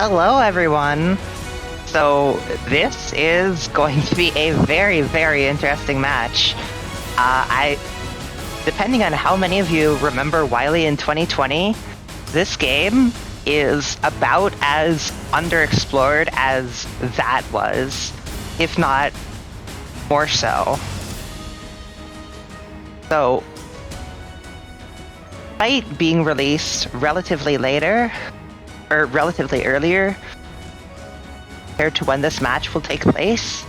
Hello, everyone. So this is going to be a very, very interesting match. Depending on how many of you remember Wily in 2020, this game is about as underexplored as that was, if not more so. So, despite being released relatively later, or relatively earlier, compared to when this match will take place,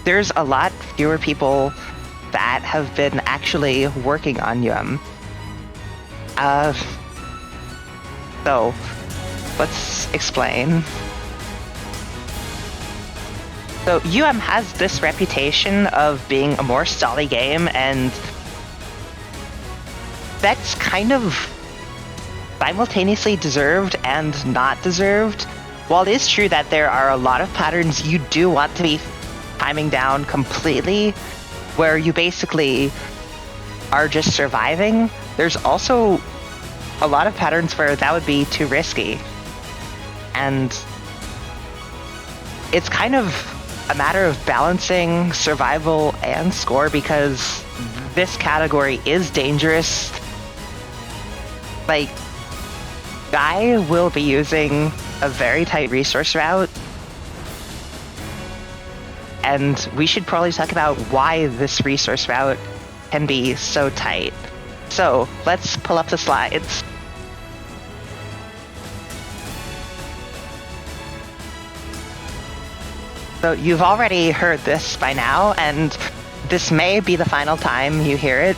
there's a lot fewer people that have been actually working on Yum. So, let's explain. So, UM has this reputation of being a more stally game, and that's kind of simultaneously deserved and not deserved. While it is true that there are a lot of patterns you do want to be timing down completely, where you basically are just surviving, there's also a lot of patterns where that would be too risky. And it's kind of a matter of balancing survival and score, because this category is dangerous. Like, Guy will be using a very tight resource route, and we should probably talk about why this resource route can be so tight. So, let's pull up the slides. So, you've already heard this by now, and this may be the final time you hear it.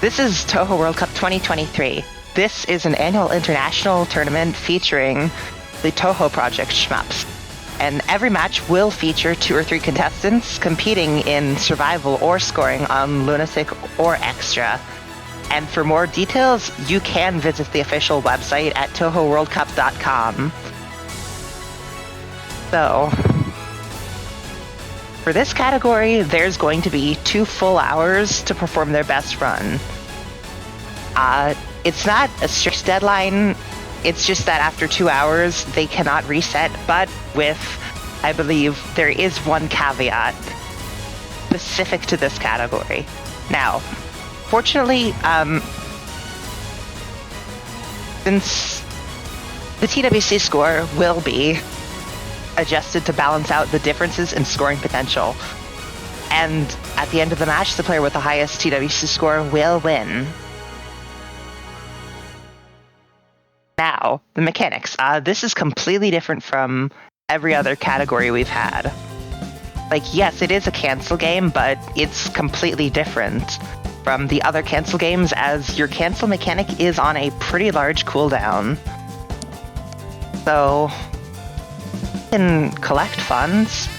This is Touhou World Cup 2023. This is an annual international tournament featuring the Touhou Project shmups. And every match will feature 2 or 3 contestants competing in survival or scoring on Lunatic or Extra. And for more details, you can visit the official website at touhouworldcup.com. So, for this category, there's going to be 2 full hours to perform their best run. It's not a strict deadline, it's just that after 2 hours, they cannot reset, but with, I believe, there is one caveat specific to this category. Now, fortunately, since the TWC score will be adjusted to balance out the differences in scoring potential, and at the end of the match, the player with the highest TWC score will win. Now, the mechanics. This is completely different from every other category we've had. Like, yes, it is a cancel game, but it's completely different from the other cancel games, as your cancel mechanic is on a pretty large cooldown. So, you can collect funds.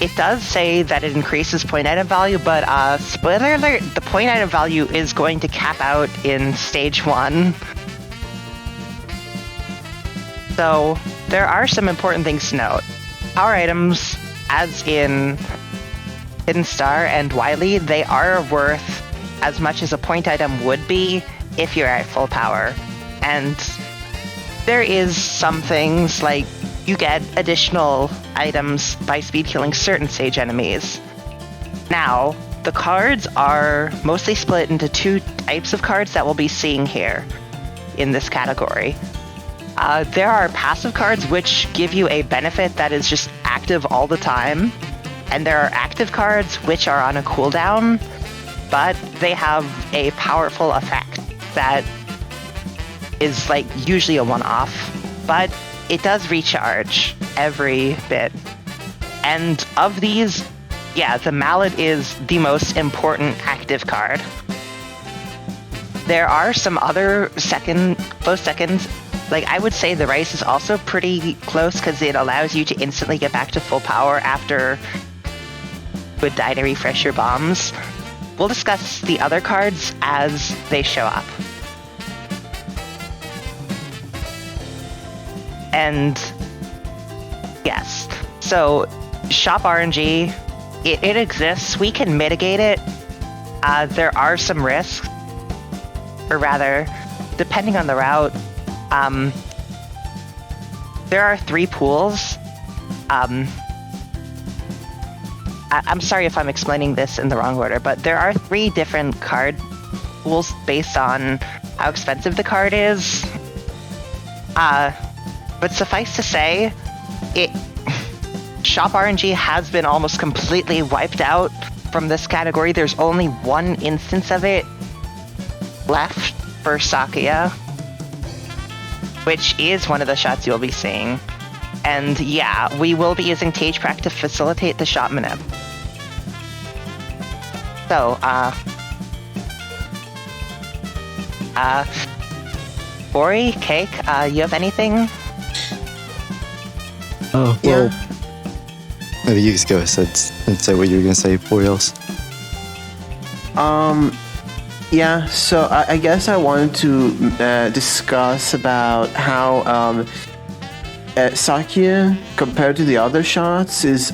It does say that it increases point item value, but spoiler alert, the point item value is going to cap out in stage 1. So, there are some important things to note. Power items, as in Hidden Star and Wily, they are worth as much as a point item would be if you're at full power. And there is some things, like you get additional items by speed killing certain stage enemies. Now, the cards are mostly split into 2 types of cards that we'll be seeing here in this category. There are passive cards which give you a benefit that is just active all the time, and there are active cards which are on a cooldown, but they have a powerful effect that is like usually a one-off, but it does recharge every bit. And of these, yeah, the Mallet is the most important active card. There are some other close seconds. Like, I would say the Rice is also pretty close, because it allows you to instantly get back to full power after you would die to refresh your bombs. We'll discuss the other cards as they show up. And yes, so shop RNG, it exists. We can mitigate it. There are some risks, or rather, depending on the route, there are 3 pools. I'm sorry if I'm explaining this in the wrong order, but there are 3 different card pools based on how expensive the card is. But suffice to say, Shop RNG has been almost completely wiped out from this category. There's only 1 instance of it left for Sakuya, which is one of the shots you'll be seeing. And yeah, we will be using Tageprac to facilitate the shot manip. So, Bori, Cake, you have anything? Oh, well, maybe you just go ahead and say what you were going to say, Borealis. Yeah, so I guess I wanted to discuss about how Sakuya, compared to the other shots, is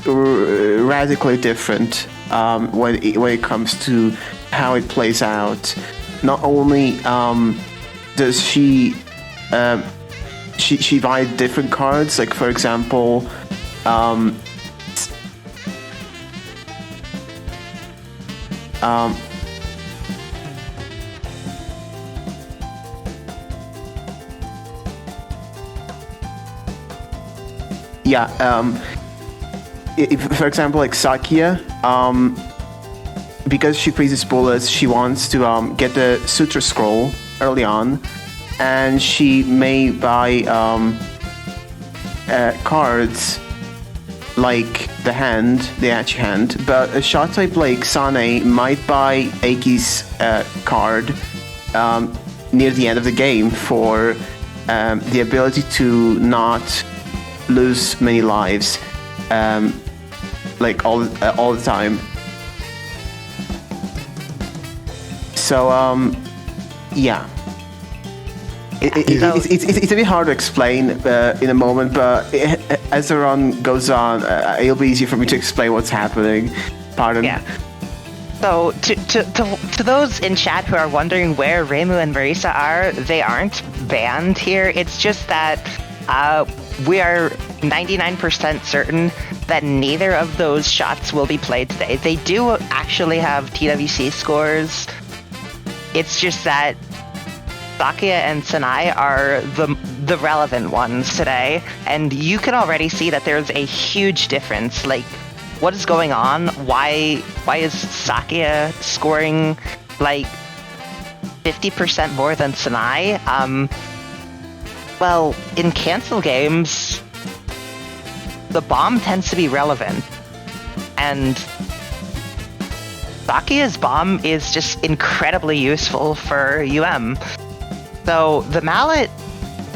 radically different when it comes to how it plays out. Not only does she buy different cards, like for example, for example, like Sakuya, because she freezes bullets, she wants to get the Sutra Scroll early on, and she may buy cards like the Achi hand, but a shot type like Sane might buy Eiki's card near the end of the game for the ability to not lose many lives, like all the time. So yeah. It's a bit hard to explain in a moment, but as the run goes on, it'll be easier for me to explain what's happening. Pardon. Yeah. So to those in chat who are wondering where Reimu and Marisa are, they aren't banned here. It's just that we are 99% certain that neither of those shots will be played today. They do actually have TWC scores. It's just that Sakuya and Sanai are the relevant ones today, and you can already see that there's a huge difference. Like, what is going on? Why is Sakuya scoring like 50% more than Sanai? Well, in cancel games, the bomb tends to be relevant, and Sakuya's bomb is just incredibly useful for UM. So the mallet,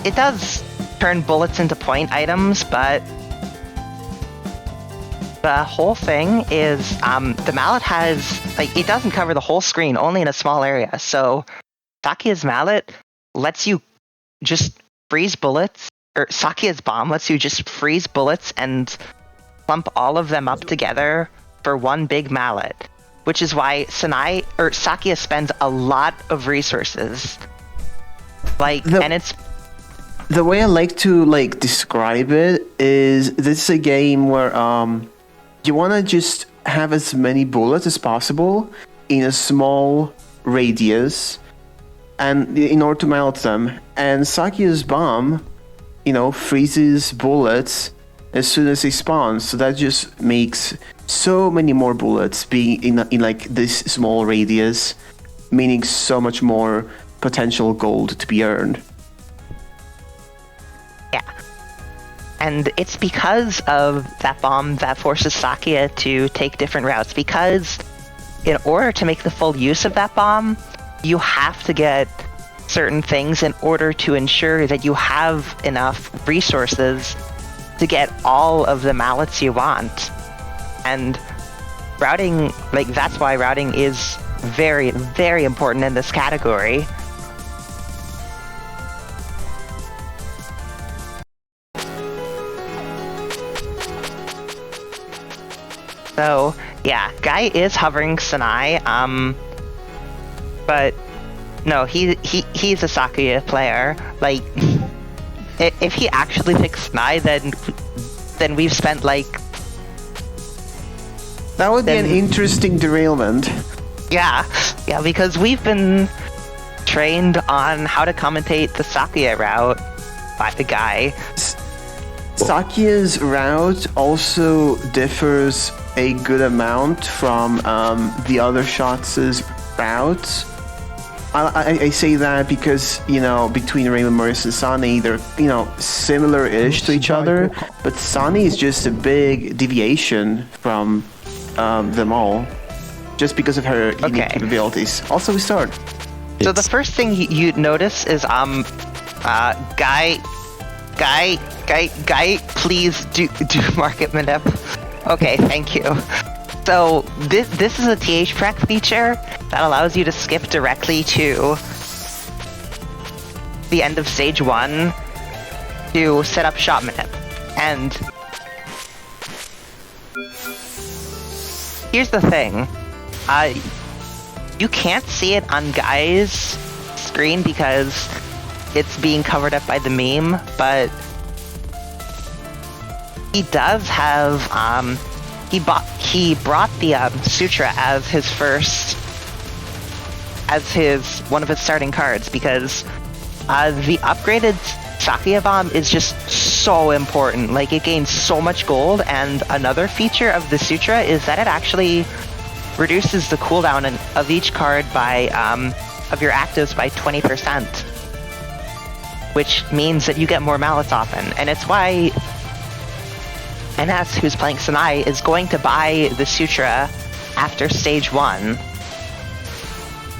it does turn bullets into point items, but the whole thing is the mallet has, like, it doesn't cover the whole screen, only in a small area. So Sakuya's mallet lets you just freeze bullets, or Sakuya's bomb lets you just freeze bullets and clump all of them up together for one big mallet, which is why Sakuya spends a lot of resources. And it's the way I like to describe it is this is a game where you want to just have as many bullets as possible in a small radius, and in order to melt them. And Sakuya's bomb, freezes bullets as soon as they spawn, so that just makes so many more bullets being in like this small radius, meaning so much more potential gold to be earned. Yeah. And it's because of that bomb that forces Sakuya to take different routes, because in order to make the full use of that bomb, you have to get certain things in order to ensure that you have enough resources to get all of the mallets you want. And routing, that's why routing is very, very important in this category. So, yeah, Guy is hovering Sanai, but no, he's a Sakuya player. if he actually picks Nai, then we've spent like... That would be an interesting derailment. Yeah, because we've been trained on how to commentate the Sakuya route by the guy. Sakuya's route also differs a good amount from the other shots' routes. I say that because, between Rainbow Morris and Sunny, they're, similar-ish to each other, but Sunny is just a big deviation from them all, just because of her unique capabilities. Also, we start. So the first thing you notice is, Guy, please do market manip. Okay, thank you. So this is a TH Prec feature that allows you to skip directly to the end of stage 1 to set up shot manip. And here's the thing. You can't see it on Guy's screen because it's being covered up by the meme, but he does have, he brought the Sutra as his first, one of his starting cards, because the upgraded Sakuya Bomb is just so important. Like, it gains so much gold, and another feature of the Sutra is that it actually reduces the cooldown of each card by, of your actives by 20%. Which means that you get more mallets often, and it's why NS, who's playing Sanai, is going to buy the Sutra after stage 1.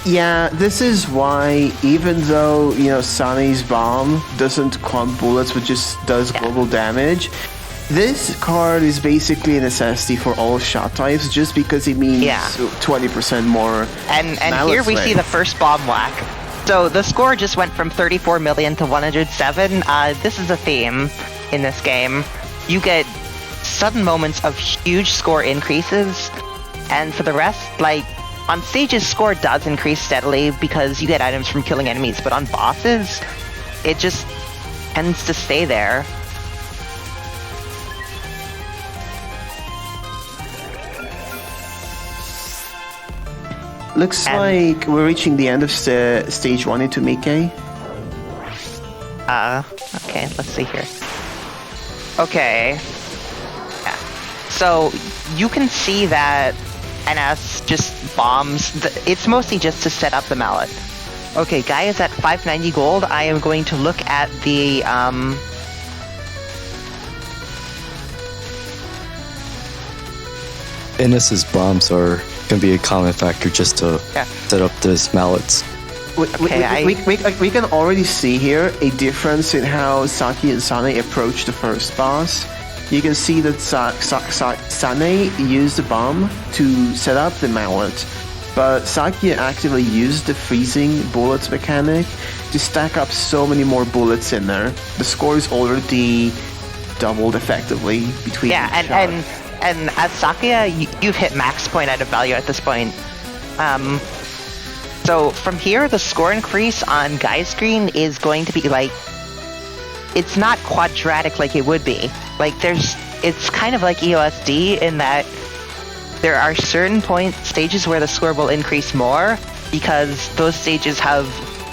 Yeah, this is why, even though, Sunny's bomb doesn't clump bullets but just does global damage, this card is basically a necessity for all shot types, just because it means 20% more. And here we see the first bomb whack. So the score just went from 34 million to 107. This is a theme in this game. You get sudden moments of huge score increases, and for the rest, like, on stages, score does increase steadily because you get items from killing enemies, but on bosses, it just tends to stay there. Looks like we're reaching the end of stage 1 into Mickey. Okay, let's see here. Okay. Yeah. So, you can see that NS just bombs. It's mostly just to set up the mallet. Okay, Guy is at 590 gold. I am going to look at the, NS's bombs are going to be a common factor just to set up those mallets. We can already see here a difference in how Saki and Sane approach the first boss. You can see that Sane used the bomb to set up the mallet, but Saki actively used the freezing bullets mechanic to stack up so many more bullets in there. The score is already doubled effectively between and as Sakuya, you've hit max point item value at this point. So from here, the score increase on Guy's screen is going to be like, it's not quadratic like it would be. Like it's kind of like EOSD in that there are certain stages where the score will increase more because those stages have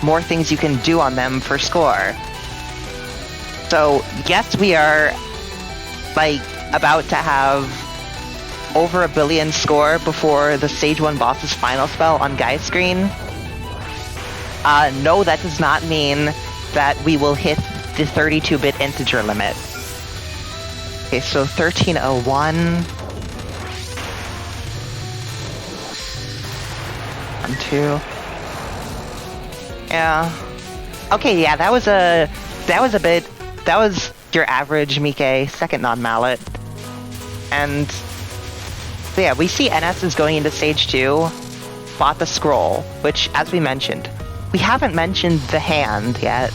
more things you can do on them for score. So yes, we are like about to have over 1 billion score before the stage 1 boss's final spell on Guy's screen. No, that does not mean that we will hit the 32-bit integer limit. Okay, so 1301. 1, 2. Yeah. Okay, yeah, that was your average Mike, second non-mallet. And so yeah, we see NS is going into stage 2, bought the scroll, which, as we mentioned, we haven't mentioned the hand yet.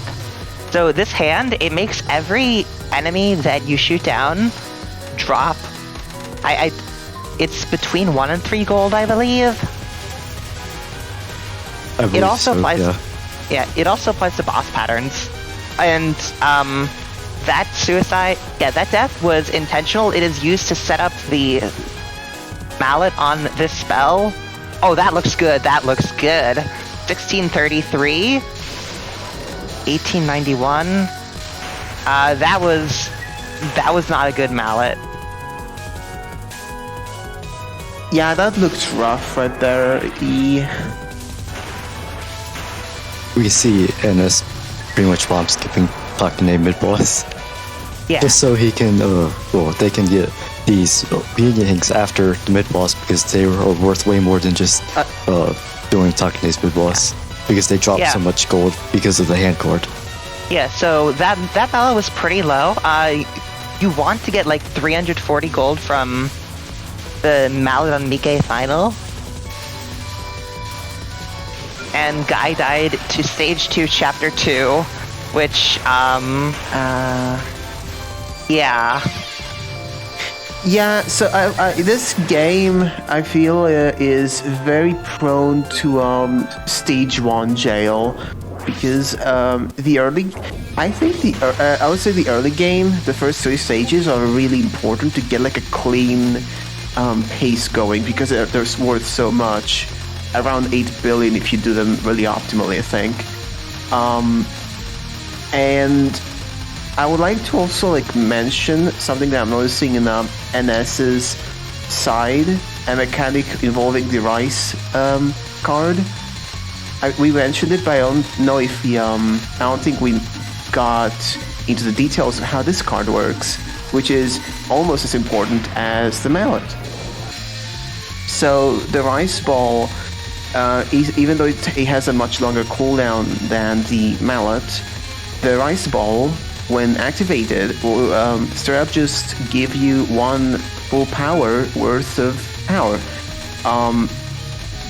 So this hand, it makes every enemy that you shoot down drop. It's between 1 and 3 gold, I believe. It also applies. Yeah, it also applies to boss patterns, and that suicide, that death was intentional. It is used to set up the mallet on this spell. Oh, that looks good. 1633, 1891. That was not a good mallet. Yeah, that looks rough right there. We see NS pretty much bomb skipping Takane mid-boss. Yeah. Just so he can, they can get these beginnings after the mid-boss because they are worth way more than just doing Takane's mid-boss. Because they drop so much gold because of the hand card. Yeah, so that mallet was pretty low. You want to get like 340 gold from the mallet on Mike final. And Guy died to stage 2, chapter 2, which, yeah. Yeah, so this game, I feel, is very prone to stage 1 jail, because I would say the early game, the first 3 stages are really important to get like a clean pace going, because they're worth so much. Around 8 billion if you do them really optimally, I think. And I would like to also mention something that I'm noticing in NS's side, a mechanic involving the Rice card. We mentioned it, but I don't know if I don't think we got into the details of how this card works, which is almost as important as the mallet. So the Rice Ball, even though it has a much longer cooldown than the mallet, the Rice Ball, when activated, will straight up just give you 1 full power worth of power.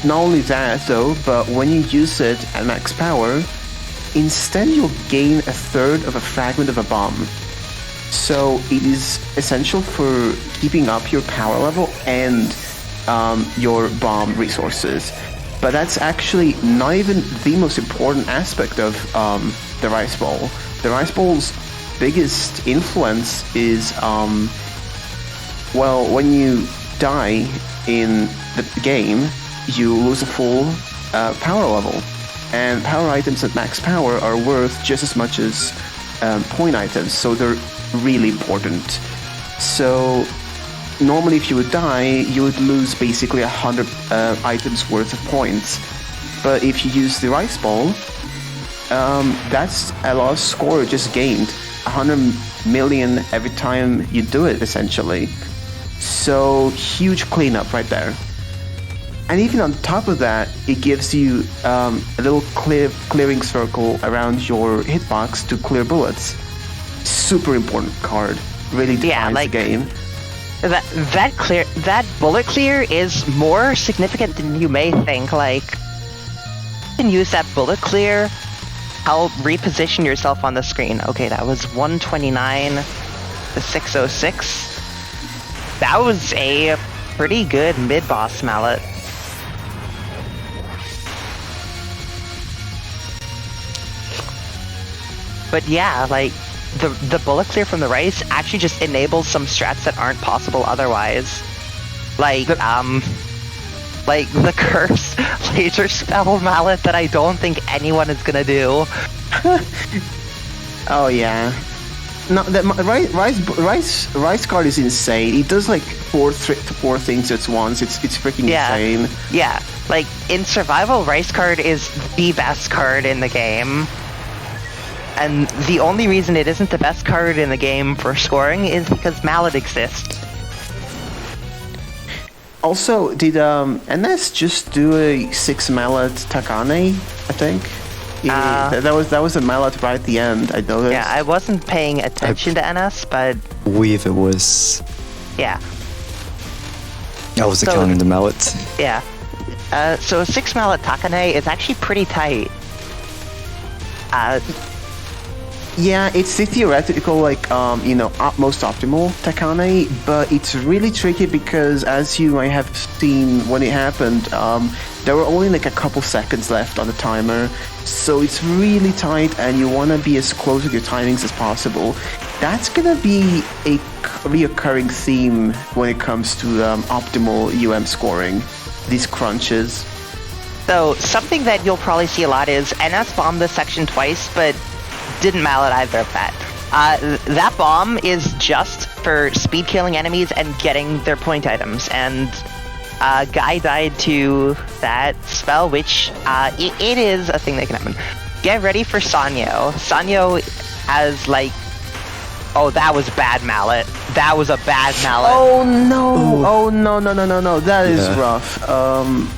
Not only that though, but when you use it at max power, instead you'll gain 1/3 of a fragment of a bomb. So it is essential for keeping up your power level and your bomb resources. But that's actually not even the most important aspect of the Rice Ball. The Rice Ball's biggest influence is, when you die in the game, you lose a full power level. And power items at max power are worth just as much as point items, so they're really important. So normally if you would die, you would lose basically 100 items worth of points. But if you use the Rice Ball, that's a lot of score just gained. 100 million every time you do it, essentially. So huge cleanup right there. And even on top of that, it gives you a little clearing circle around your hitbox to clear bullets. Super important card. Really defines the game. That bullet clear is more significant than you may think. You can use that bullet clear, help reposition yourself on the screen. Okay, that was 129 to 606. That was a pretty good mid-boss mallet. But yeah, the bullet clear from the Rice actually just enables some strats that aren't possible otherwise. The curse laser spell mallet that I don't think anyone is gonna do. Oh yeah. No, the Rice card is insane. It does four things at once. It's freaking insane. Yeah. In survival, Rice card is the best card in the game. And the only reason it isn't the best card in the game for scoring is because mallet exists. Also, did NS just do a 6 mallet Takane, I think? That was a mallet right at the end, I noticed. Yeah, I wasn't paying attention to NS, but... I believe it was... Yeah. I was counting the mallets. Yeah. So 6 mallet Takane is actually pretty tight. Yeah, it's the theoretical, most optimal Takane, but it's really tricky because, as you might have seen when it happened, there were only a couple seconds left on the timer, so it's really tight and you want to be as close with your timings as possible. that's gonna be a reoccurring theme when it comes to optimal scoring. These crunches. So something that you'll probably see a lot is NS bombed this section twice, but didn't mallet either of that. That bomb is just for speed killing enemies and getting their point items, and Guy died to that spell, which it is a thing that can happen. Get ready for Sanyo. Sanyo has like, oh, that was bad mallet. That was a bad mallet. Oh no! Ooh. Oh no! That is rough.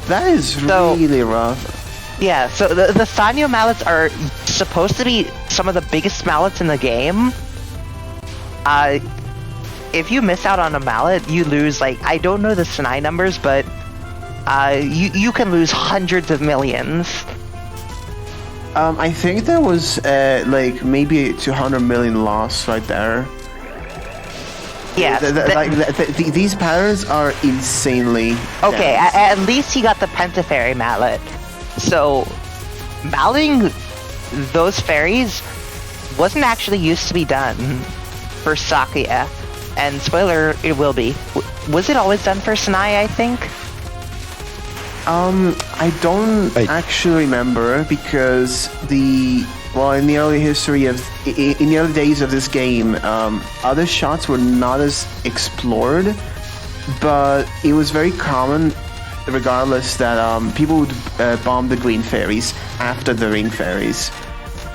That is really rough. Yeah, so the Sanyo mallets are supposed to be some of the biggest mallets in the game. If you miss out on a mallet, you lose, like, I don't know the Sinai numbers, but you can lose hundreds of millions. I think there was like maybe 200 million loss right there. Yeah, these patterns are insanely okay. At least he got the Pentafairy mallet. So, malleting those fairies wasn't actually used to be done for Sakuya. And spoiler, it will be. Was it always done for Sinai, I think? I don't actually remember, because in the early history of, in the early days of this game, other shots were not as explored, but it was very common, regardless, that people would bomb the green fairies after the ring fairies.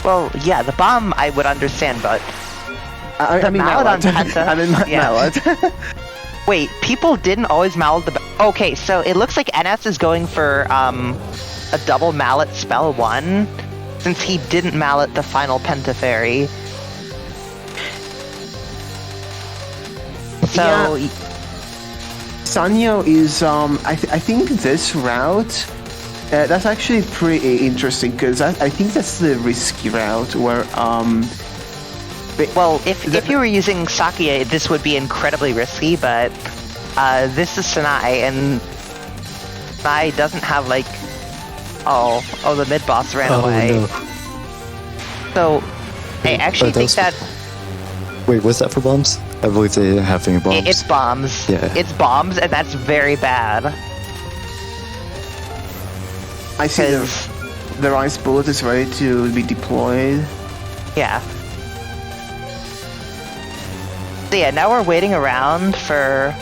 Well, yeah, the bomb I would understand, but I mean mallet on Penta. Penta. I mean mallet. Wait, people didn't always mallet the... Okay, so it looks like NS is going for a double mallet spell 1, since he didn't mallet the final Pentafairy. So... Yeah. Sanyo is, I think this route, that's actually pretty interesting, because I think that's the risky route where, well, if you were using Sakuya, this would be incredibly risky, but this is Sinai, and Sinai doesn't have, like... Oh, the mid-boss ran away. No. So, I actually think that... Wait, was that for bombs? I believe they didn't have any bombs. It's bombs. Yeah. It's bombs, and that's very bad. I see the ice bullet is ready to be deployed. Yeah. So yeah, now we're waiting around for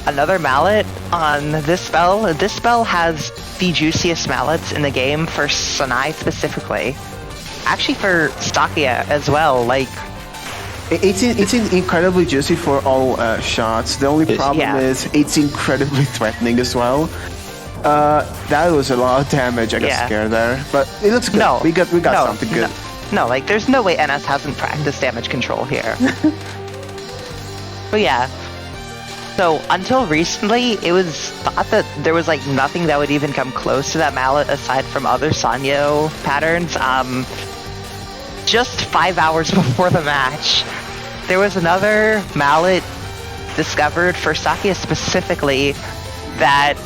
another mallet on this spell. This spell has the juiciest mallets in the game for Sinai specifically. Actually for Sakuya as well, like... It's incredibly juicy for all shots. The only problem is it's incredibly threatening as well. That was a lot of damage. I got scared there, but it looks good. No, we got something good. No, like there's no way NS hasn't practiced damage control here. But yeah. So until recently, it was thought that there was like nothing that would even come close to that mallet aside from other Sanyo patterns. Just 5 hours before the match, there was another mallet discovered for Sakuya specifically that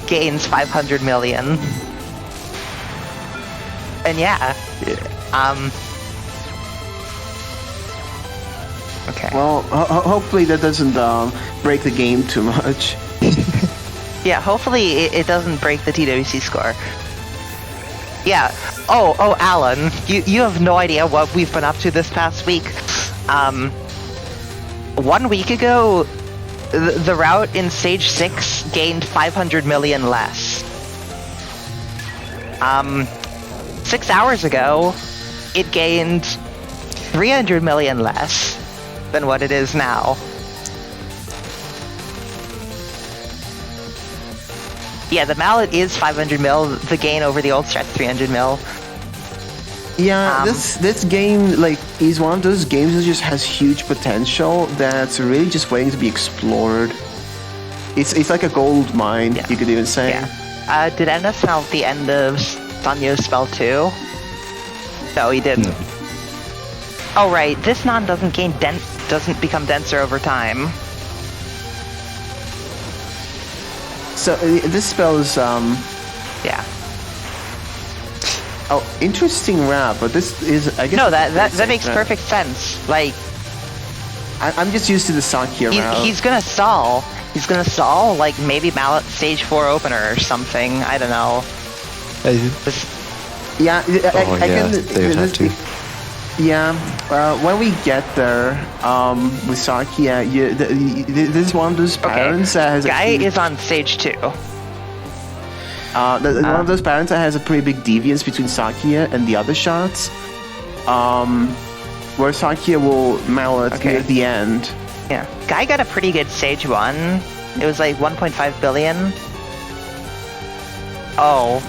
gains 500 million. And yeah. Okay. Well, hopefully that doesn't break the game too much. Yeah, hopefully it doesn't break the TWC score. Yeah. Oh, Alan, you have no idea what we've been up to this past week. 1 week ago, the route in Stage 6 gained 500 million less. 6 hours ago, it gained 300 million less than what it is now. Yeah, the mallet is 500 mil. The gain over the old stretch 300 mil. Yeah, this game like is one of those games that just has huge potential that's really just waiting to be explored. It's like a gold mine, you could even say. Yeah. Did NS melt the end of Sanyo's spell too? No, he didn't. No. Oh right, this non doesn't become denser over time. So this spell is Yeah. Oh, interesting rap, but this is, I guess... No, that makes perfect sense. Like... I'm just used to the Sakia route. He's gonna stall. He's gonna stall, like, maybe Mallet stage 4 opener or something. I don't know. Yeah, I can... They would have to. Yeah, when we get there, with Sakia, this is one of those patterns that has... Guy is on stage 2. One of those patterns that has a pretty big deviance between Sakia and the other shots. Where Sakia will mallet near the end. Yeah. Guy got a pretty good stage 1. It was like 1.5 billion. Oh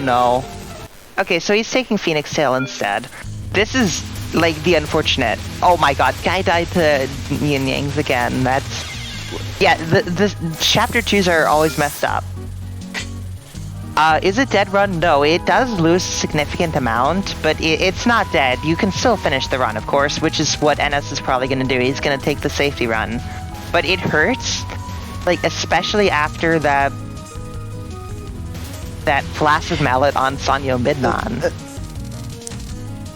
no. Okay, so he's taking Phoenix Tail instead. This is like the unfortunate. Oh my god, Guy died to Yin Yangs again. That's... Yeah, the chapter 2s are always messed up. Is it dead run? No, it does lose a significant amount, but it's not dead. You can still finish the run, of course, which is what NS is probably going to do. He's going to take the safety run. But it hurts, like, especially after that flaccid mallet on Sanyo Midnon.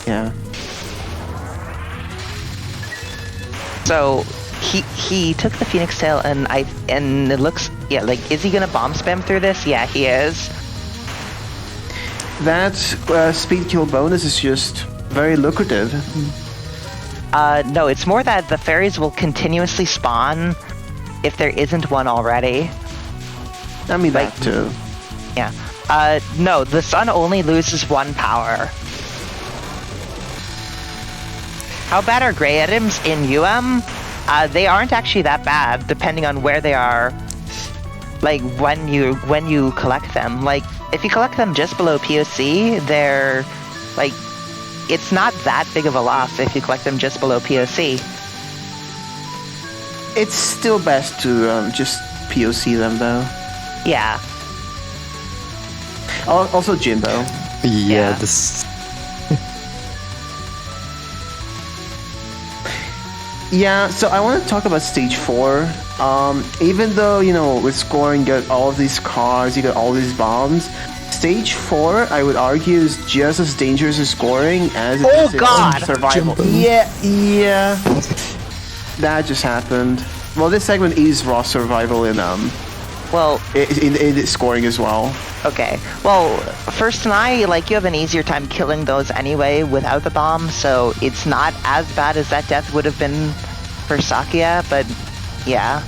Yeah. So he took the Phoenix Tail, and it looks, yeah, like, is he going to bomb spam through this? Yeah, he is. That speed kill bonus is just very lucrative. No, it's more that the fairies will continuously spawn if there isn't one already. I mean, that too. Yeah. No, the sun only loses 1 power. How bad are gray items in UM? They aren't actually that bad, depending on where they are. Like, when you collect them. Like, if you collect them just below POC, they're, like, it's not that big of a loss if you collect them just below POC. It's still best to just POC them, though. Yeah. Also Jimbo. Yeah, this... Yeah, so I want to talk about stage 4. Even though, you know, with scoring, you get all of these cars, you get all these bombs, stage 4, I would argue, is just as dangerous as scoring as it is in survival. Jumbo. Yeah. That just happened. Well, this segment is raw survival in scoring as well. Okay. Well, first tonight, like, you have an easier time killing those anyway without the bomb, so it's not as bad as that death would have been for Sakia, but yeah.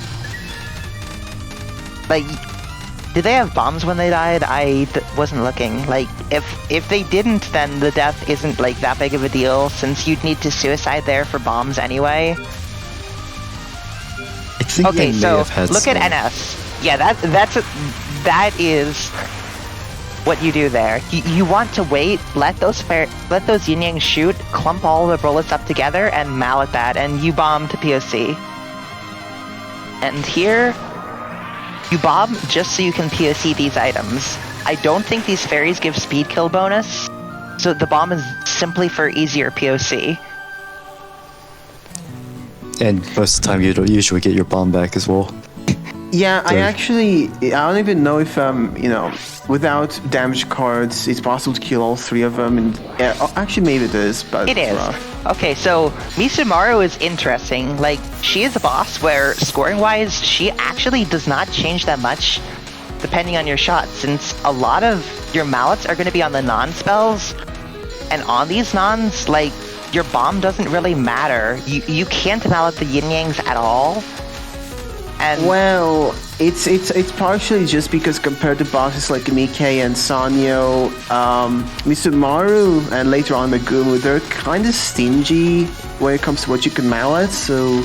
Like, did they have bombs when they died? I wasn't looking. Like, if they didn't, then the death isn't, like, that big of a deal, since you'd need to suicide there for bombs anyway. Okay, so look at NS. Yeah, that is what you do there. You want to wait, let those yin yang shoot, clump all the bullets up together, and mallet that, and you bomb to POC. And here, you bomb just so you can POC these items. I don't think these fairies give speed kill bonus, so the bomb is simply for easier POC. And most of the time you don't usually get your bomb back as well. Yeah, I don't even know if, you know, without damage cards, it's possible to kill all 3 of them. And actually, maybe it is, but it is. Rough. Okay, so Misumaru is interesting. Like, she is a boss where, scoring-wise, she actually does not change that much depending on your shot, since a lot of your mallets are going to be on the non-spells, and on these nons, like, your bomb doesn't really matter. You can't mallet the yin-yangs at all. And well, it's partially just because compared to bosses like Mikkei and Sanyo, Misumaru and later on Megumu, they're kind of stingy when it comes to what you can mallet, so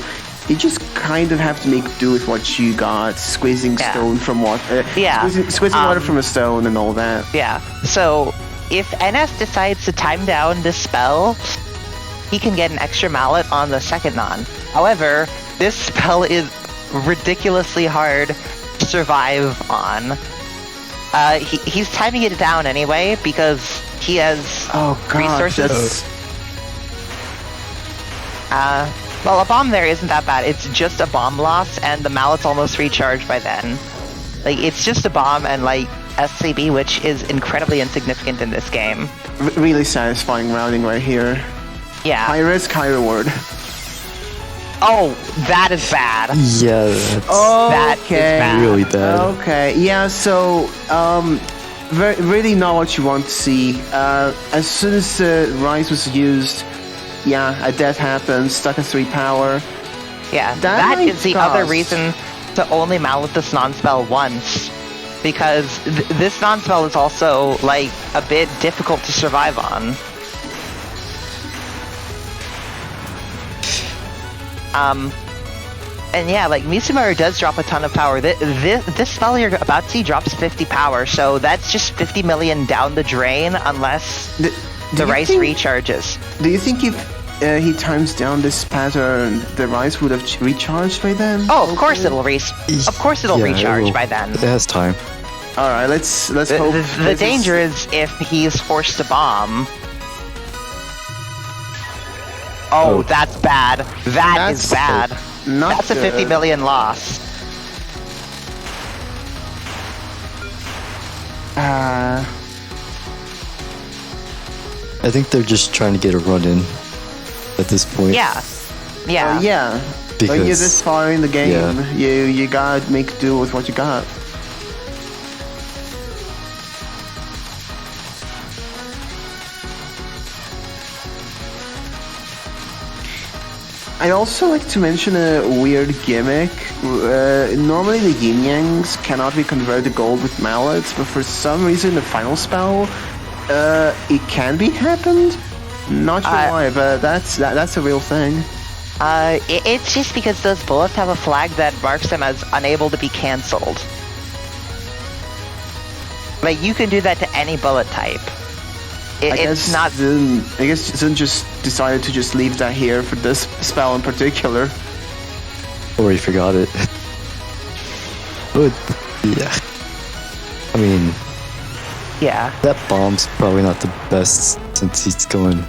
you just kind of have to make do with what you got, squeezing stone from water, squeezing water from a stone and all that. Yeah, so if NS decides to time down this spell, he can get an extra mallet on the second non. However, this spell is ridiculously hard to survive on. He's timing it down anyway because he has resources. Well, a bomb there isn't that bad. It's just a bomb loss, and the mallet's almost recharged by then. Like, it's just a bomb, and like SCB, which is incredibly insignificant in this game. Really satisfying rounding right here. Yeah. High risk, high reward. Oh, that is bad. Yeah, that's That is bad. really bad. Okay, yeah, so, really not what you want to see. As soon as the Rise was used, yeah, a death happened, stuck at 3 power. Yeah, that is the other reason to only mallet this non-spell once. Because this non-spell is also, like, a bit difficult to survive on. And yeah, like, Misumaru does drop a ton of power. This spell you're about to see drops 50 power, so that's just 50 million down the drain unless the Rice recharges. Do you think if he times down this pattern, the Rice would have recharged by then? Oh, of course it'll recharge by then. It has time. Alright, let's hope. The danger is if he's forced to bomb. Oh, that's bad. That's bad. That's a 50 million loss. I think they're just trying to get a run in at this point. Yeah. Yeah. Because when you're this far in the game, you gotta make do with what you got. I'd also like to mention a weird gimmick. Normally the yin yangs cannot be converted to gold with mallets, but for some reason the final spell, it can be happened. Not sure why, but that's a real thing. It's just because those bullets have a flag that marks them as unable to be cancelled. Like, you can do that to any bullet type. I guess Zun just decided to just leave that here for this spell in particular. Or he forgot it. But, yeah. I mean... Yeah. That bomb's probably not the best since he's going...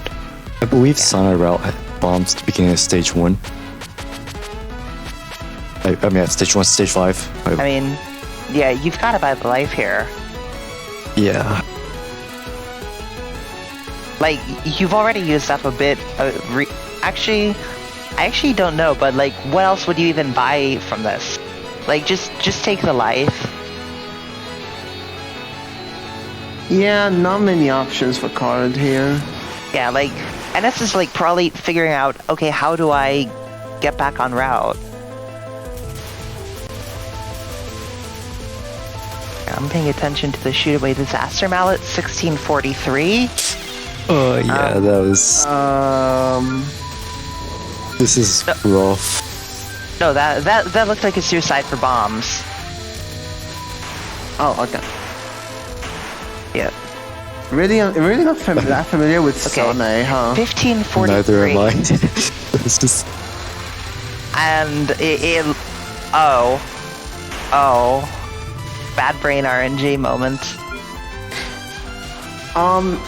I believe Sana Route bombs at the beginning of stage 1. I mean, at stage 1, stage 5. I mean, yeah, you've got about the life here. Yeah. Like, you've already used up a bit. Actually, I actually don't know, but like, what else would you even buy from this? Like, just take the life. Yeah, not many options for card here. Yeah, like, and this is like probably figuring out, okay, how do I get back on route? I'm paying attention to the shoot-away disaster mallet, 1643. Oh yeah, that was... This is rough. No, that looked like a suicide for bombs. Oh, okay. Yeah. Really not that familiar with Sane, huh? 1543. Neither am I. It's just... And oh. Bad brain RNG moment.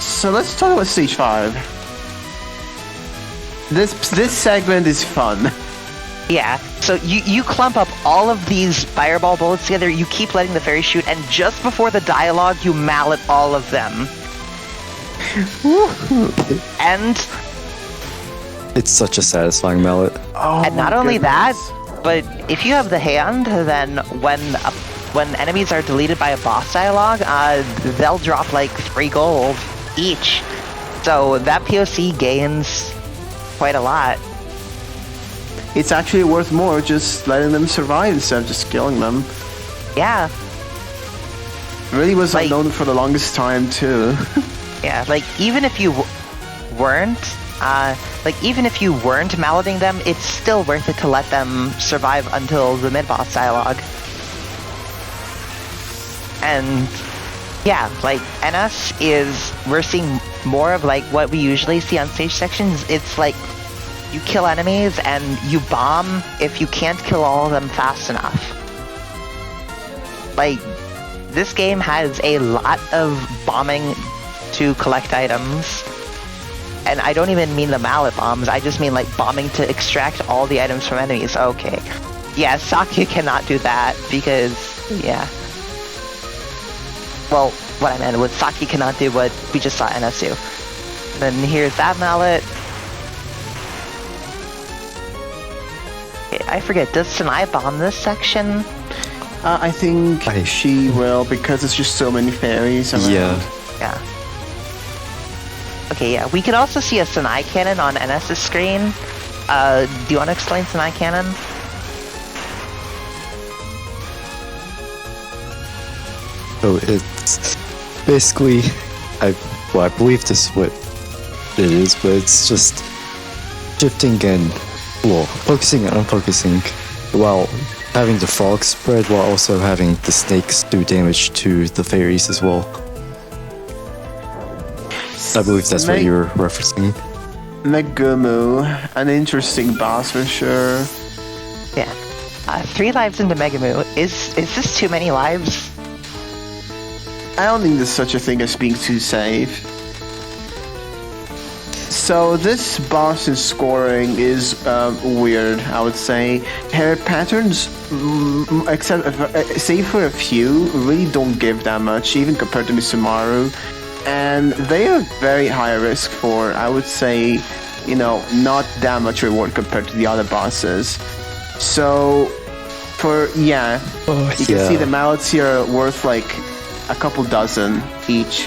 So let's talk about stage 5. This segment is fun. Yeah, so you clump up all of these fireball bullets together, you keep letting the fairy shoot, and just before the dialogue, you mallet all of them. And... It's such a satisfying mallet. Oh, and not only that, but if you have the hand, then when enemies are deleted by a boss dialogue, they'll drop like 3 gold each. So that POC gains quite a lot. It's actually worth more just letting them survive instead of just killing them. Yeah. Really was unknown for the longest time too. Yeah, like even if you weren't malleting them, it's still worth it to let them survive until the mid-boss dialogue. And yeah, like NS we're seeing more of like what we usually see on stage sections. It's like you kill enemies and you bomb if you can't kill all of them fast enough. Like, this game has a lot of bombing to collect items. And I don't even mean the mallet bombs, I just mean like bombing to extract all the items from enemies. Okay. Yeah, Sakya cannot do that because, yeah. Well, what I meant was Saki cannot do what we just saw NS do. Then here's that mallet. Okay, I forget, does Sanai bomb this section? I think she will, because it's just so many fairies around. Yeah. Okay, yeah. We could also see a Sanai cannon on NS's screen. Do you want to explain Sanai cannon? So it's basically, I believe this is what it is, but it's just shifting and, focusing and unfocusing while having the frog spread, while also having the snakes do damage to the fairies as well. I believe that's what you were referencing. Megumu, an interesting boss for sure. Yeah. 3 lives into Megumu. Is this too many lives? I don't think there's such a thing as being too safe. So this boss in scoring is weird, I would say. Her patterns, save for a few, really don't give that much, even compared to Misumaru. And they are very high risk for, I would say, not that much reward compared to the other bosses. So, you can see the mallets here are worth like a couple dozen each.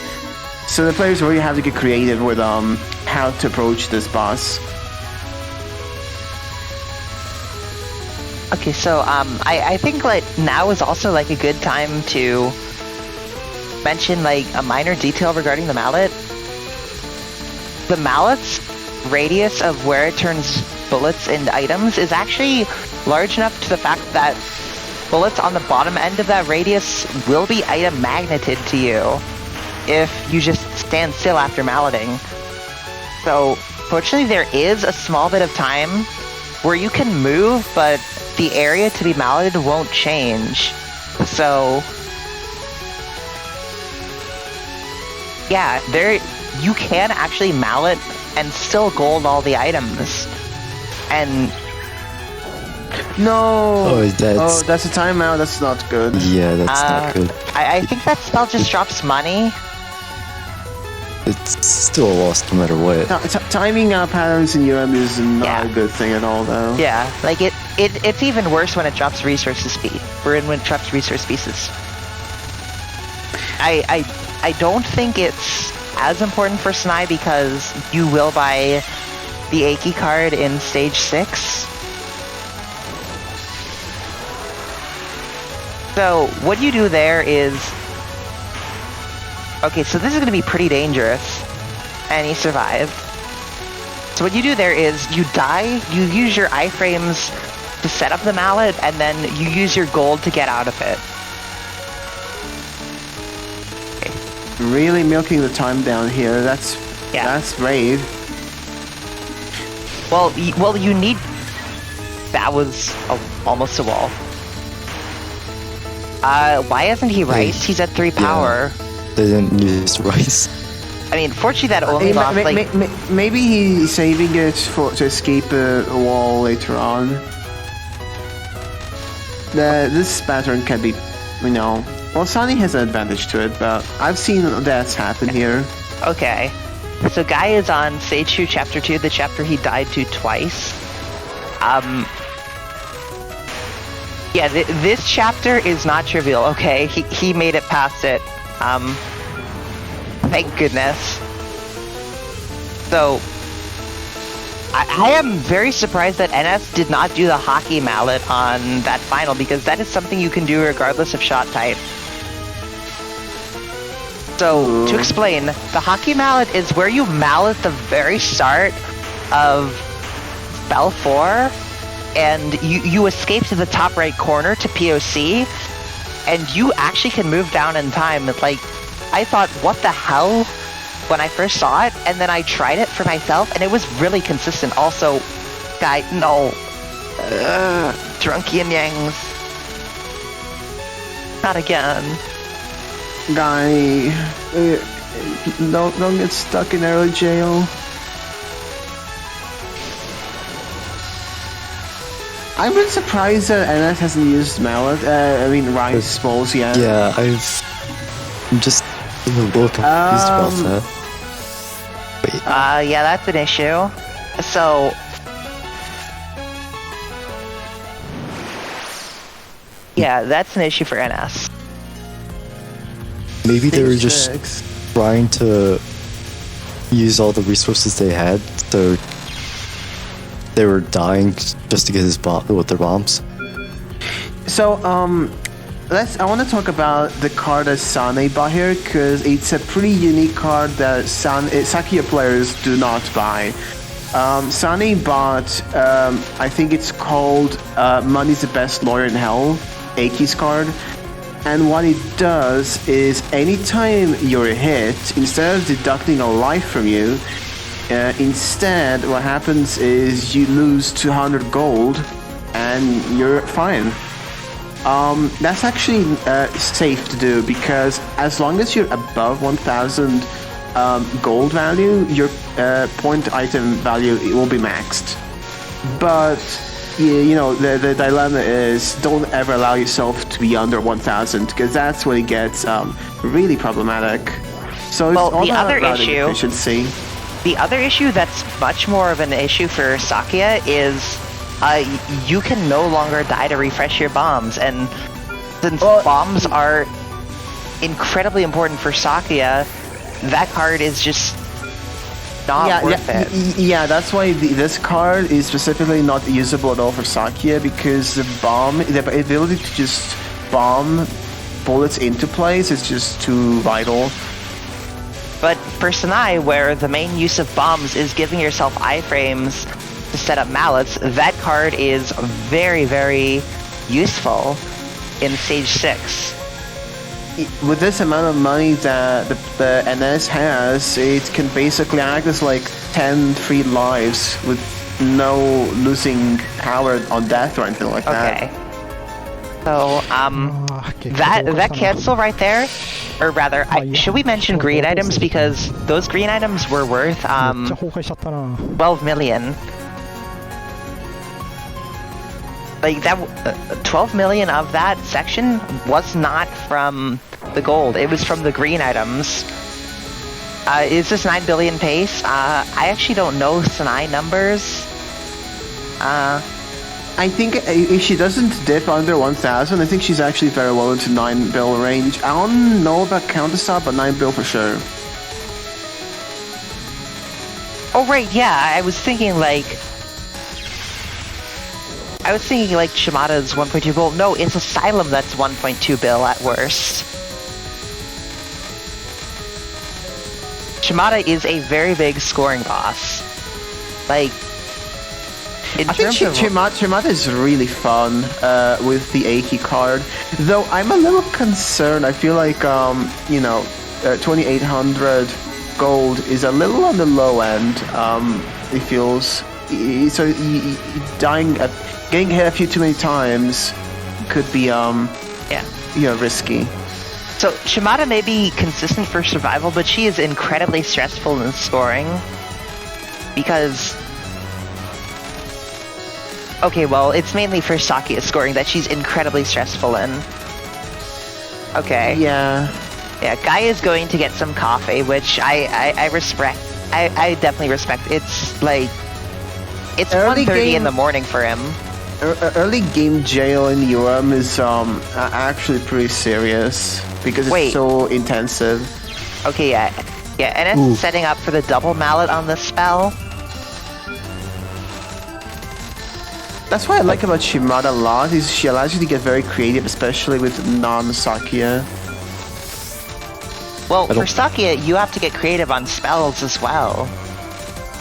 So the players really have to get creative with how to approach this boss. Okay, so I think like now is also like a good time to mention like a minor detail regarding the mallet. The mallet's radius of where it turns bullets into items is actually large enough to the fact that bullets on the bottom end of that radius will be item magneted to you if you just stand still after malleting. So fortunately there is a small bit of time where you can move, but the area to be malleted won't change. So yeah, you can actually mallet and still gold all the items. And no! That's a timeout. That's not good. Yeah, that's not good. I think that spell just drops money. It's still a loss no matter what. Timing out patterns in UM is not a good thing at all, though. Yeah, like it's even worse when it drops resources speed. When it drops resource pieces. I don't think it's as important for Sanai because you will buy the Aki card in stage 6. So what you do there is, okay, so this is going to be pretty dangerous, and you survive. So what you do there is you die, you use your iframes to set up the mallet, and then you use your gold to get out of it. Okay. Really milking the time down here. That's brave. Well, you need. That was almost a wall. Why isn't he Rice? He's at 3 power. They didn't use Rice. I mean, fortunately that only lost like... Maybe he's saving it to escape a wall later on. This pattern can be, well, Sunny has an advantage to it, but I've seen that happen here. Okay. So Guy is on Stage 2, Chapter 2, the chapter he died to twice. Yeah, this chapter is not trivial, okay? He made it past it. Thank goodness. So, I am very surprised that NS did not do the hockey mallet on that final, because that is something you can do regardless of shot type. So, to explain, the hockey mallet is where you mallet the very start of spell 4, and you escape to the top right corner to POC, and you actually can move down in time. It's like, I thought, what the hell, when I first saw it, and then I tried it for myself, and it was really consistent. Also, Guy, no. Drunky and Yangs. Not again. Guy, don't get stuck in early jail. I'm really surprised that NS hasn't used mallet. Rice balls yet. Yeah, I'm just a little confused about that. Wait. Yeah, that's an issue. So... Yeah, that's an issue for NS. Maybe they were just trying to use all the resources they had, so they were dying just to get his with their bombs. So, I want to talk about the card that Sane bought here, because it's a pretty unique card that Sakuya players do not buy. Sane bought, I think it's called Money's the Best Lawyer in Hell, Aki's card. And what it does is anytime you're hit, instead of deducting a life from you, instead what happens is you lose 200 gold and you're fine. That's actually safe to do, because as long as you're above 1000 gold value, your point item value will be maxed. But you know, the dilemma is don't ever allow yourself to be under 1000, because that's when it gets really problematic. So it's all the about other routing issue, efficiency. The other issue that's much more of an issue for Sakuya is you can no longer die to refresh your bombs, and since bombs are incredibly important for Sakuya, that card is just not worth it. Yeah, that's why this card is specifically not usable at all for Sakuya, because the ability to just bomb bullets into place is just too vital. But for Sanai, where the main use of bombs is giving yourself iframes to set up mallets, that card is very, very useful in Stage 6. With this amount of money that the NS has, it can basically act as like 10 free lives with no losing power on death or anything like that. Okay. So, that cancel right there, or rather, should we mention green items, because those green items were worth 12 million. Like that, 12 million of that section was not from the gold; it was from the green items. Is this 9 billion pace? I actually don't know Sanai numbers. I think if she doesn't dip under 1000, I think she's actually very well into 9 bill range. I don't know about counterstop, but 9 bill for sure. Oh right, yeah. I was thinking like Shimada's 1.2 bill. No, it's Asylum that's 1.2 bill at worst. Shimada is a very big scoring boss. Like, I think Shimada is really fun with the Aki card, though I'm a little concerned. I feel like 2800 gold is a little on the low end. It feels so getting hit a few too many times could be risky. So Shimada may be consistent for survival, but she is incredibly stressful in scoring because. Okay, well, it's mainly for Sakuya scoring that she's incredibly stressful in. Okay. Yeah. Yeah, Guy is going to get some coffee, which I respect. I definitely respect. It's like... It's 1:30 in the morning for him. Early game jail in UM is actually pretty serious because it's so intensive. Okay, yeah. Yeah, and it's setting up for the double mallet on this spell. That's what I like about Shimada a lot, is she allows you to get very creative, especially with non-Sakuya. Well, for Sakuya, you have to get creative on spells as well.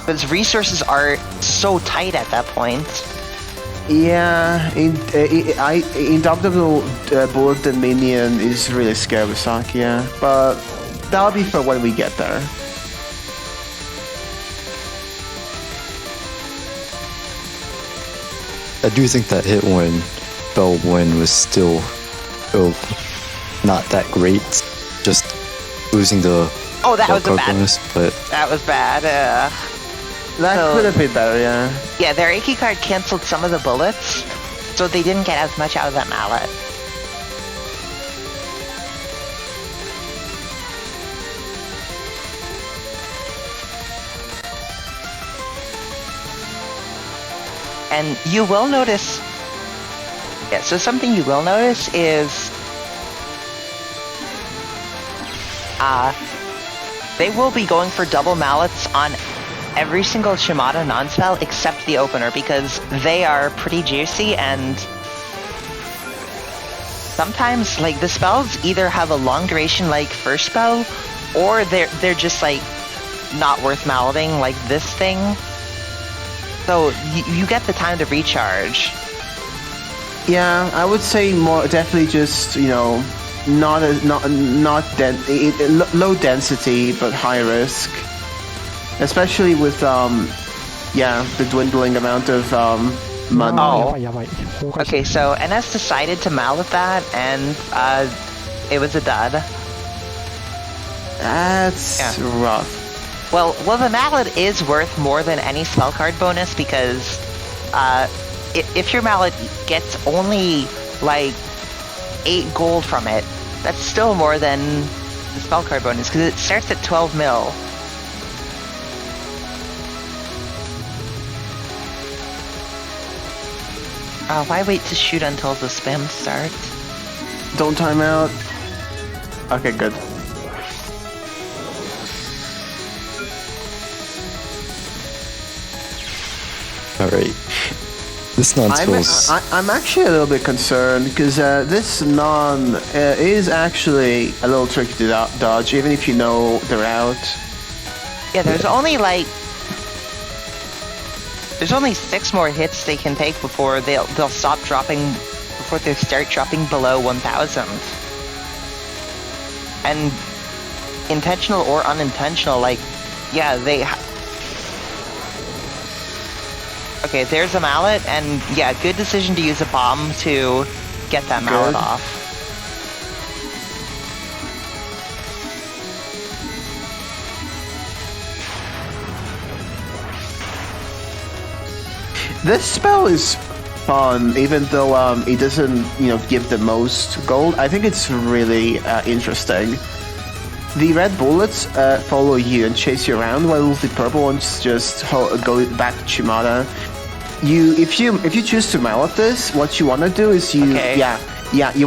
Because resources are so tight at that point. Yeah, Indomitable Bullet Dominion is really scary with Sakuya, but that'll be for when we get there. I do think that hit when Bell win was still not that great. Just losing the that was bad. bonus, but that was bad. That could have been better, yeah. Yeah, their Aki card canceled some of the bullets, so they didn't get as much out of that mallet. And you will notice... Yeah, so something you will notice is... they will be going for double mallets on every single Shimada non-spell except the opener, because they are pretty juicy, and sometimes, like, the spells either have a long duration like first spell, or they're just, like, not worth malleting, like this thing. So you get the time to recharge. Yeah, I would say definitely just, you know, low density but high risk, especially with the dwindling amount of money. Oh, okay. So NS decided to mallet that, and it was a dud. That's rough. Well, the mallet is worth more than any spell card bonus, because if your mallet gets only like 8 gold from it, that's still more than the spell card bonus, because it starts at 12 mil. Why wait to shoot until the spam starts? Don't time out. Okay, good. Alright. This non-spell's... I'm actually a little bit concerned, because this non is actually a little tricky to dodge, even if you know the route. Yeah, there's only 6 more hits they can take before they'll stop dropping, before they start dropping below 1,000. And intentional or unintentional, like, yeah, they... Okay, there's a mallet, and yeah, good decision to use a bomb to get that mallet off. This spell is fun, even though it doesn't, you know, give the most gold. I think it's really interesting. The red bullets follow you and chase you around, while the purple ones just go back to Shimada. If you choose to mallet this, what you want to do is you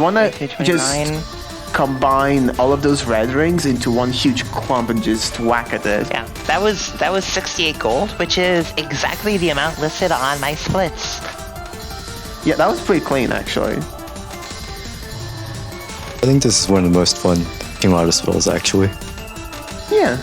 want to just combine all of those red rings into one huge clump and just whack at it. Yeah, that was 68 gold, which is exactly the amount listed on my splits. Yeah, that was pretty clean, actually. I think this is one of the most fun Shimada spells, actually. Yeah.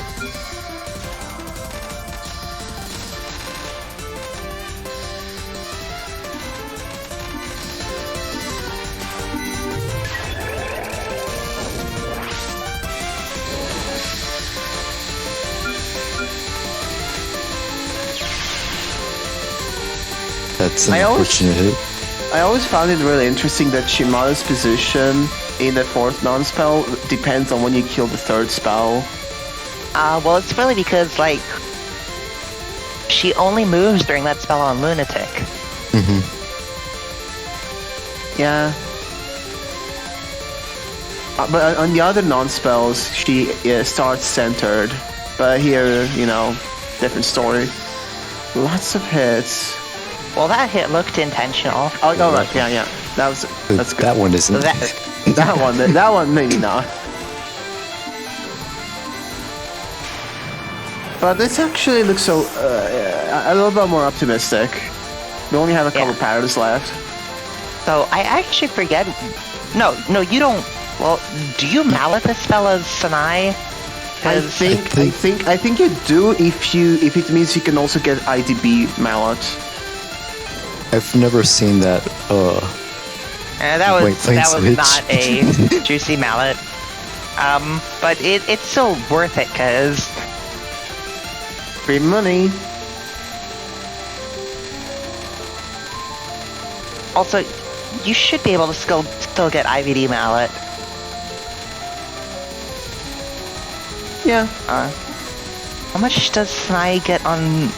That's an unfortunate hit. I always found it really interesting that Shimada's position in the 4th non-spell depends on when you kill the 3rd spell. Well, it's really because, like, she only moves during that spell on Lunatic. Mm-hmm. Yeah. But on the other non-spells, she starts centered. But here, you know, different story. Lots of hits. Well, that hit looked intentional. Oh, right, yeah. That's good. That one isn't. That one maybe not. But this actually looks so a little bit more optimistic. We only have a couple patterns left. So I actually forget. No, you don't. Well, do you mallet this spell as Sanai? I think you do if it means you can also get IDB mallet. I've never seen that. That was not a juicy mallet. But it's still worth it, because free money. Also, you should be able to still get IVD mallet. Yeah. How much does Sanai get on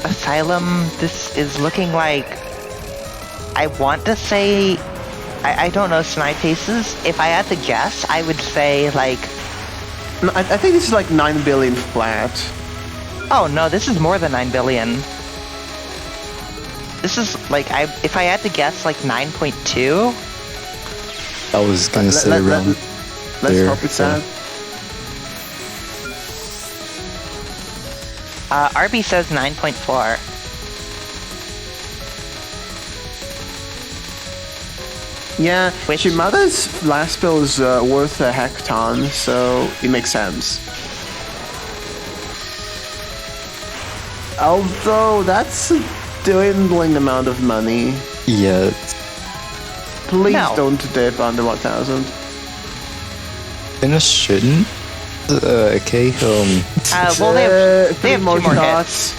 Asylum? This is looking like, I want to say, I don't know Sanai paces. If I had to guess, I would say like... No, I think this is like 9 billion flat. Oh no, this is more than 9 billion. this is like if I had to guess, like 9.2. I was gonna say around Let's there. hope it's that. RB says 9.4. Yeah, Shimada's last spell is worth a hecton, so it makes sense. Although that's a dwindling amount of money. Yeah. Please No. don't dip under 1,000. And it shouldn't. Okay. Well, they have Three 2 more hits. shots.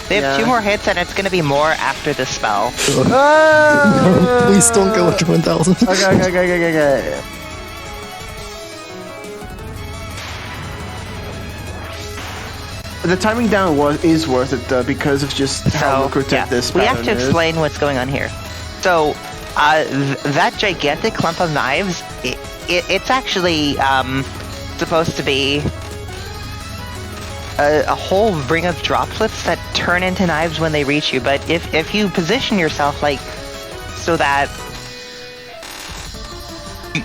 They have Yeah. 2 more hits, and it's going to be more after the spell. Please don't go under 1,000. Okay. The timing down is worth it though because of just how lucrative this we have pattern to is. explain what's going on here. So, that gigantic clump of knives, it's actually supposed to be a whole ring of droplets that turn into knives when they reach you. But if you position yourself like so that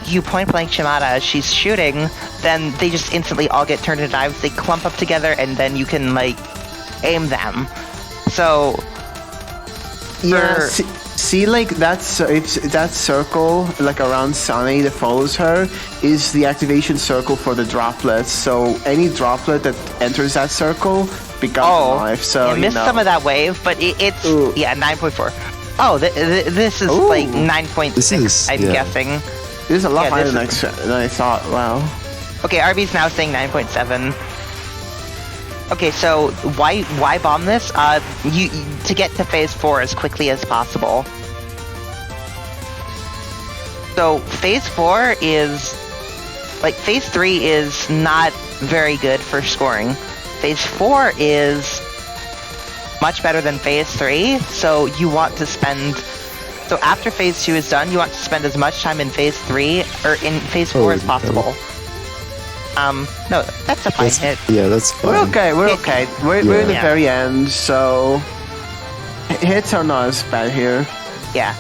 you point blank Shimada as she's shooting, then they just instantly all get turned into knives. They clump up together, and then you can like aim them. So yeah, see, like that's that circle like around Sunny that follows her is the activation circle for the droplets. So any droplet that enters that circle becomes a knife. So you missed some of that wave, but it's 9.4. Oh, this is Ooh. like 9.6. I'm guessing. This is a lot higher this than I thought. Wow. Okay, RB's now saying 9.7. Okay, so why bomb this? You to get to phase 4 as quickly as possible. So phase 4 is like phase 3 is not very good for scoring. Phase 4 is much better than phase 3, so you want to spend. So after phase 2 is done, you want to spend as much time in phase 3 or in phase 4 as possible. No, that's a fine hit. Yeah, that's fine. We're okay. We're okay. We're in the very end, so hits are not as bad here. Yeah.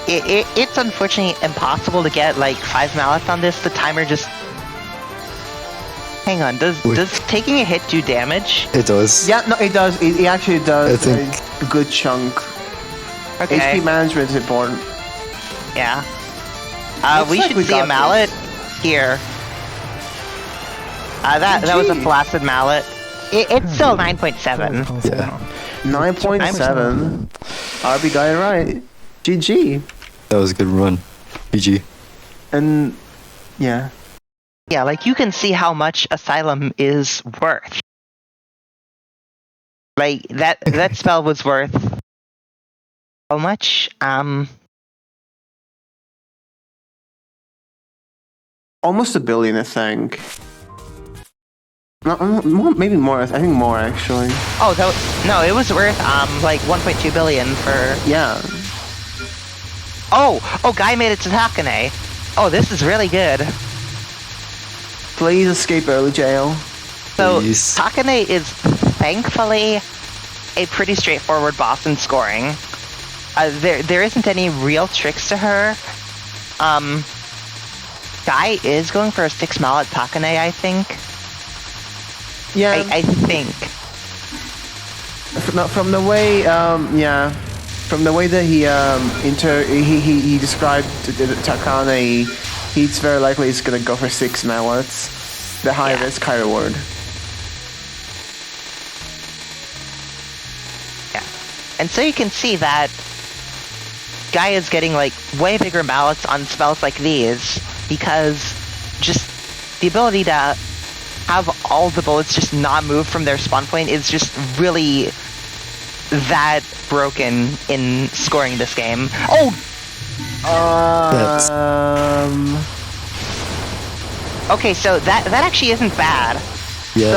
It's unfortunately impossible to get like 5 mallets on this. The timer just. Hang on. Does taking a hit do damage? It does. Yeah, no, it does. It actually does. I think- A good chunk. Okay. HP management is important. Yeah. Looks We like should we see a got mallet here. That was a GG. flaccid mallet. It's still 9.7. Yeah. 9.7. RB got it right. GG. That was a good run. GG. And yeah. Yeah, like you can see how much Asylum is worth. Like that spell was worth how much? Almost $1 billion, I think. No, maybe more. I think more actually. Oh, it was worth like 1.2 billion for. Yeah. Oh, guy made it to Takane. Oh, this is really good. Please escape early jail. So Please. Takane is thankfully a pretty straightforward boss in scoring. There isn't any real tricks to her. Guy is going for a 6 mallet Takane, I think. Yeah. I think. From the way, from the way that he described Takane, he's very likely he's gonna go for 6 mallets. The high risk, high reward. Yeah. And so you can see that Guy is getting like way bigger mallets on spells like these because just the ability to have all the bullets just not move from their spawn point is just really that broken in scoring this game. Oh! Okay, so that actually isn't bad. Yeah.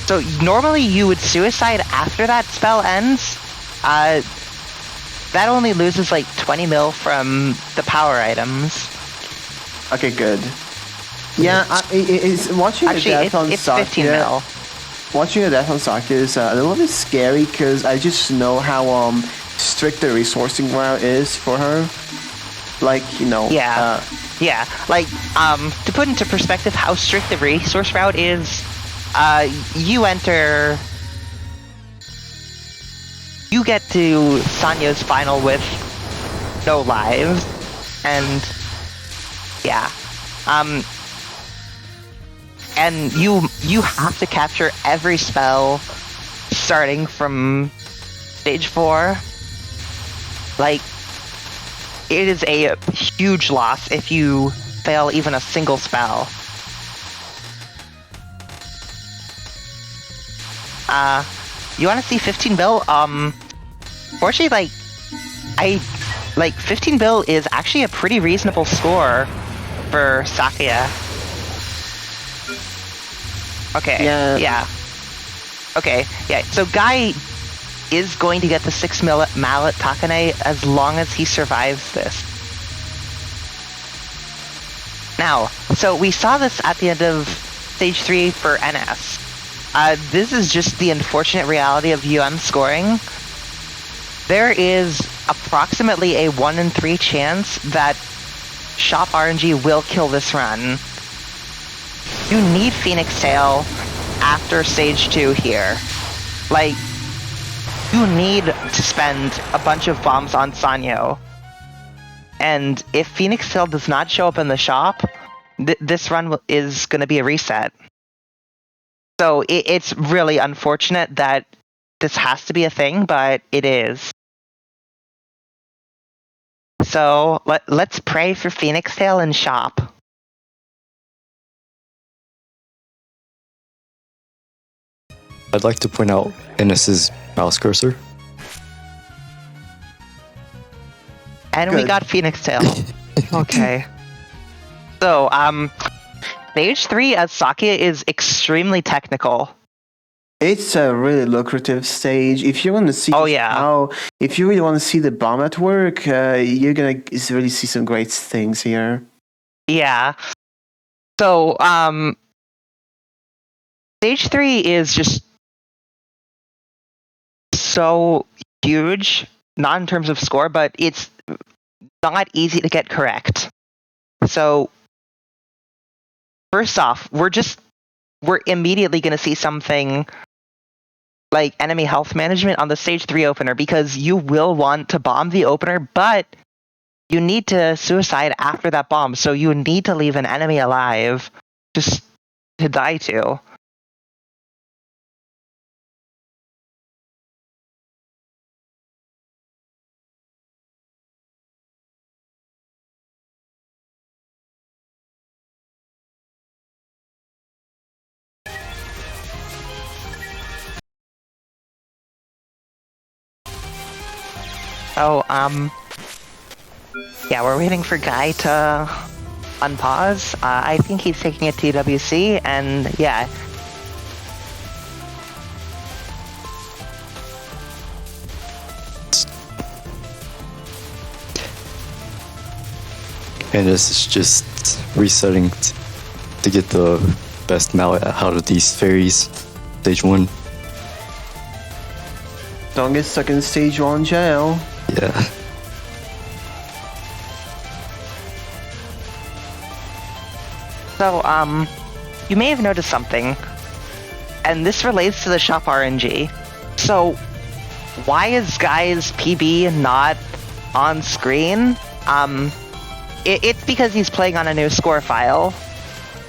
So normally you would suicide after that spell ends. That only loses like 20 mil from the power items. Okay, good. Yeah, it's watching Actually, a death on it's 15 Sakya. mil. Watching a death on Sakya is a little bit scary because I just know how strict the resourcing route is for her. Like, you know. Yeah. Yeah. Like, to put into perspective how strict the resource route is, you get to Sanyo's final with no lives, and yeah. And you have to capture every spell starting from stage 4. Like, it is a huge loss if you fail even a single spell. You want to see 15 bill? Fortunately, 15 bill is actually a pretty reasonable score for Sakuya. Okay. Yeah. Okay. Yeah. So Guy is going to get the 6 mallet Takane as long as he survives this. Now, so we saw this at the end of stage 3 for NS. This is just the unfortunate reality of UM scoring. There is approximately a 1 in 3 chance that Shop RNG will kill this run. You need Phoenix Tail after stage 2 here. Like, you need to spend a bunch of bombs on Sanyo. And if Phoenix Tail does not show up in the shop, this run is going to be a reset. So it's really unfortunate that this has to be a thing, but it is. So let's pray for Phoenix Tail and shop. I'd like to point out NS's mouse cursor. And we got Phoenix Tail. Okay. So, stage 3 as Sakuya is extremely technical. It's a really lucrative stage. If you want to see if you really want to see the bomb at work, you're gonna really see some great things here. Yeah. So, stage 3 is just so huge, not in terms of score, but it's not easy to get correct. So, first off, we're immediately going to see something like enemy health management on the stage 3 opener, because you will want to bomb the opener, but you need to suicide after that bomb, so you need to leave an enemy alive just to die to. Oh, yeah, we're waiting for Guy to unpause. I think he's taking a TWC, and yeah. And this is just resetting to get the best mallet out of these fairies. Stage 1. Don't get stuck in stage 1 jail. Yeah. So, you may have noticed something, and this relates to the shop RNG. So, why is Guy's PB not on screen? It's because he's playing on a new score file,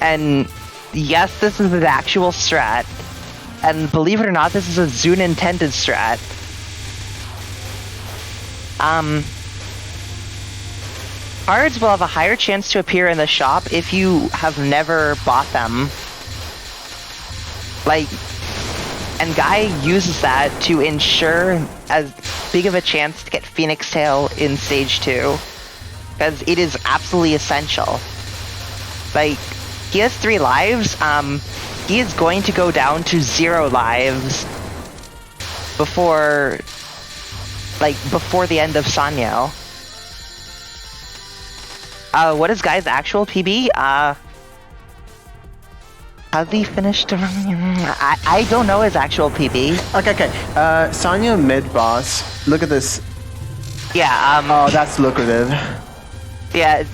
and yes, this is an actual strat, and believe it or not, this is a Zune intended strat. Cards will have a higher chance to appear in the shop if you have never bought them. Like, and Guy uses that to ensure as big of a chance to get Phoenix Tail in stage 2. Because it is absolutely essential. Like, he has 3 lives, he is going to go down to 0 lives before the end of Sanyo. What is Guy's actual PB? How did he finish the run? I don't know his actual PB. Okay. Sanyo mid boss. Look at this. Yeah. Oh, that's lucrative. Yeah.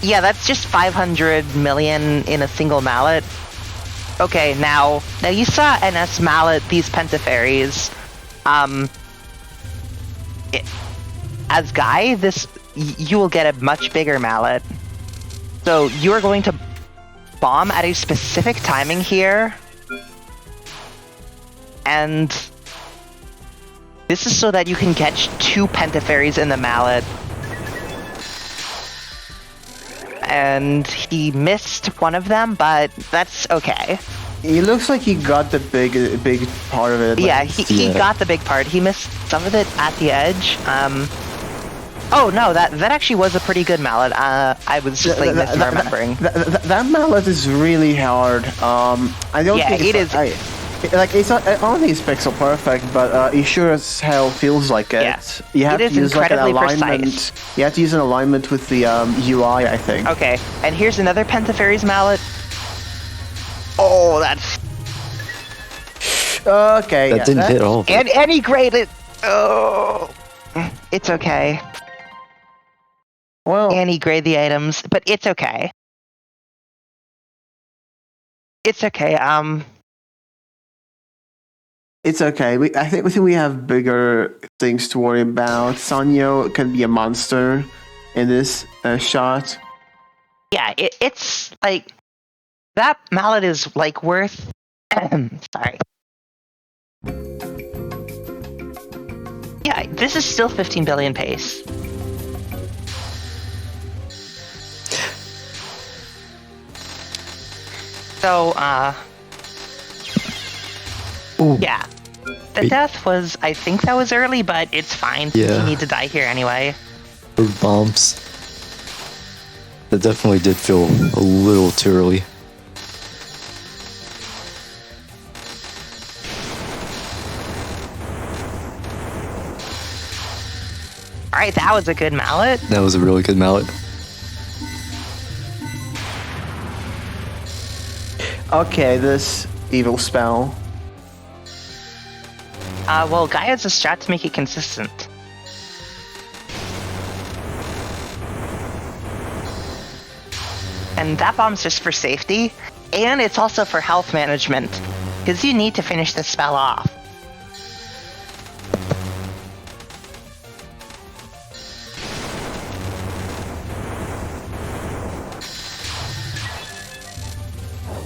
Yeah. That's just 500 million in a single mallet. Okay. Now you saw NS mallet these pentafairies. As Guy, you will get a much bigger mallet. So you are going to bomb at a specific timing here. And this is so that you can catch 2 pentafairies in the mallet. And he missed one of them, but that's okay. He looks like he got the big part of it. Yeah, he got the big part. He missed some of it at the edge. Oh no, that actually was a pretty good mallet. I was just like misremembering. That mallet is really hard. I don't think it is. It's not. I don't think it's pixel perfect, but it sure as hell feels like it. Yeah. You have It to is use like an incredibly alignment. precise. You have to use an alignment with the UI, I think. Okay, and here's another pentafairies mallet. Oh, that's Okay. That didn't hit all of it. and he graded. Oh, it's okay. Well, And he grade the items, but it's okay. It's okay. it's okay. I think we have bigger things to worry about. Sanyo can be a monster in this shot. Yeah, it's like that mallet is like worth. Sorry. Yeah, this is still 15 billion pace. So, Ooh. yeah. The death was, I think that was early, but it's fine. Yeah. You need to die here anyway. Or bombs. That definitely did feel a little too early. Alright, that was a good mallet. That was a really good mallet. Okay, this evil spell. Well, Guy has a strat to make it consistent. And that bomb's just for safety, and it's also for health management, because you need to finish this spell off.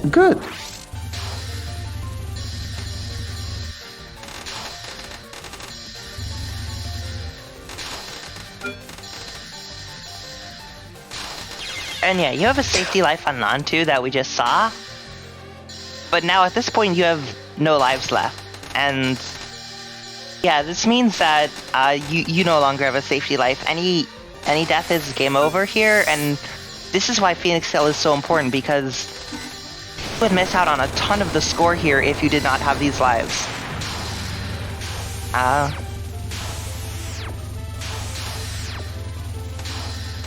Good. And yeah, you have a safety life on Nantu that we just saw. But now at this point you have no lives left. And yeah, this means that you no longer have a safety life. Any death is game over here, and this is why Phoenix Tail is so important, because you would miss out on a ton of the score here if you did not have these lives.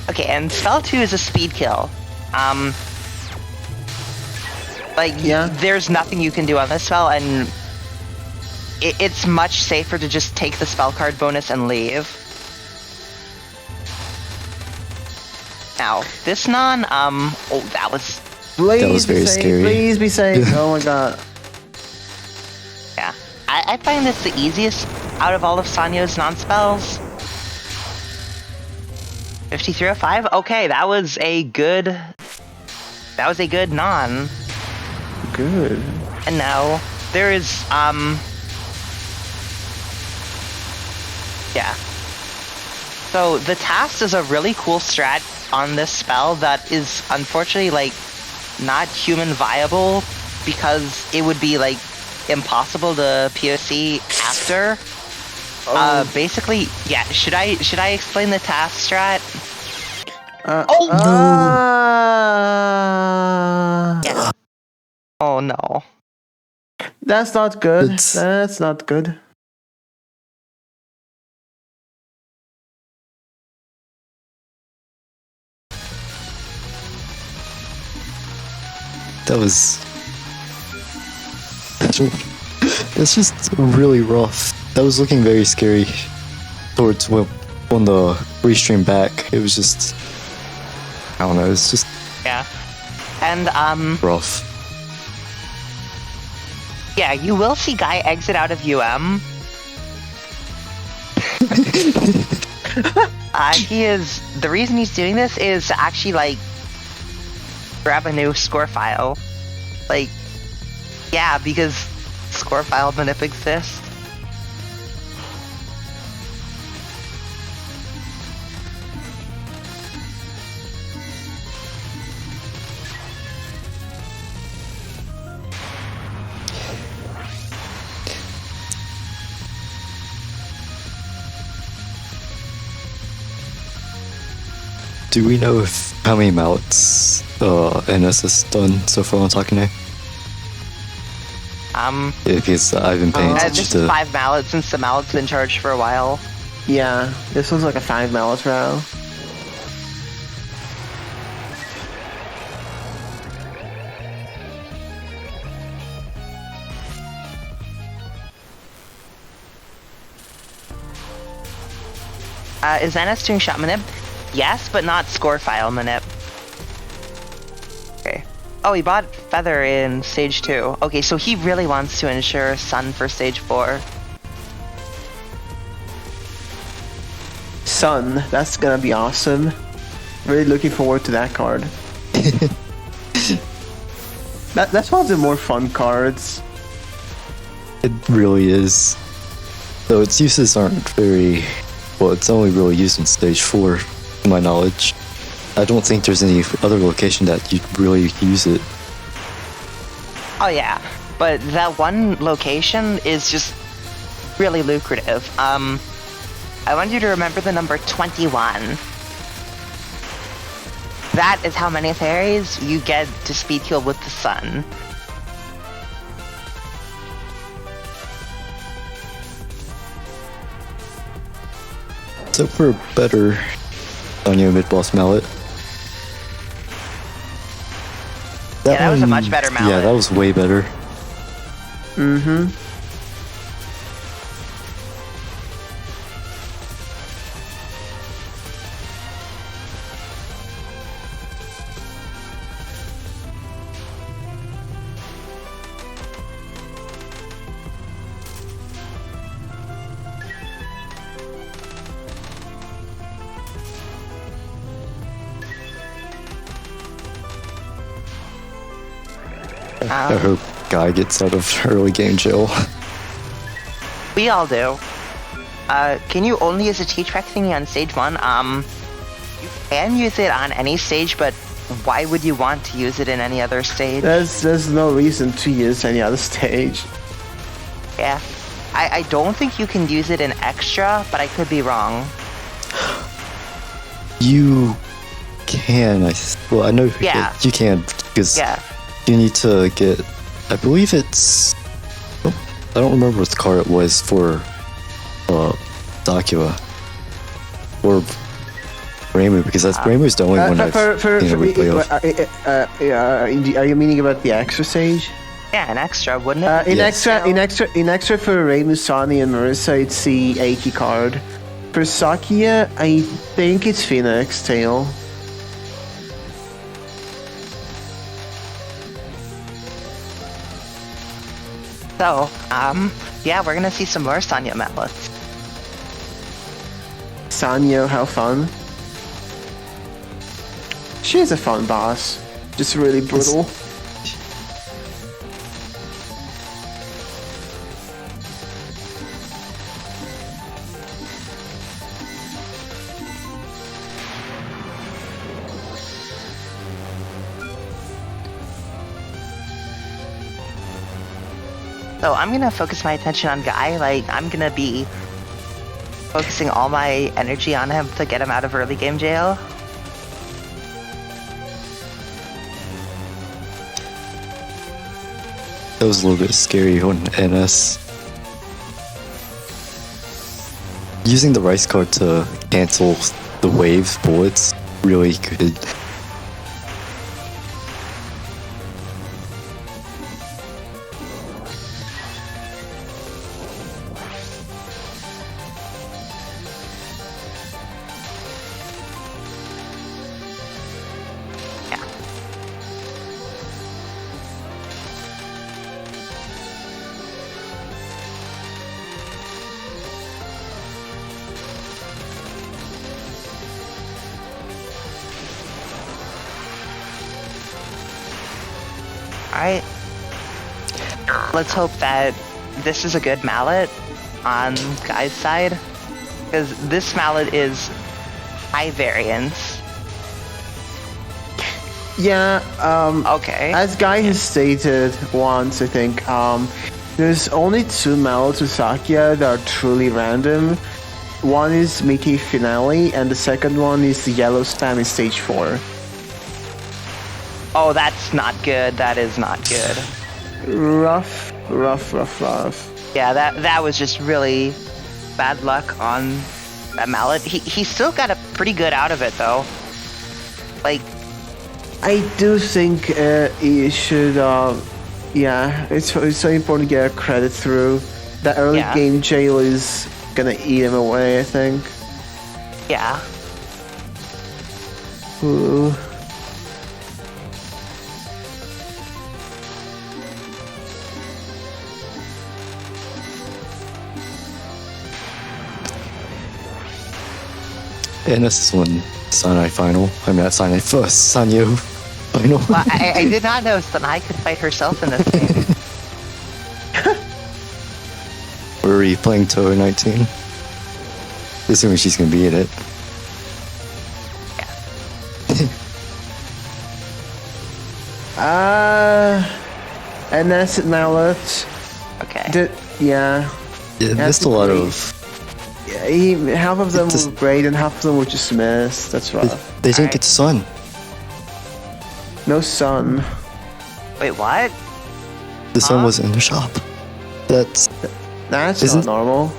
Okay, and spell 2 is a speed kill. There's nothing you can do on this spell, and it's much safer to just take the spell card bonus and leave. Now, this non, that was... Please That was very scary. Please be safe. Oh my god. Yeah. I find this the easiest out of all of Sanyo's non-spells. 5305? Okay, that was a good non. Good. And now, there is, yeah. So, the Task is a really cool strat on this spell that is, unfortunately, like, not human viable, because it would be, like, impossible to POC after. Basically, yeah, should I explain the Task strat? Yeah. Oh no. That's not good. That's not good. That was... That's just really rough. That was looking very scary towards, well, on the restream back, it was just, I don't know, it's just Yeah. And, rough. yeah, you will see Guy exit out of UM. The reason he's doing this is to actually, like, grab a new score file. Like, yeah, because score file manip exists. Do we know how many mallets NS has done so far on Talking Day? Because I've been paying attention Just to 5 mallets since the mallet's been charged for a while. Yeah, this was like a 5 mallet row. Is NS doing shot manip? Yes, but not score file manip. Okay. Oh, he bought Feather in Stage 2. Okay, so he really wants to ensure Sun for Stage 4. Sun, that's gonna be awesome. Really looking forward to that card. That's one of the more fun cards. it really is. Though its uses aren't very well, it's only really used in stage 4, to my knowledge. I don't think there's any other location that you'd really use it. Oh yeah, but that one location is just really lucrative. I want you to remember the number 21. That is how many fairies you get to speed heal with the sun. So for a better Sanyo mid-boss mallet. That was a much better mallet. Yeah, that was way better. Mm-hmm. I hope Guy gets out of early game jail. We all do. Can you only use a T-Track thingy on stage 1? You can use it on any stage, but why would you want to use it in any other stage? There's no reason to use any other stage. Yeah. I don't think you can use it in extra, but I could be wrong. You can, well, I know Yeah. you can, because Yeah. you need to get, I believe it's, I don't remember what the card it was for Dakua or Reimu, because that's Reimu's the only one I've seen a replay of. Are you meaning about the extra stage? Yeah, an extra, wouldn't it? In Yes. extra for Rei Musani and Marissa, it's the Aiki card. For Sakia, I think it's Phoenix Tail. So, yeah, we're gonna see some more Sanya mallets. Sanyo, how fun. She's a fun boss. Just really brutal. So I'm gonna focus my attention on Guy. Like, I'm gonna be focusing all my energy on him to get him out of early game jail. That was a little bit scary on NS. Using the Rice card to cancel the wave bullets really good. Alright. Let's hope that this is a good mallet on Guy's side. Because this mallet is high variance. Yeah, Okay. as Guy has stated once, I think, there's only 2 mallets with Sakia that are truly random. One is Mickey Finale, and the second one is the yellow spam in stage 4. Oh, that's not good. That is not good. Rough. Yeah, that was just really bad luck on that mallet. He still got a pretty good out of it, though. Like, I do think he should, yeah, it's so important to get a credit through. That early game jail is gonna eat him away, I think. yeah. Ooh. And this is one Sanai final. I mean, not Sanai first. Sanyo final. Well, I did not know Sanai could fight herself in this game. Were we playing Touhou 19? Assuming she's gonna be in it. An acid mallet. Okay. Yeah. Yeah, missed a lot of. Yeah, half of them were great and half of them were just missed. That's rough. They didn't get sun. No sun. Wait, what? The sun was in the shop. That's That's not normal.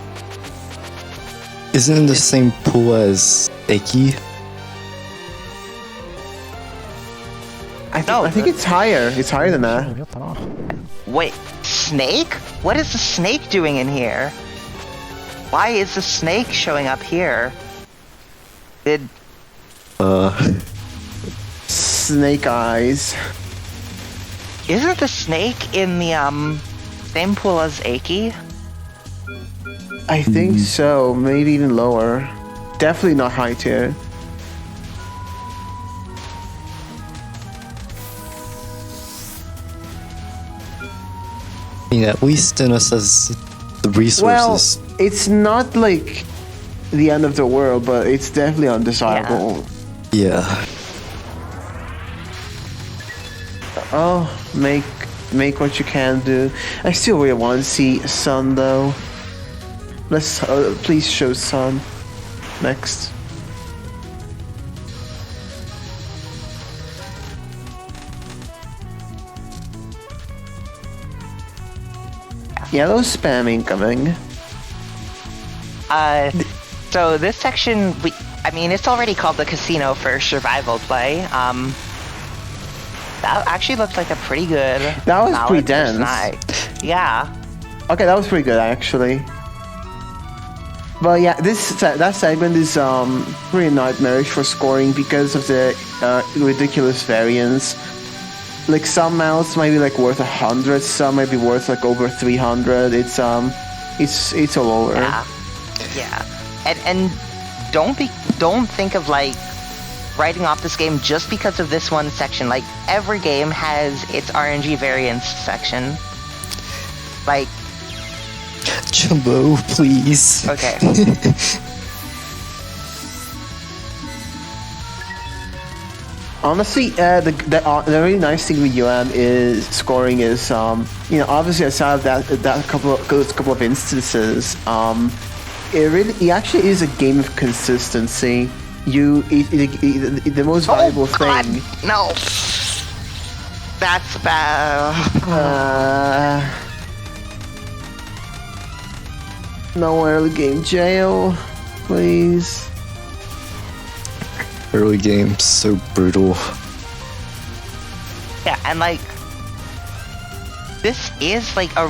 isn't in the same pool as Eki. I think it's higher. It's higher than that. Wait, snake? What is the snake doing in here? Why is the snake showing up here? Did... Snake eyes. Isn't the snake in the, same pool as Aki? I think so. Maybe even lower. Definitely not high tier. I mean, at least Dennis has the resources. Well, it's not like the end of the world, but it's definitely undesirable. Yeah. Oh, make what you can do. I still really want to see Sun though. Let's please show Sun next. Yellow spam incoming. So this section, I mean, it's already called the casino for survival play. That actually looks like a pretty good. That was pretty dense. Yeah. Okay, that was pretty good actually. But yeah, that segment is pretty nightmarish for scoring because of the ridiculous variance. Like some mounts might be like worth 100, some might be worth like over 300. It's all over. Yeah. And don't think of like writing off this game just because of this one section. Like every game has its RNG variance section. Like Jumbo, please. Okay. Honestly, the really nice thing with UM is scoring is obviously aside of that couple of instances, it actually is a game of consistency. The most valuable thing. No, that's bad. No early game jail, please. Early game, so brutal. Yeah, and like this is like a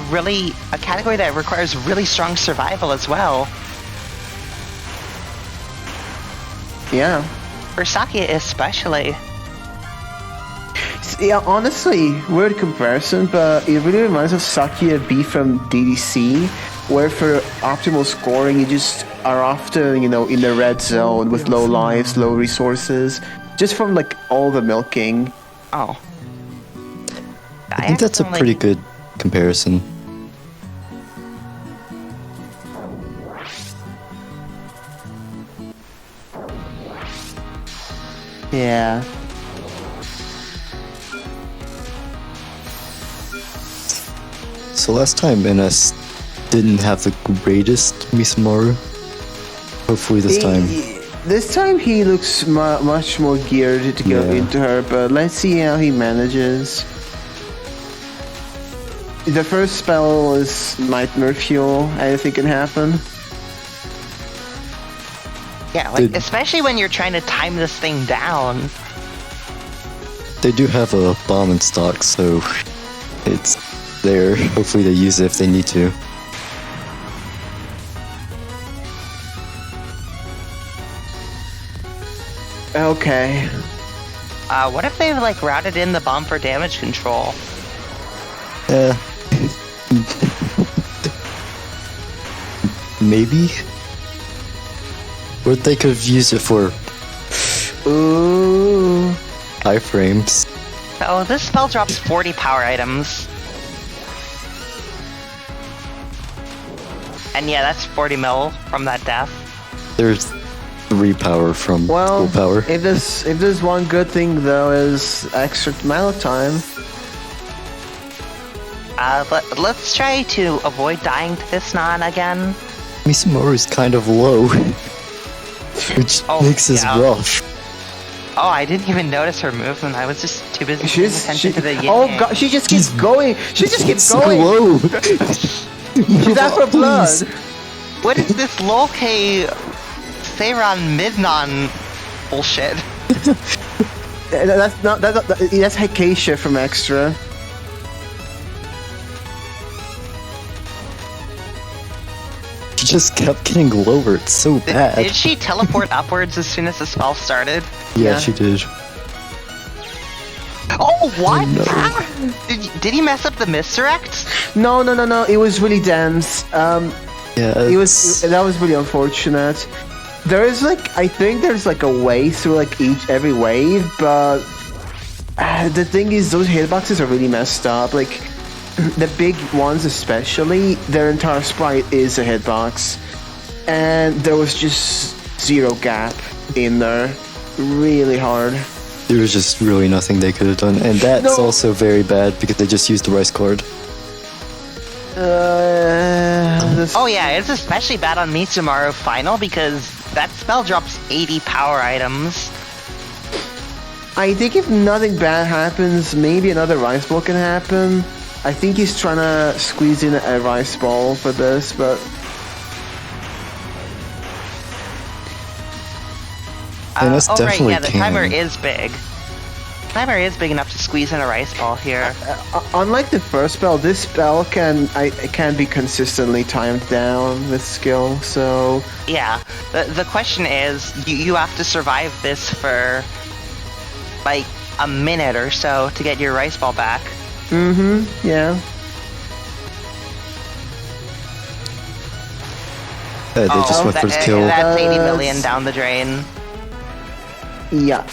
category that requires really strong survival as well. Yeah. For Sakia especially. Yeah, honestly, weird comparison, but it really reminds of Sakia B from DDC, where for optimal scoring you just are often, in the red zone with low lives, low resources, just from like all the milking. Oh. I think that's a pretty good comparison. Yeah. So last time NS didn't have the greatest Misamaru. Hopefully this time. This time he looks much more geared to go into her, but let's see how he manages. The first spell is Nightmare Fuel. Anything can happen. Yeah, like especially when you're trying to time this thing down. They do have a bomb in stock, so it's there. Hopefully they use it if they need to. Okay. What if they like routed in the bomb for damage control? Maybe? Or they could have used it for iframes. Oh, this spell drops 40 power items. And yeah, that's 40 mil from that death. There's 3 power from full power. If there's one good thing though is extra mana time. Let's try to avoid dying to this non again. Misamaru is kind of low, which makes this rough. Oh, I didn't even notice her movement. I was just too busy paying attention to the yin. Oh god, she just keeps going. She just keeps going. Low. She's out for blood. What is this Lolke Seiran Midnon bullshit? That's Hekacia from Extra. She just kept getting lower. It's so bad. Did she teleport upwards as soon as the spell started? Yeah, she did. Oh, what? Oh, no. Did he mess up the misdirect? No. It was really dense. Yeah, that was really unfortunate. There is I think there's a way through every wave, but the thing is those hitboxes are really messed up. The big ones especially, their entire sprite is a hitbox, and there was just zero gap in there. Really hard. There was just really nothing they could have done, and that's also very bad because they just used the rice card. Oh yeah, it's especially bad on Misamaru Final because that spell drops 80 power items. I think if nothing bad happens, maybe another rice ball can happen. I think he's trying to squeeze in a rice ball for this, but... that's definitely the timer is big. The timer is big enough to squeeze in a rice ball here. Unlike the first spell, this spell can be consistently timed down with skill, so... Yeah, the question is, you have to survive this for, a minute or so to get your rice ball back. Yeah. They just went for the kill. That's 80 million down the drain. Yeah.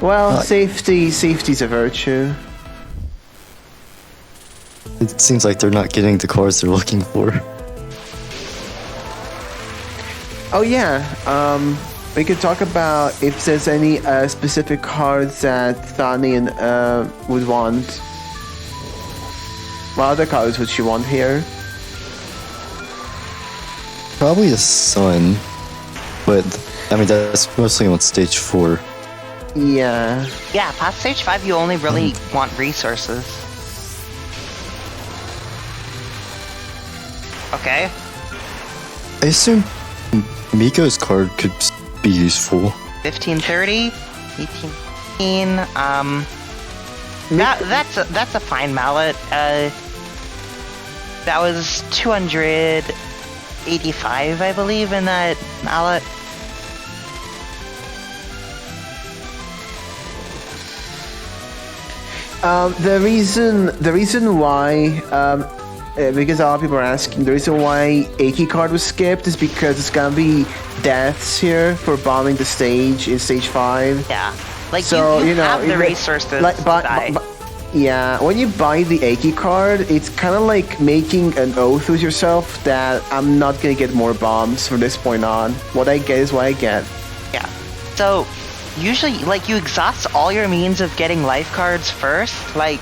Well, safety's a virtue. It seems like they're not getting the cards they're looking for. Oh yeah, we could talk about if there's any specific cards that Thanian would want. What other cards would she want here? Probably the sun, but I mean that's mostly on stage 4. Yeah. Yeah, past stage 5 you only really want resources. Okay. I assume Miko's card could be useful. 1530, 1815. That's a fine mallet. That was 285, I believe, in that mallet. The reason why, because a lot of people are asking, the reason why Aki card was skipped is because it's gonna be deaths here for bombing the stage in stage 5. Yeah. Like, So, you you know, have the even- resources like, to but, die. yeah, when you buy the Aki card, it's kind of like making an oath with yourself that I'm not gonna get more bombs from this point on. What I get is what I get. Yeah. So, usually, like, you exhaust all your means of getting life cards first, like,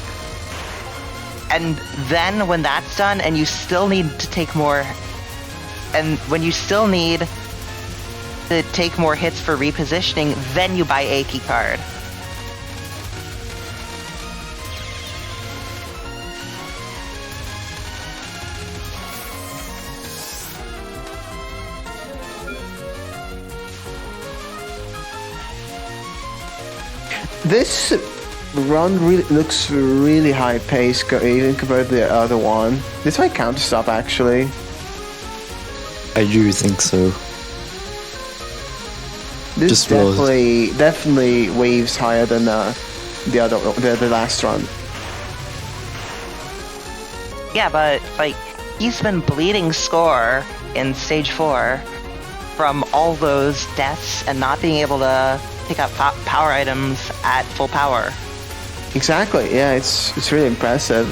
and then when that's done, and you still need to take more, and when you still need to take more hits for repositioning, then you buy a key card. This run really looks really high paced, even compared to the other one. This might counter stop actually. I do think so. This Just rolls. definitely waves higher than the last run. Yeah, but, like, he's been bleeding score in stage 4 from all those deaths and not being able to pick up power items at full power. Exactly. Yeah, it's really impressive.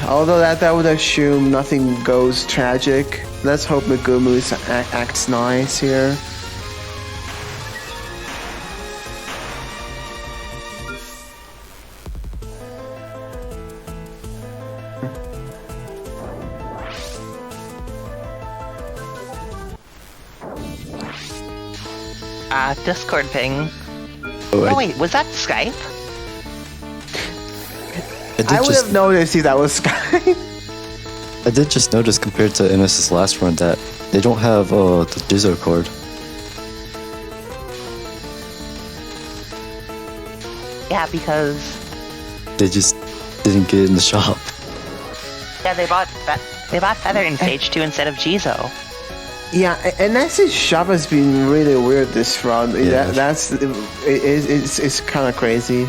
Although that would assume nothing goes tragic. Let's hope Megumu acts nice here. Discord ping. Oh, Oh wait, was that Skype? I would have noticed if that was Sky. I did just notice compared to NS's last run that they don't have the Jizzo card. Yeah, because They just didn't get it in the shop. yeah, they bought Feather in stage 2 instead of Jizo. Yeah, and that's shop has been really weird this run. Yeah. It's kind of crazy.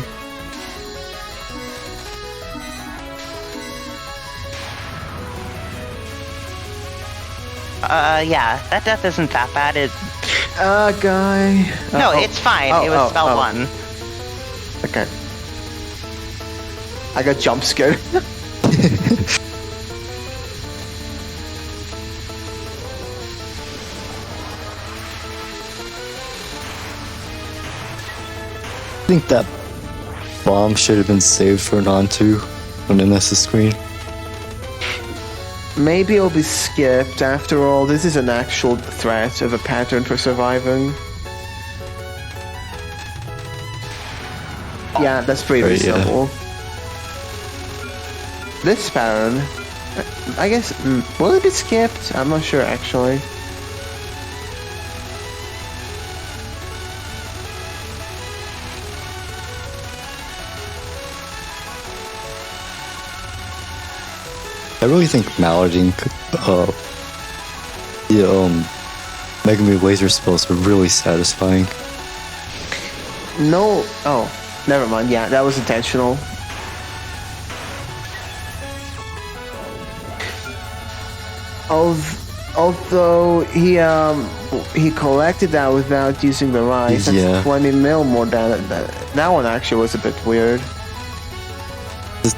Yeah, that death isn't that bad. Guy. No, it's fine. It was spell 1. Okay. I got jump scared. I think that bomb should have been saved for an on-2 on NS's screen. Maybe it'll be skipped. After all, this is an actual threat of a pattern for surviving. Yeah, that's pretty Right, yeah. reasonable. This pattern, I guess, will it be skipped? I'm not sure actually. I really think Maladin could, Megami laser spells are really satisfying. No, oh, never mind. Yeah, that was intentional. Although he collected that without using the rice, that's Yeah. 20 mil more damage. That one actually was a bit weird.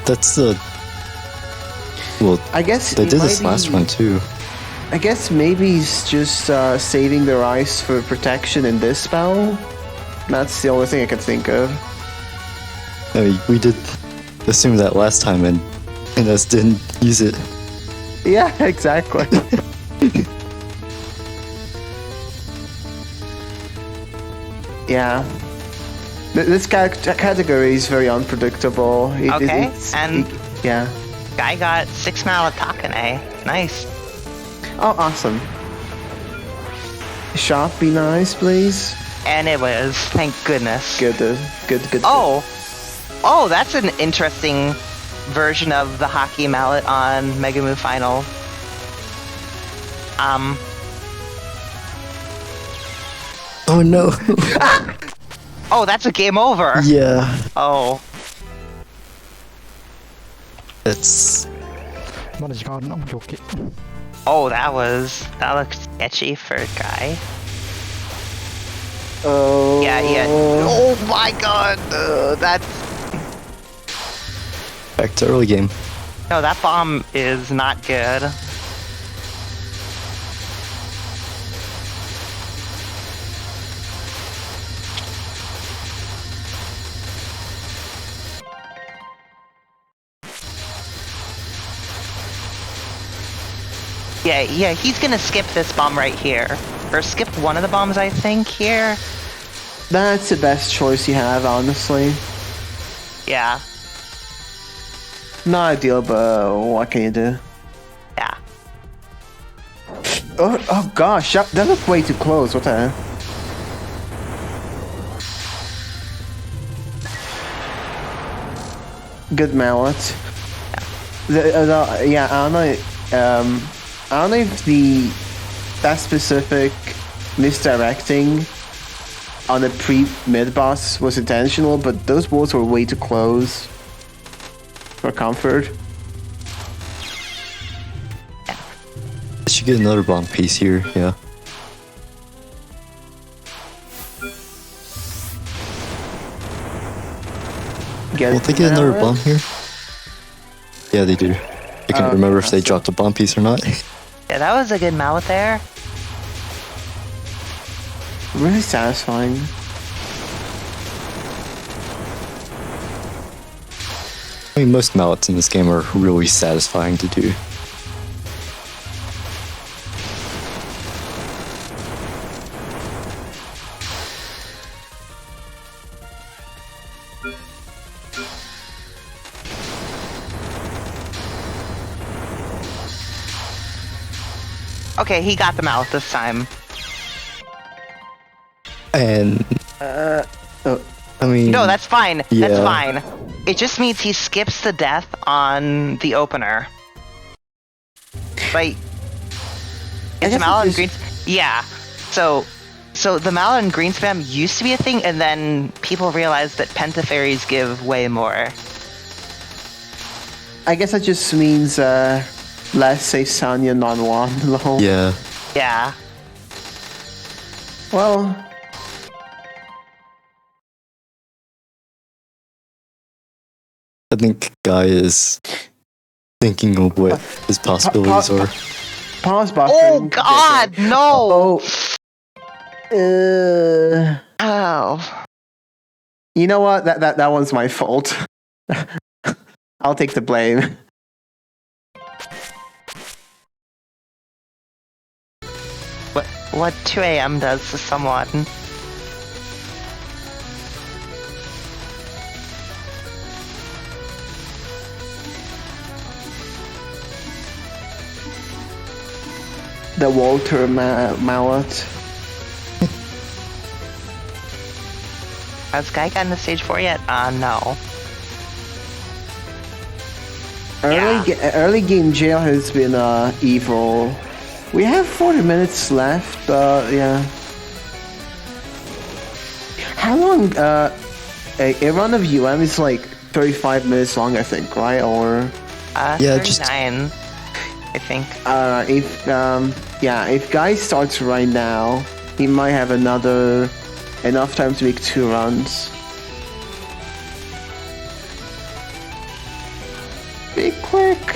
That's the... Well, I guess they it did might this last be- one too. I guess maybe he's just saving the rice for protection in this spell. That's the only thing I can think of. I mean, we did assume that last time and NS didn't use it. Yeah, exactly. Yeah. This category is very unpredictable. Okay, and- yeah. Guy got 6 Mallet Takane. Nice. Oh, awesome. Shop, be nice, please. And it was. Thank goodness. Good. Oh, that's an interesting version of the hockey mallet on Megamoo Final. Oh no! Oh, that's a game over. Yeah. Oh, It's... まだ時間あるな。オッケーオッケー。 Oh, that looked sketchy for a guy. Oh. Yeah. Oh my god, that's... Back to early game. No, that bomb is not good. Yeah, he's gonna skip this bomb right here. Or skip one of the bombs, I think, here. That's the best choice you have, honestly. Yeah. Not ideal, but what can you do? Yeah. Oh gosh, that looked way too close. What the hell? Good mallet. Yeah, I don't know if that specific misdirecting on the pre-mid boss was intentional, but those bullets were way too close for comfort. I should get another bomb piece here, yeah. Will they get another bomb here? Yeah, they do. I can't remember if they dropped a bomb piece or not. Yeah, that was a good mallet there. Really satisfying. I mean, most mallets in this game are really satisfying to do. Okay, he got the mallet this time. And I mean, No, that's fine. Yeah. That's fine. It just means he skips the death on the opener. Like, it's guess mallet and it green. Yeah. So the mallet and green spam used to be a thing, and then people realized that pentafairies give way more. I guess that just means less say Sanya non-one. Lol. yeah. Yeah. Well, I think Guy is thinking of what his possibilities are. pause buffering. Oh God, no! Oh. Oh. You know what? That one's my fault. I'll take the blame. What 2 a.m. does to someone. The Walter mallet. Has Guy gotten to stage 4 yet? No. Early game jail has been evil. We have 40 minutes left, yeah. How long? A run of UM is like 35 minutes long, I think, right? Or Yeah, 39, I think. if Guy starts right now, he might have enough time to make 2 runs. Be quick.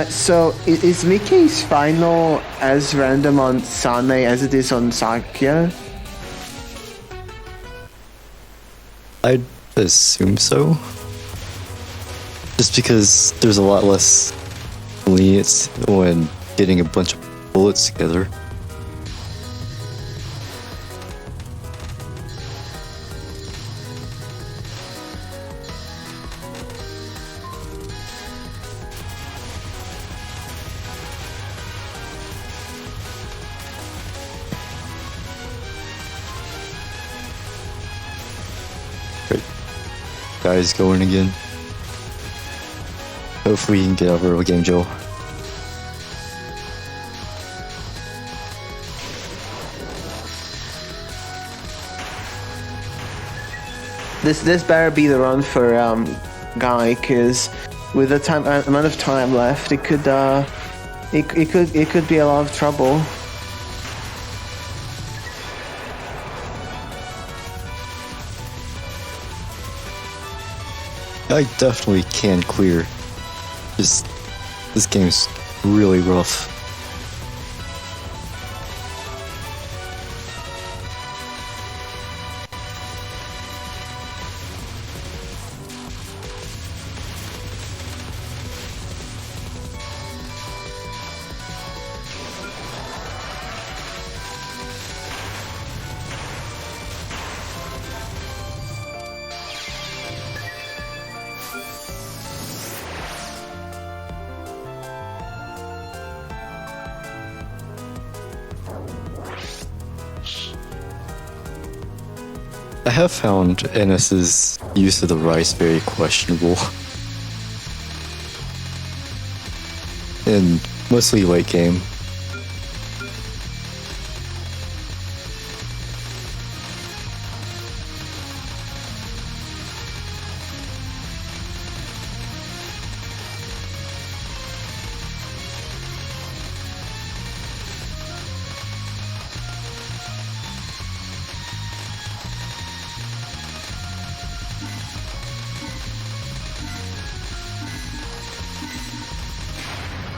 So is Mickey's final as random on Sane as it is on Sakya? I'd assume so. Just because there's a lot less lenience when getting a bunch of bullets together. guys going again. Hopefully we can get over a game, Joe. This better be the run for Guy, because with the amount of time left, it could be a lot of trouble. I definitely can clear. Just this game's really rough. I have found NS's use of the rice very questionable. And mostly late game.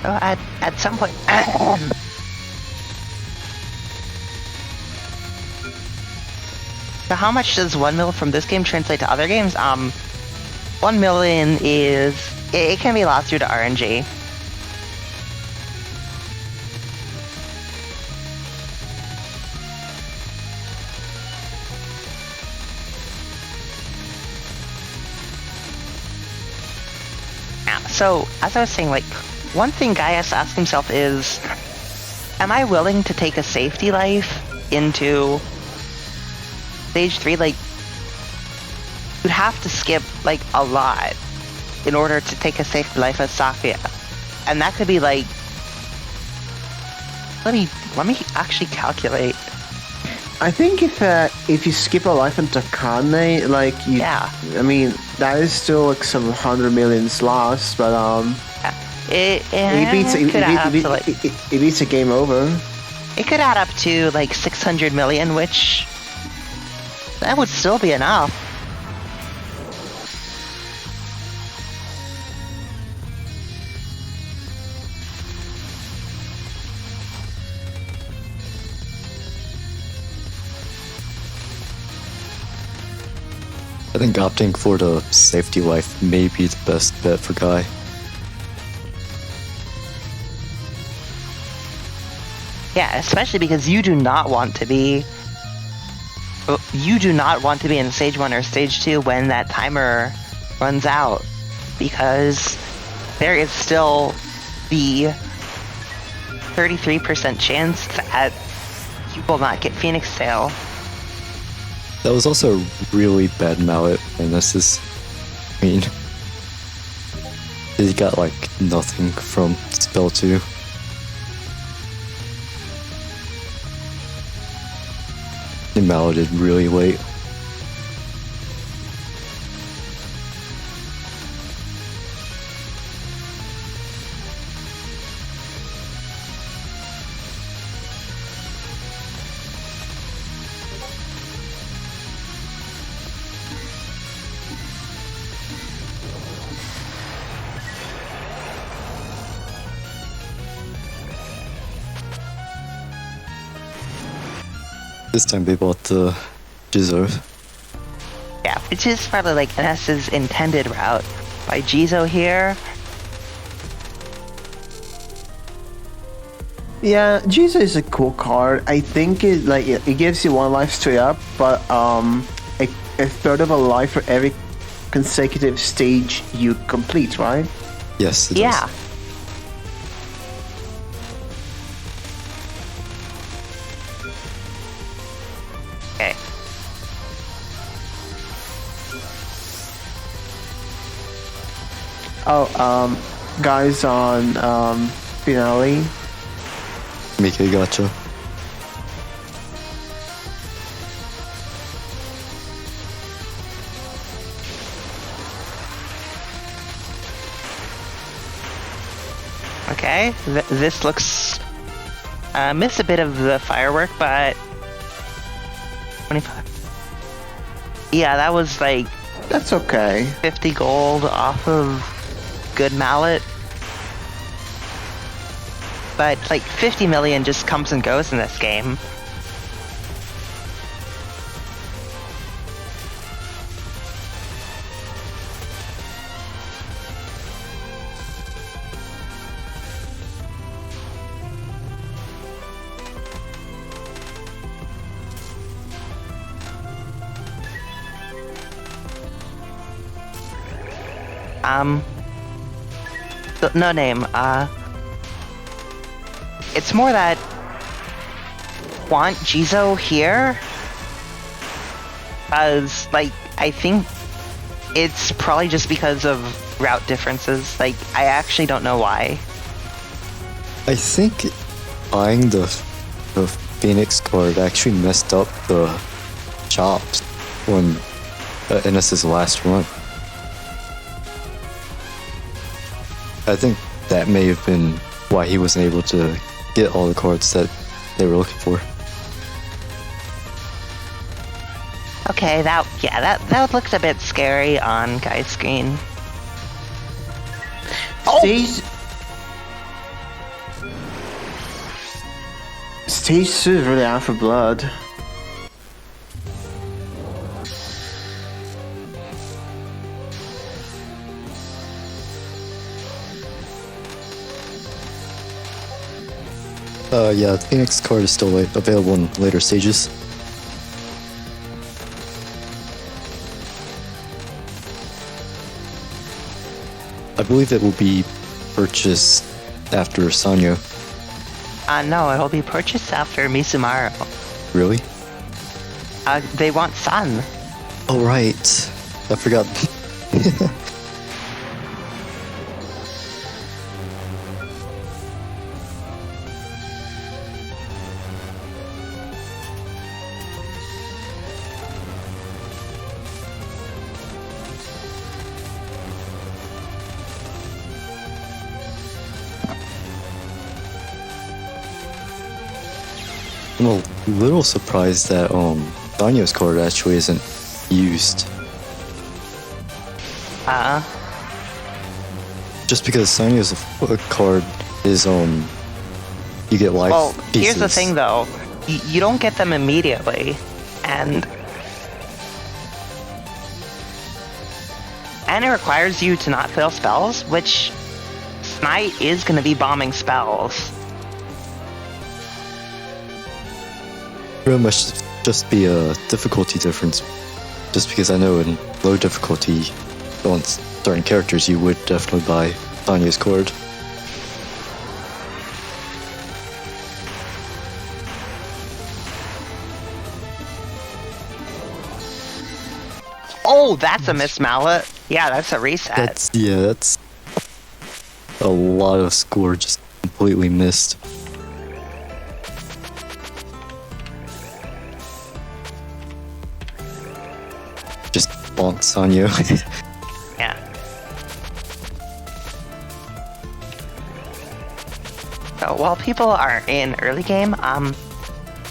So at some point, so how much does 1 mil from this game translate to other games? 1 million is it can be lost due to RNG. So as I was saying, like, one thing Guy has to ask himself is, am I willing to take a safety life into stage 3? Like, you'd have to skip, like, a lot in order to take a safety life as Sakuya. And that could be, like... Let me actually calculate. I think if you skip a life into Kane, like, you... Yeah. I mean, that is still, like, some 100 millions lost, but, It beats a game over. It could add up to like 600 million, which that would still be enough. I think opting for the safety life may be the best bet for Guy. Yeah, especially because you do not want to be in stage 1 or stage 2 when that timer runs out, because there is still the 33% chance that you will not get Phoenix Tail. That was also really bad mallet, and this is... I mean... He got like nothing from spell 2. He malleted really late. This time they bought the Jizo. Yeah, which is probably like NS's intended route. By Jizo here. Yeah, Jizo is a cool card. I think it gives you 1 life straight up, but a third of a life for every consecutive stage you complete, right? Yes, it Yeah. does. Okay. Guys on finale. Mika, gotcha. Okay, this looks... missed a bit of the firework, but... 25. Yeah, that was like... That's okay. 50 gold off of good mallet. But like 50 million just comes and goes in this game. No name, it's more that want Jizo here, as like I think it's probably just because of route differences. Like I actually don't know why. I think buying the Phoenix card actually messed up the chops when NS's last run. I think that may have been why he wasn't able to get all the cards that they were looking for. Okay, that looks a bit scary on Guy's screen. Stage 2 is really out for blood. Yeah, the Phoenix card is still available in later stages. I believe it will be purchased after Sanyo. No, it'll be purchased after Misumaru. Really? They want Sun. Oh, right. I forgot. I'm a little surprised that Danyo's card actually isn't used. Just because Sanyo's card is you get life Well, pieces. here's the thing though, you don't get them immediately, and it requires you to not fail spells, which Smite is going to be bombing spells. Pretty much just be a difficulty difference. Just because I know in low difficulty on certain characters you would definitely buy Tanya's card. Oh, that's a miss mallet. Yeah, that's a reset. That's a lot of score just completely missed. Just bonks on you. Yeah. So while people are in early game, I'm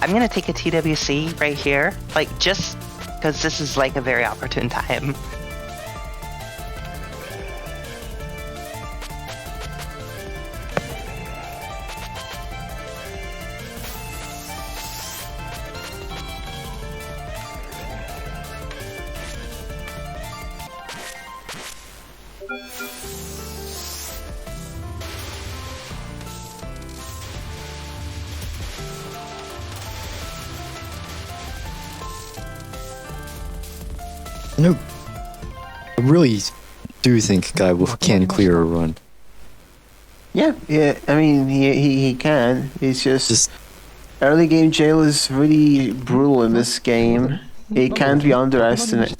gonna take a TWC right here, like just because this is like a very opportune time. No, I really do think Guy can clear a run. Yeah. I mean, he can. It's just early game jail is really brutal in this game. It can't be understated.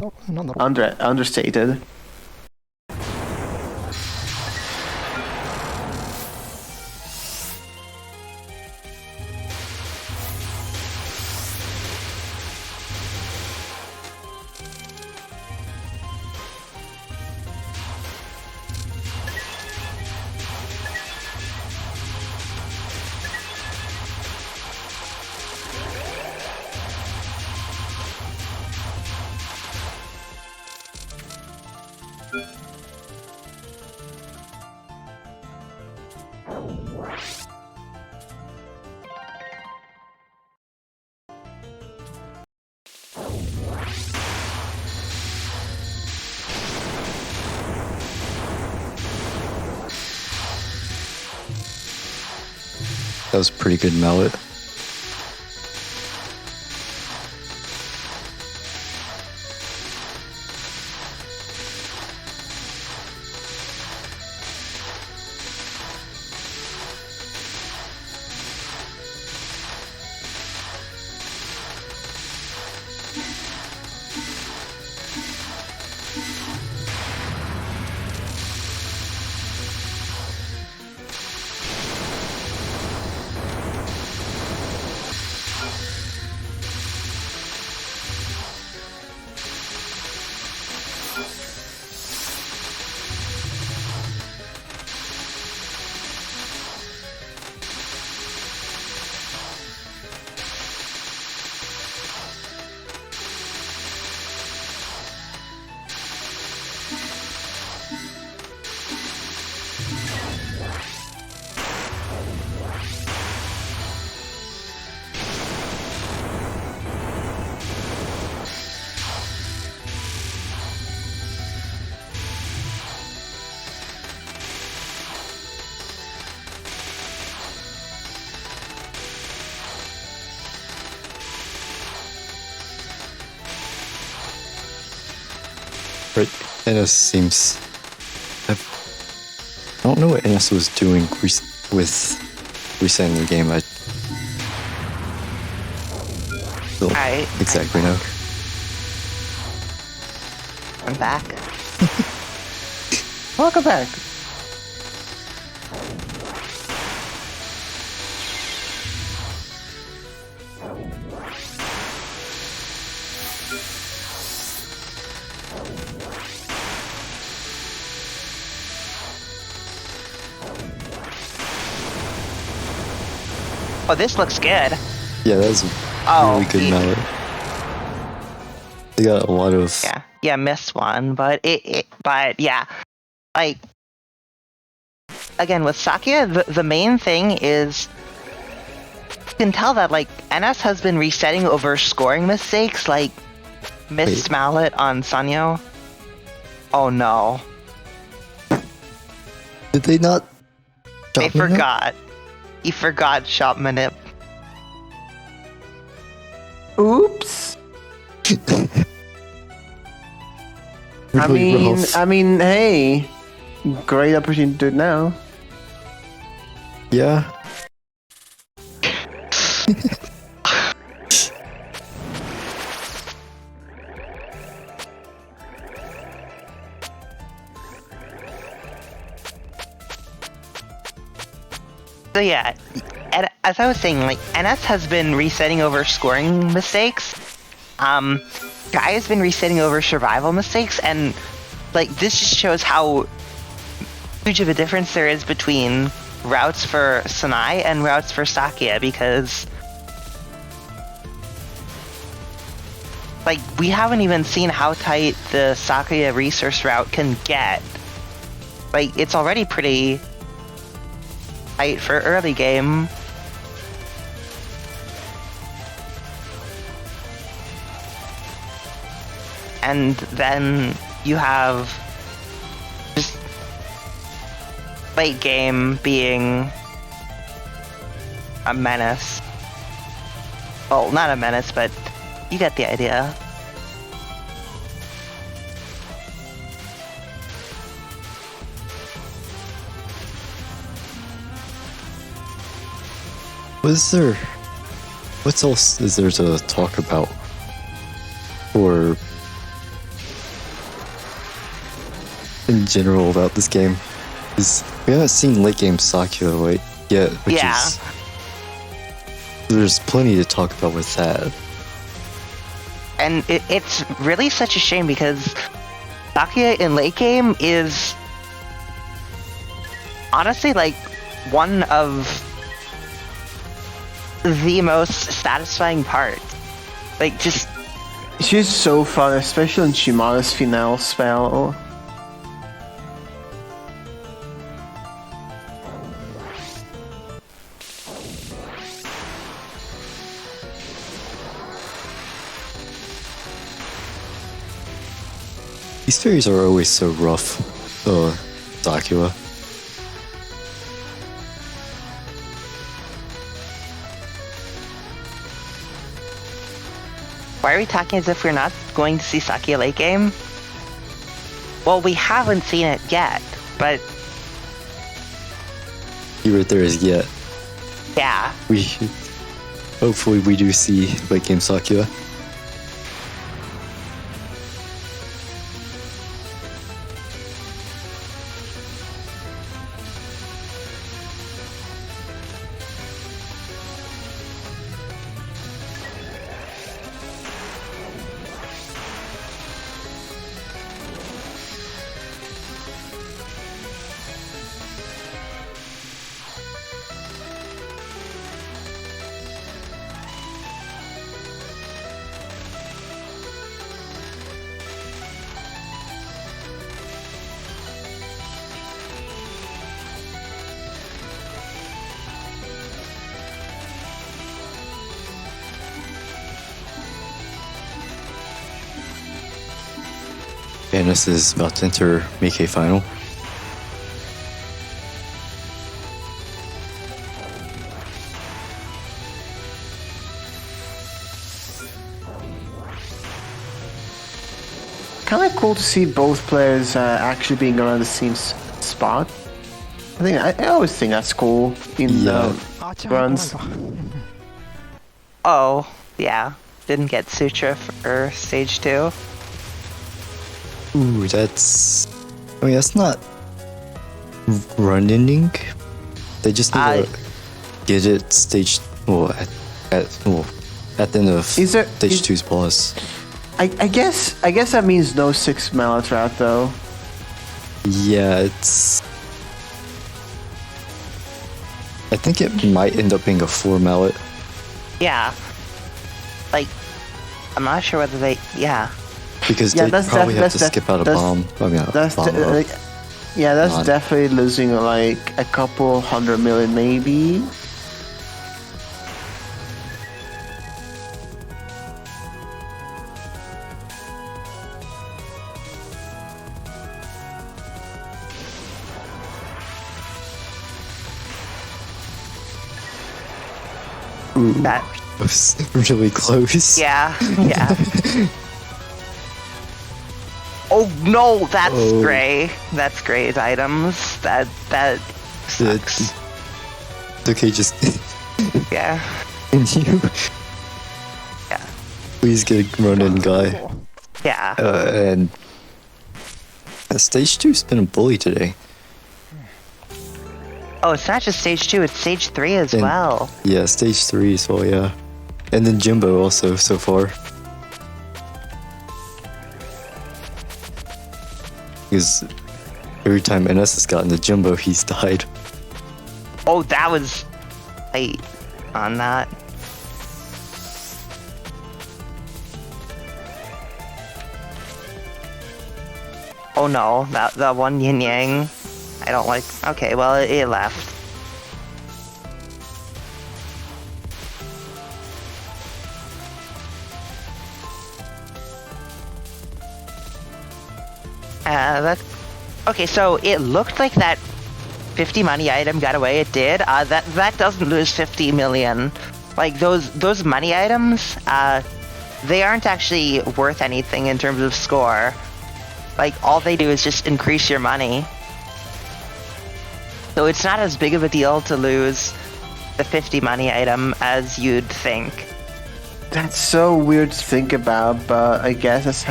That was a pretty good mallet. Right, NS seems... I don't know what NS was doing with resetting the game. I don't exactly know. I'm back. Welcome back. Oh, this looks good. Yeah, that was a really good mallet. They got a lot of... Yeah, missed one, but but yeah. Like, again, with Sakuya, the main thing is, you can tell that, like, NS has been resetting over scoring mistakes, like, missed mallet on Sanyo. Oh no. Did they not... They forgot. He forgot shot manip. Oops. Really I mean, hey, great opportunity to do it now. Yeah. So yeah, as I was saying, like, NS has been resetting over scoring mistakes. Guy has been resetting over survival mistakes, and like, this just shows how huge of a difference there is between routes for Sanai and routes for Sakuya, because like, we haven't even seen how tight the Sakuya resource route can get. Like, it's already pretty tight for early game. And then you have just late game being a menace. Well, not a menace, but you get the idea. What else is there to talk about? Or in general about this game? Because we haven't seen late game Sakuya yet, which is... There's plenty to talk about with that. And it's really such a shame, because Sakuya in late game is honestly, like, one of the most satisfying parts. Like, just... She's so fun, especially in Shimada's finale spell. These fairies are always so rough, Sakuya. Why are we talking as if we're not going to see Sakia late game? Well, we haven't seen it yet, but... You right there is yet. Yeah. Hopefully we do see late game Sakia. Janice is about to enter Meikei final. Kind of cool to see both players actually being around the same spot. I always think that's cool in runs. Oh, yeah. Didn't get Sutra for stage 2. Ooh, that's not run ending. They just need to get it stage at the end of stage 2's boss. I guess that means no 6 mallet route though. Yeah, I think it might end up being a 4 mallet. Yeah. Like, I'm not sure whether they... Yeah. Because they probably have to skip out a bomb. That's definitely losing like a couple 100 million maybe. Ooh, that was really close. Yeah. Oh no, that's Gray. That's Gray's items. That sucks. It's okay, just yeah. Can you? Yeah. Please get Ronin guy. Yeah. And stage 2's been a bully today. Oh, it's not just stage 2; it's stage 3 as well. Yeah, stage 3 as well. Yeah, and then Jimbo also so far. Because every time NS has gotten to Jumbo, he's died. Oh, that was late on that. Oh no, that one yin yang. I don't like. Okay, well it left. That's okay. So it looked like that 50 money item got away. It did. That doesn't lose 50 million. Like those money items, they aren't actually worth anything in terms of score. Like all they do is just increase your money. So it's not as big of a deal to lose the 50 money item as you'd think. That's so weird to think about, but I guess that's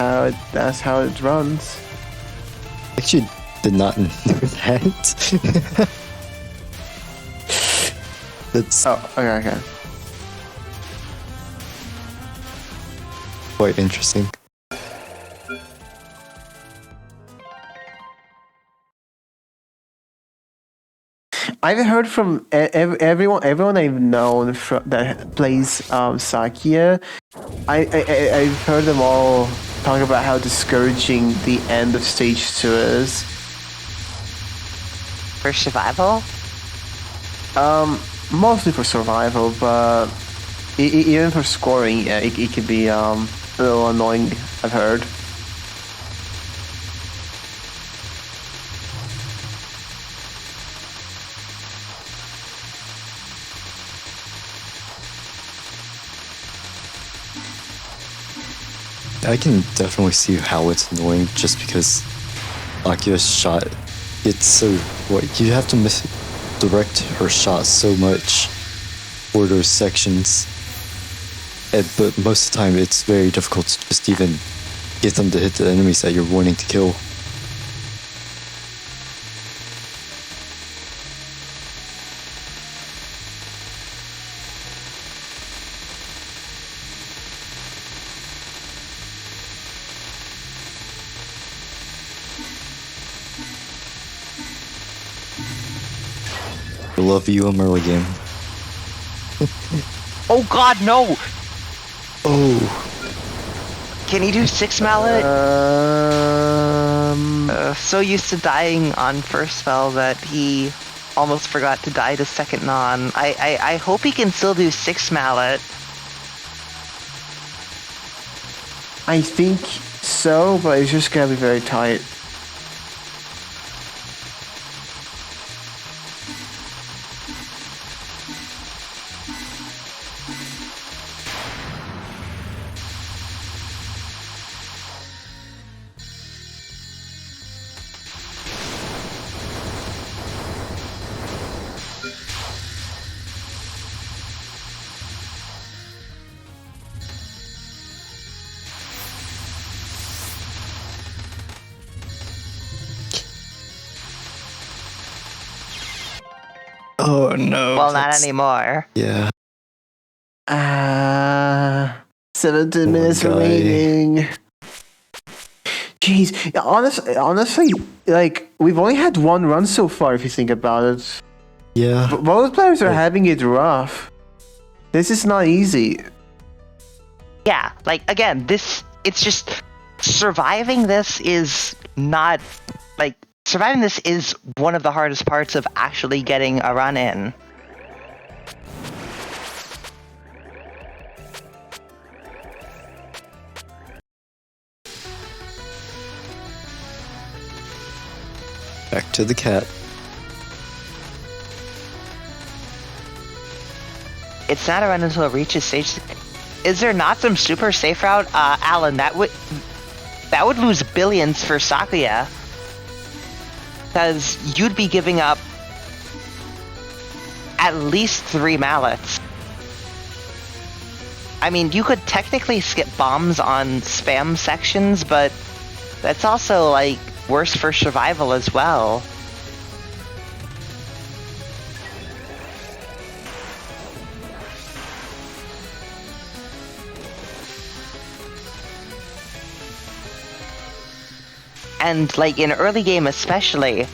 how it runs. Actually, did not know that. That's okay. quite interesting. I've heard from everyone I've known that plays Sakia. I've heard them all talk about how discouraging the end of stage 2 is. For survival? Mostly for survival, but even for scoring, yeah, it could be a little annoying, I've heard. I can definitely see how it's annoying just because Akia's shot, it's so, you have to direct her shot so much for those sections. But most of the time it's very difficult to just even get them to hit the enemies that you're wanting to kill. I love you, I'm early game. Oh god, no! Oh. Can he do 6 mallet? So used to dying on first spell that he almost forgot to die to second non. I hope he can still do 6 mallet. I think so, but it's just gonna be very tight. Oh no. Well, not anymore. Yeah. 17 minutes remaining. Jeez, honestly, like, we've only had one run so far, if you think about it. Yeah. Both players are having it rough. This is not easy. Yeah, like, again, it's just, surviving this is not, like, surviving this is one of the hardest parts of actually getting a run in. Back to the cat. It's not a run until it reaches stage. Is there not some super safe route? Alan, that would lose billions for Sakuya. Because you'd be giving up at least 3 mallets. I mean, you could technically skip bombs on spam sections, but that's also, like, worse for survival as well. And, like, in early game especially,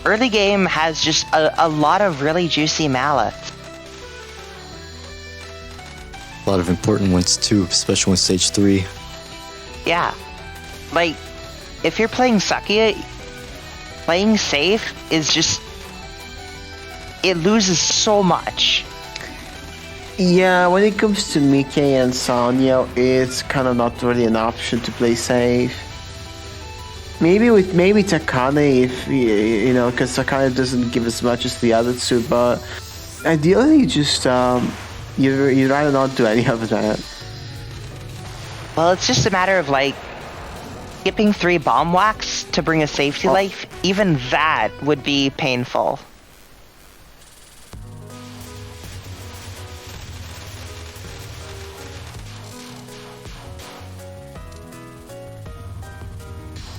early game has just a lot of really juicy mallets. A lot of important ones too, especially in stage 3. Yeah. Like, if you're playing Sakuya, playing safe is just... it loses so much. Yeah, when it comes to Mickey and Sonya, it's kind of not really an option to play safe. Maybe Takane, if you know, because Takane doesn't give as much as the other two, but ideally, just you'd rather not do any of that. Well, it's just a matter of, like, skipping 3 bomb whacks to bring a safety life. Even that would be painful.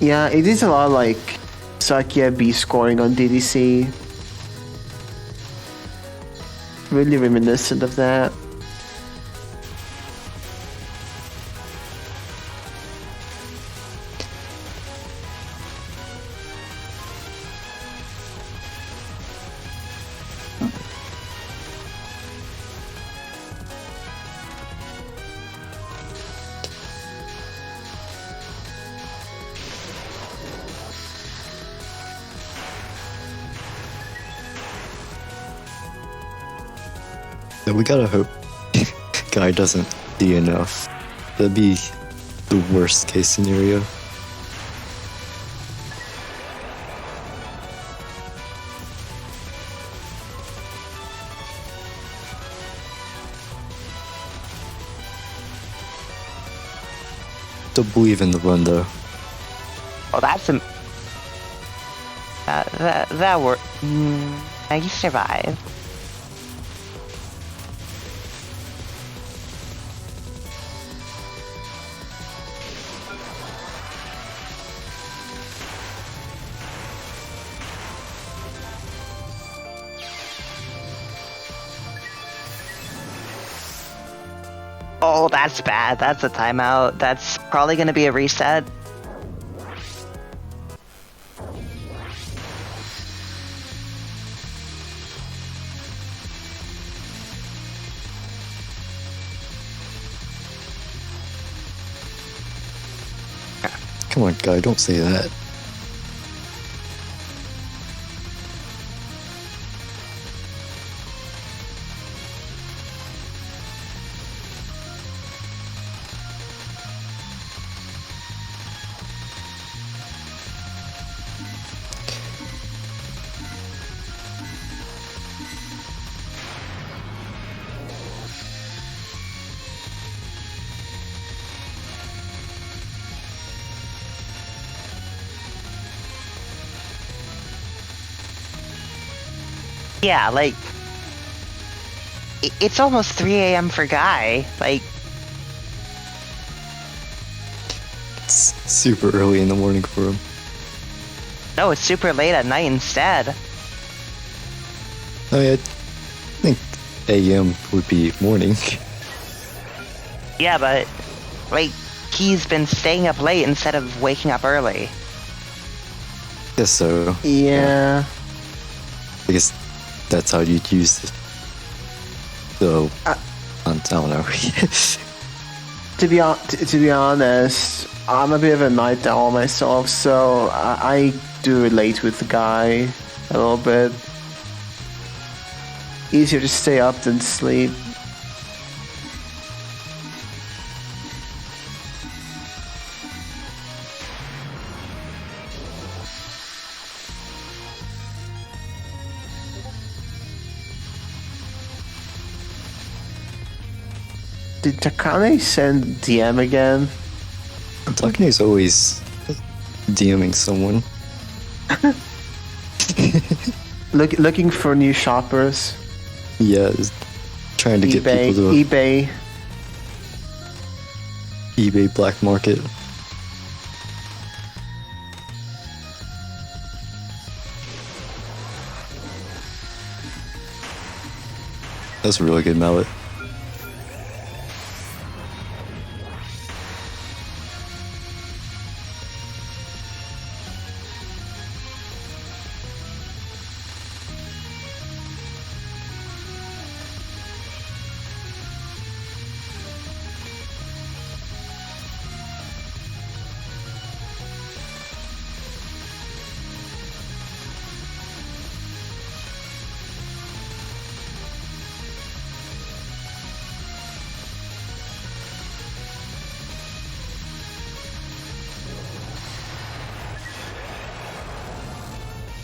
Yeah, it is a lot like Sakuya B scoring on DDC. Really reminiscent of that. Yeah, we gotta hope Guy doesn't see enough. That'd be the worst case scenario. still believe in the run though. Well, that's a... That worked. Now you survive. Oh, that's bad. That's a timeout. That's probably going to be a reset. Come on, guy, don't say that. Yeah, like... It's almost 3 a.m. for Guy. Like... It's super early in the morning for him. No, it's super late at night instead. Oh yeah, I think AM would be morning. Yeah, but... Like, he's been staying up late instead of waking up early. Guess so. Yeah. I guess that's how you'd use the I don't know. To be honest, I'm a bit of a night owl myself, so I do relate with the Guy a little bit. Easier to stay up than sleep. Did Takane send DM again? Takane's always DMing someone. Looking for new shoppers. Yeah, trying to get people to eBay black market. That's a really good mallet.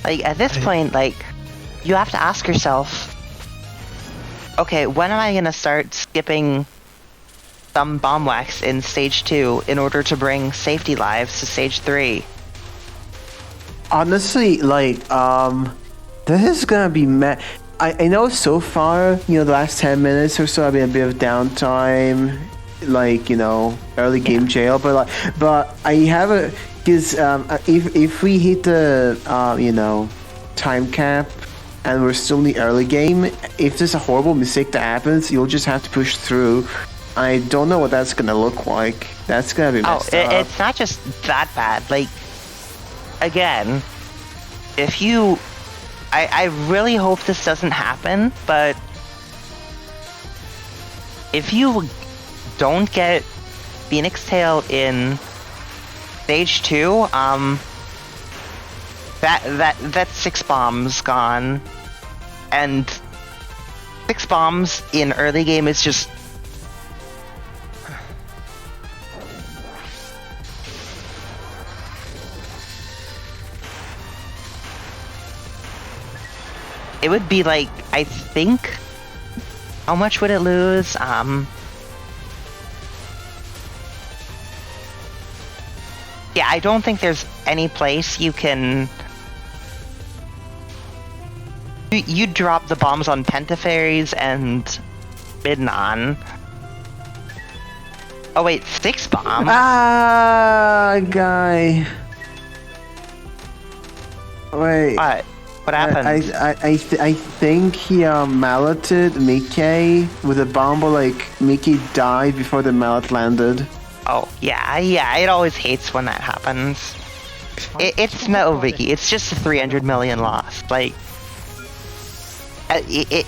Like, at this point, like, you have to ask yourself, okay, when am I gonna start skipping some bomb wax in stage 2 in order to bring safety lives to stage 3? Honestly, like, this is gonna be I know so far, the last 10 minutes or so have been a bit of downtime, like, early game jail, but I have a, because if we hit the, time cap and we're still in the early game, if there's a horrible mistake that happens, you'll just have to push through. I don't know what that's gonna look like. That's gonna be messed up. It's not just that bad. Like, again, if you... I really hope this doesn't happen, but if you don't get Phoenix Tail in stage 2, that's 6 bombs gone, and 6 bombs in early game is just... It would be like, I think, how much would it lose? Yeah, I don't think there's any place you can... You drop the bombs on Pentafairies and Midnon. Oh wait, 6 bomb? Guy. Wait. What happened? I think he malleted Mickey with a bomb, but like Mickey died before the mallet landed. Oh, yeah, it always hates when that happens. It's no biggie, it's just a 300 million loss. Like, it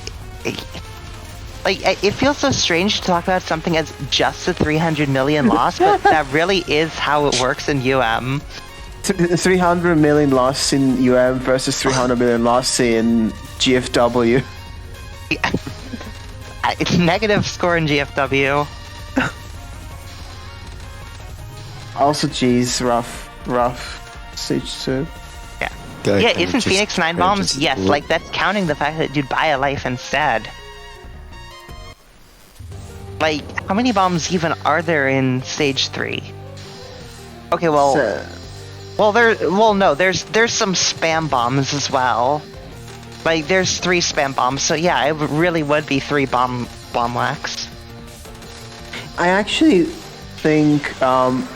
feels so strange to talk about something as just a 300 million loss, but that really is how it works in UM. 300 million loss in UM versus 300 million loss in GFW. It's negative score in GFW. Also, geez, rough stage 2. Yeah, isn't Phoenix 9 bombs? Yes, like that's counting the fact that you'd buy a life instead. Like, how many bombs even are there in stage 3? Okay, well, there's some spam bombs as well. Like, there's 3 spam bombs, so yeah, it really would be 3 bomb whacks. I actually think, well,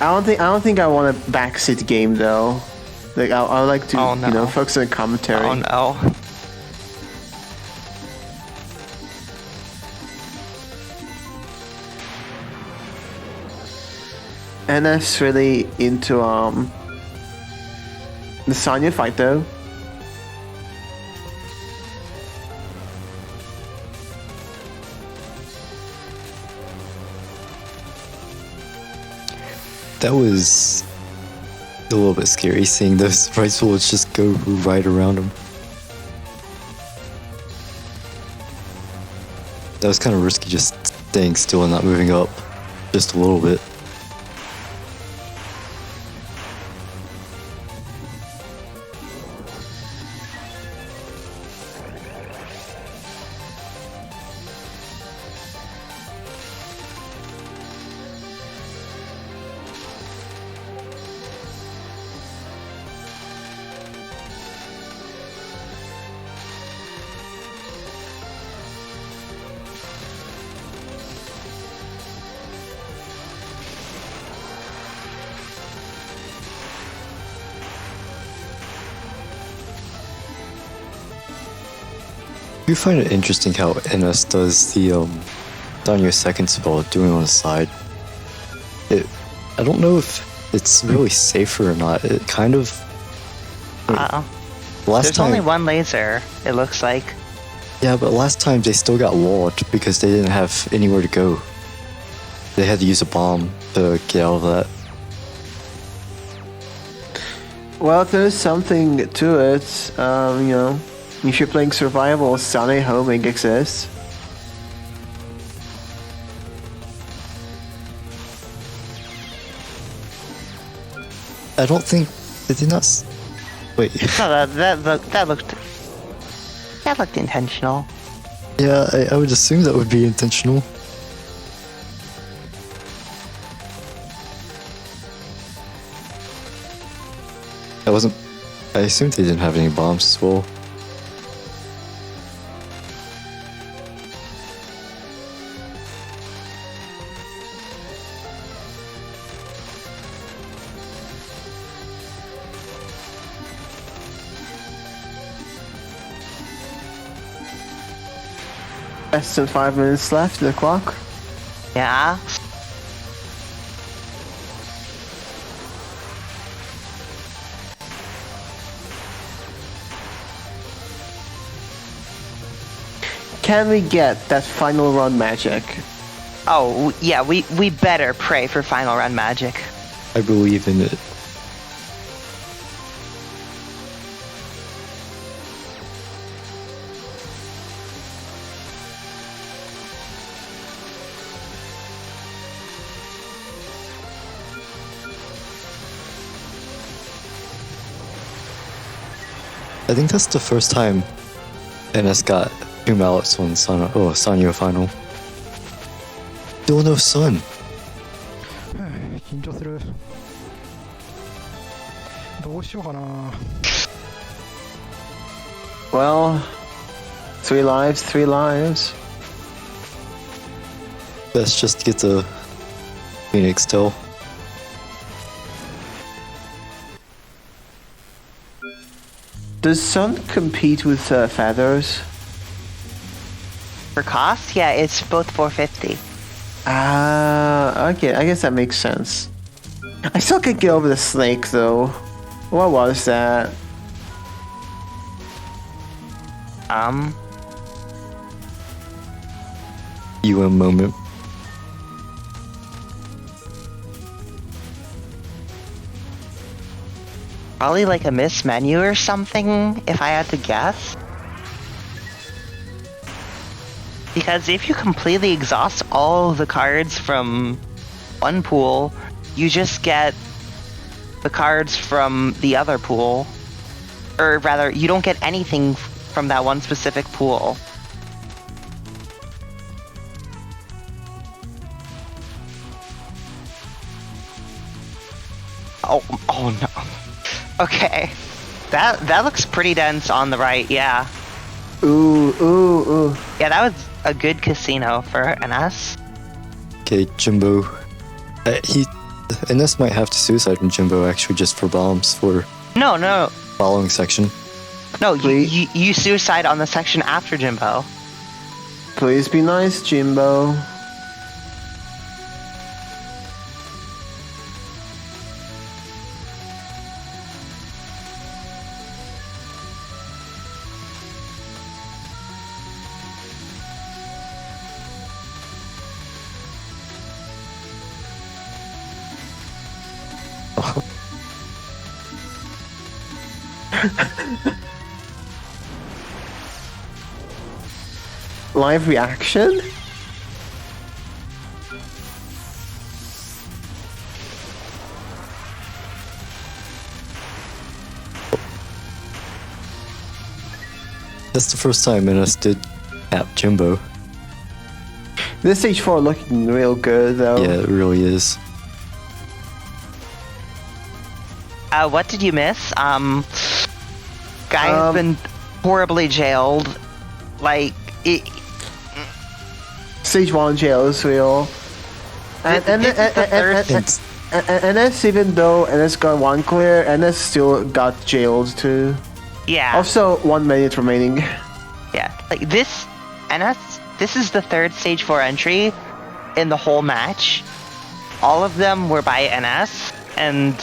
I don't think I want a backseat game though. Like, I would like to, focus on commentary. Oh no. NS really into the Sonya fight though. That was a little bit scary, seeing those rice bullets just go right around him. That was kind of risky, just staying still and not moving up just a little bit. I do find it interesting how NS does the down your second spell doing on the side. I don't know if it's really safer or not. It kind of. There's only one laser, it looks like. Yeah, but last time they still got walled because they didn't have anywhere to go. They had to use a bomb to get out of that. Well, there's something to it. If you're playing survival, Sunny homing exists. I don't think they did not. Wait. No, that looked intentional. Yeah, I would assume that would be intentional. I assumed they didn't have any bombs as well. Less than 5 minutes left of the clock. Yeah. Can we get that final run magic? Oh, yeah, we better pray for final run magic. I believe in it. I think that's the first time NS got 2 mallets on Sanyo final. Still no sun. 緊張する。どうしようかな。Well, 3 lives, 3 lives. Best just to get the Phoenix Tail. Does sun compete with feathers? For cost, yeah, it's both 450. Ah, okay. I guess that makes sense. I still can't get over the snake though. What was that? UN moment. Probably like a miss menu or something, if I had to guess. Because if you completely exhaust all the cards from one pool, you just get the cards from the other pool. Or rather, you don't get anything from that one specific pool. Oh no. Okay. That looks pretty dense on the right, yeah. Ooh. Yeah, that was a good casino for NS. Okay, Jimbo. NS might have to suicide in Jimbo actually just for bombs for No. following section. No, you suicide on the section after Jimbo. Please be nice, Jimbo. Live reaction? That's the first time NS did tap Jimbo. This stage 4 looking real good though. Yeah, it really is. What did you miss? Guy's been horribly jailed. Like, Stage 1 jail is real. And NS, even though NS got 1 clear, NS still got jailed too. yeah. Also, 1 minute remaining. Yeah. Like, this is the third stage 4 entry in the whole match. All of them were by NS, and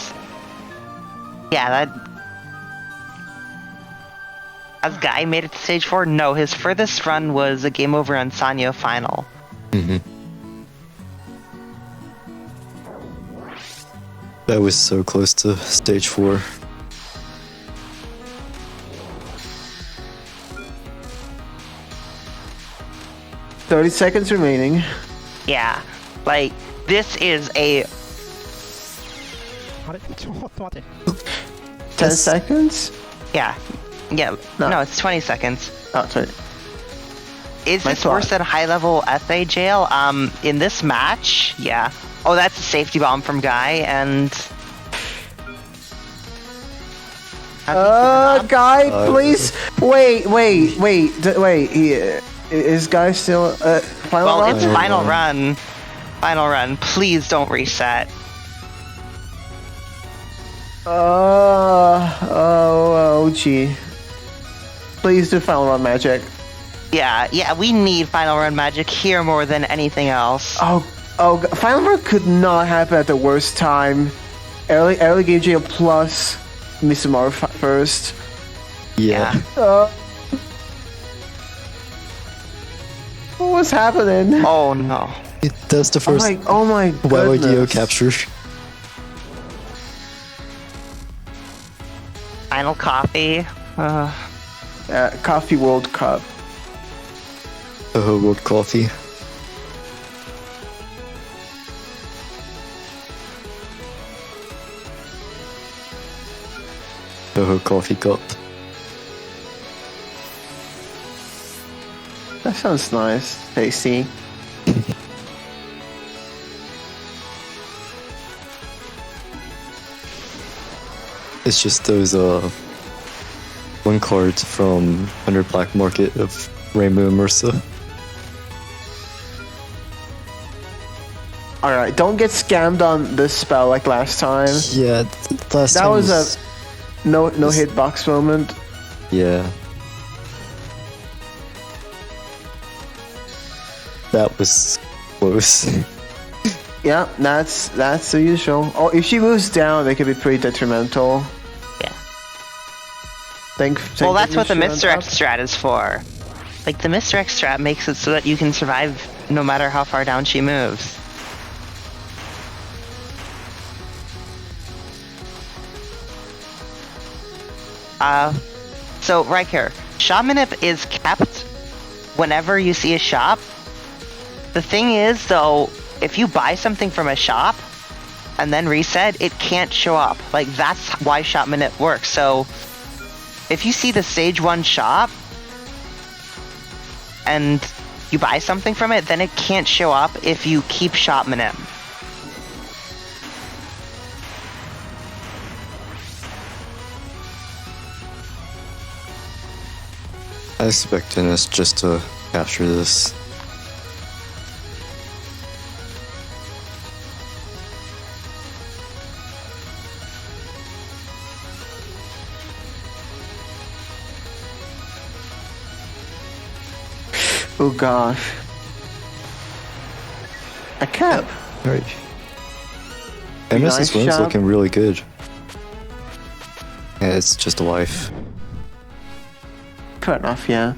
yeah, that... Has Guy made it to stage 4? No, his furthest run was a game over on Sanyo final. That was so close to stage 4. $30 seconds remaining. Yeah. Like, this is a... あれちょっと待って。 10 seconds? Yeah. Yeah. No. No, it's 20 seconds. Oh, sorry. Is My this worse thought. than high-level SA jail? In this match, yeah. Oh, that's a safety bomb from Guy, and... Guy, please. Wait. Is Guy still final Well, run? it's final run. Final run. Please don't reset. Gee. Please do final run magic. Yeah, we need final run magic here more than anything else. Final run could not happen at the worst time. Early game jail plus Mr. Mario first. Yeah. What's happening? Oh no. That's the first Oh my YYDO goodness. capture. Final coffee. Coffee World Cup. Touhou World Coffee. Touhou Coffee Cup. That sounds nice. Tasty. It's just those one card from Under Black Market of Rainbow Immersa. Alright, don't get scammed on this spell like last time. Yeah, last That time was a no hitbox moment. Yeah. That was close. Yeah, that's the usual. Oh, if she moves down, it could be pretty detrimental. Yeah. Well, that's what the misdirect strat is for. Like, the misdirect strat makes it so that you can survive no matter how far down she moves. So right here, shop manip is kept whenever you see a shop. The thing is, though, if you buy something from a shop and then reset, it can't show up. Like, that's why shop manip works. So if you see the stage 1 shop and you buy something from it, then it can't show up if you keep shop manip. I expect Dennis just to capture this. Oh gosh. A cap. Alright. MS's Nice win's job. looking really good. Yeah, it's just a wife. Fair enough, yeah.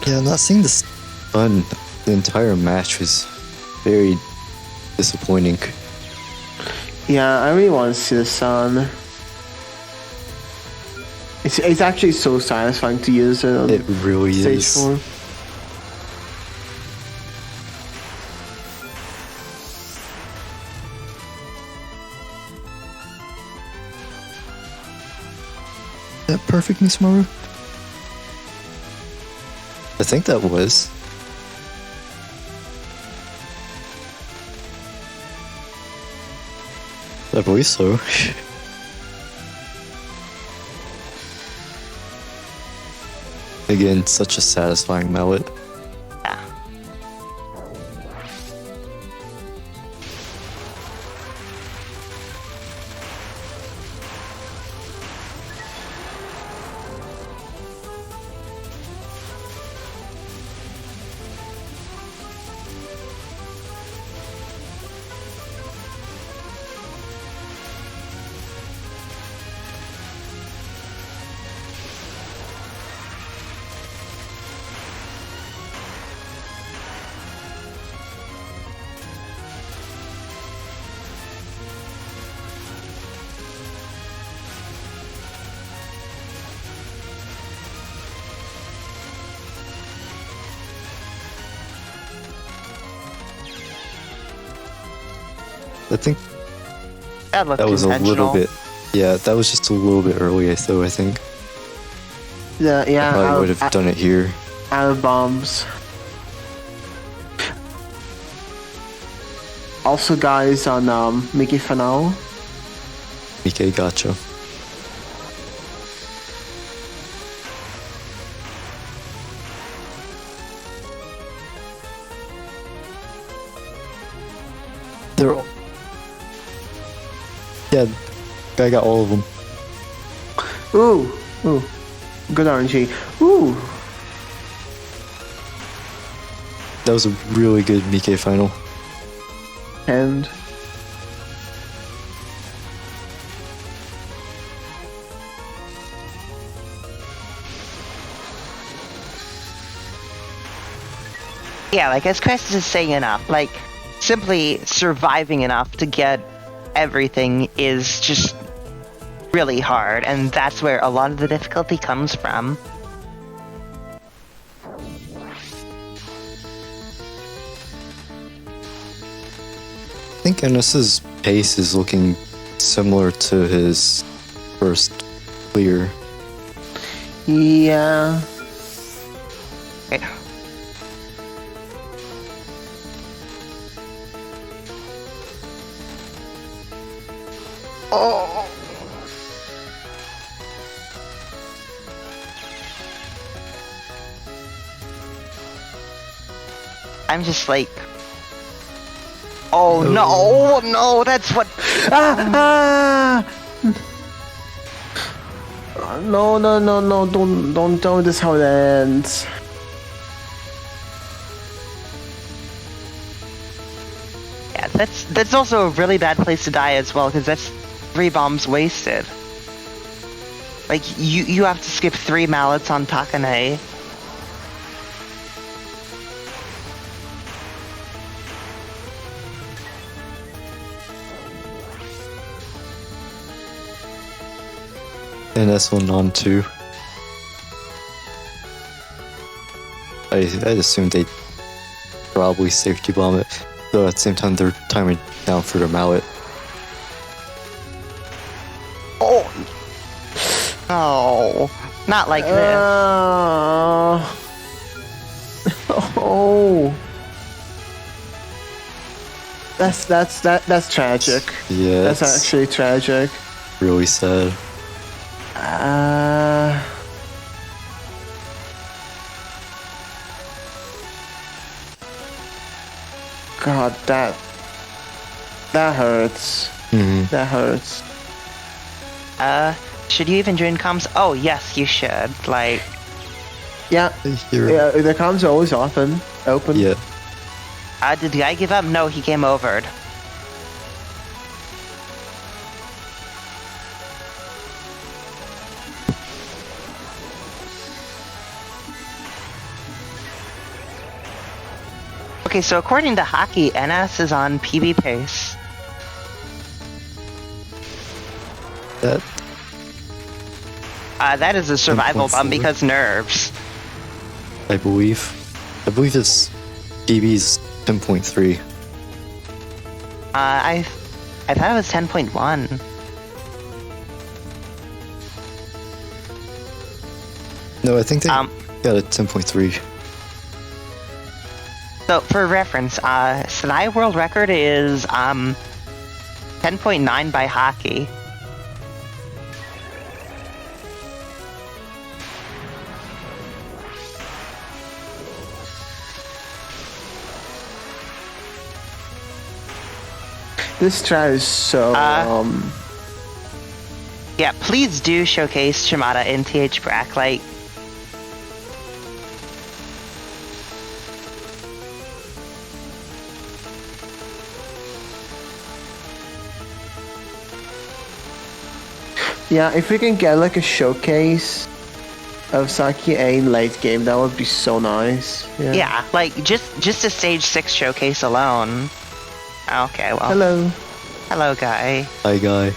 Yeah, not seeing the stun the entire match was very disappointing. Yeah, I really want to see the sun. It's actually so satisfying to use it on It really stage is. 4. That perfect, Miss Maru? I think that was. I believe so. Again, such a satisfying mallet. Yeah. I think That looked that was a little intentional. bit. Yeah, that was just a little bit early, though, I think. Yeah, I probably would have done it here. out of bombs. Also, guys, on Mickey Fanal. Okay, gotcha. They're all... Yeah, guy got all of them. Ooh, good RNG. Ooh, That was a really good Mike final. and Yeah, like, as Chris is saying enough, like, simply surviving enough to get everything is just really hard, and that's where a lot of the difficulty comes from. think Enes's pace is looking similar to his first clear. Yeah. Okay. Oh. I'm just like, oh no, that's what. No, don't this how it ends. Yeah, that's also a really bad place to die as well, because that's 3 bombs wasted. Like, you have to skip 3 mallets on Takane. And S1 on 2. I'd assume they'd probably safety bomb it, though at the same time they're timing down for their mallet. Oh! No, not like this. Oh. That's tragic. Yeah, That's it's actually tragic. really sad. God, that hurts. Mhm. That hurts. Should you even join comms? Oh, yes, you should. Like, Yeah, You're- the comms are always open. Yeah. did the guy give up? No, he came over. Okay, so according to Hockey, NS is on PB pace. That is a survival bomb 10.4. because nerves. I believe it's DB's 10.3. I thought it was 10.1. No, I think they got a 10.3. So for reference, Sinai world record is 10.9 by Hockey. This strat is so Yeah, please do showcase Shimada in TH Brack. Like, yeah, if we can get like a showcase of Saki A in late game, that would be so nice. yeah, like just a stage 6 showcase alone. Okay, well. Hello. Guy. Hi, guy.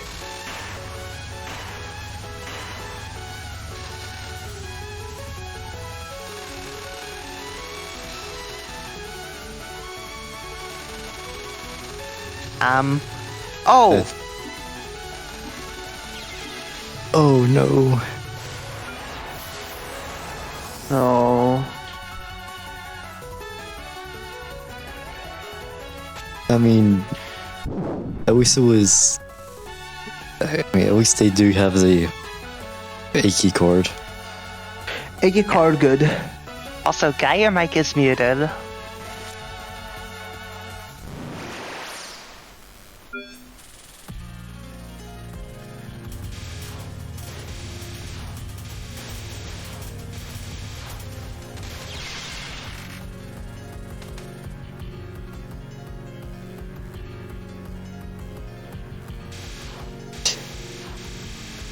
Oh, Oh no. Oh. I mean, at least it was. I mean, at least they do have the A key card. Iggy card good. also, Guy, your mic is muted.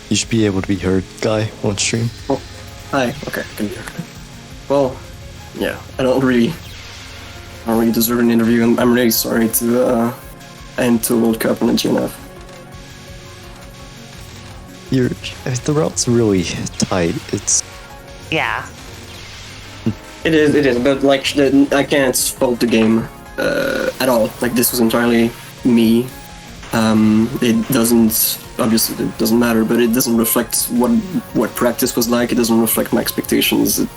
You should be able to be heard, guy, on stream. Oh, hi. Okay, can hear. Well, yeah, I don't really deserve an interview. I'm really sorry to end the World Cup on a GNF. The route's really tight. It's Yeah. It is, but like I can't fault the game at all. Like this was entirely me. It doesn't, obviously it doesn't matter, but it doesn't reflect what practice was like. It doesn't reflect my expectations.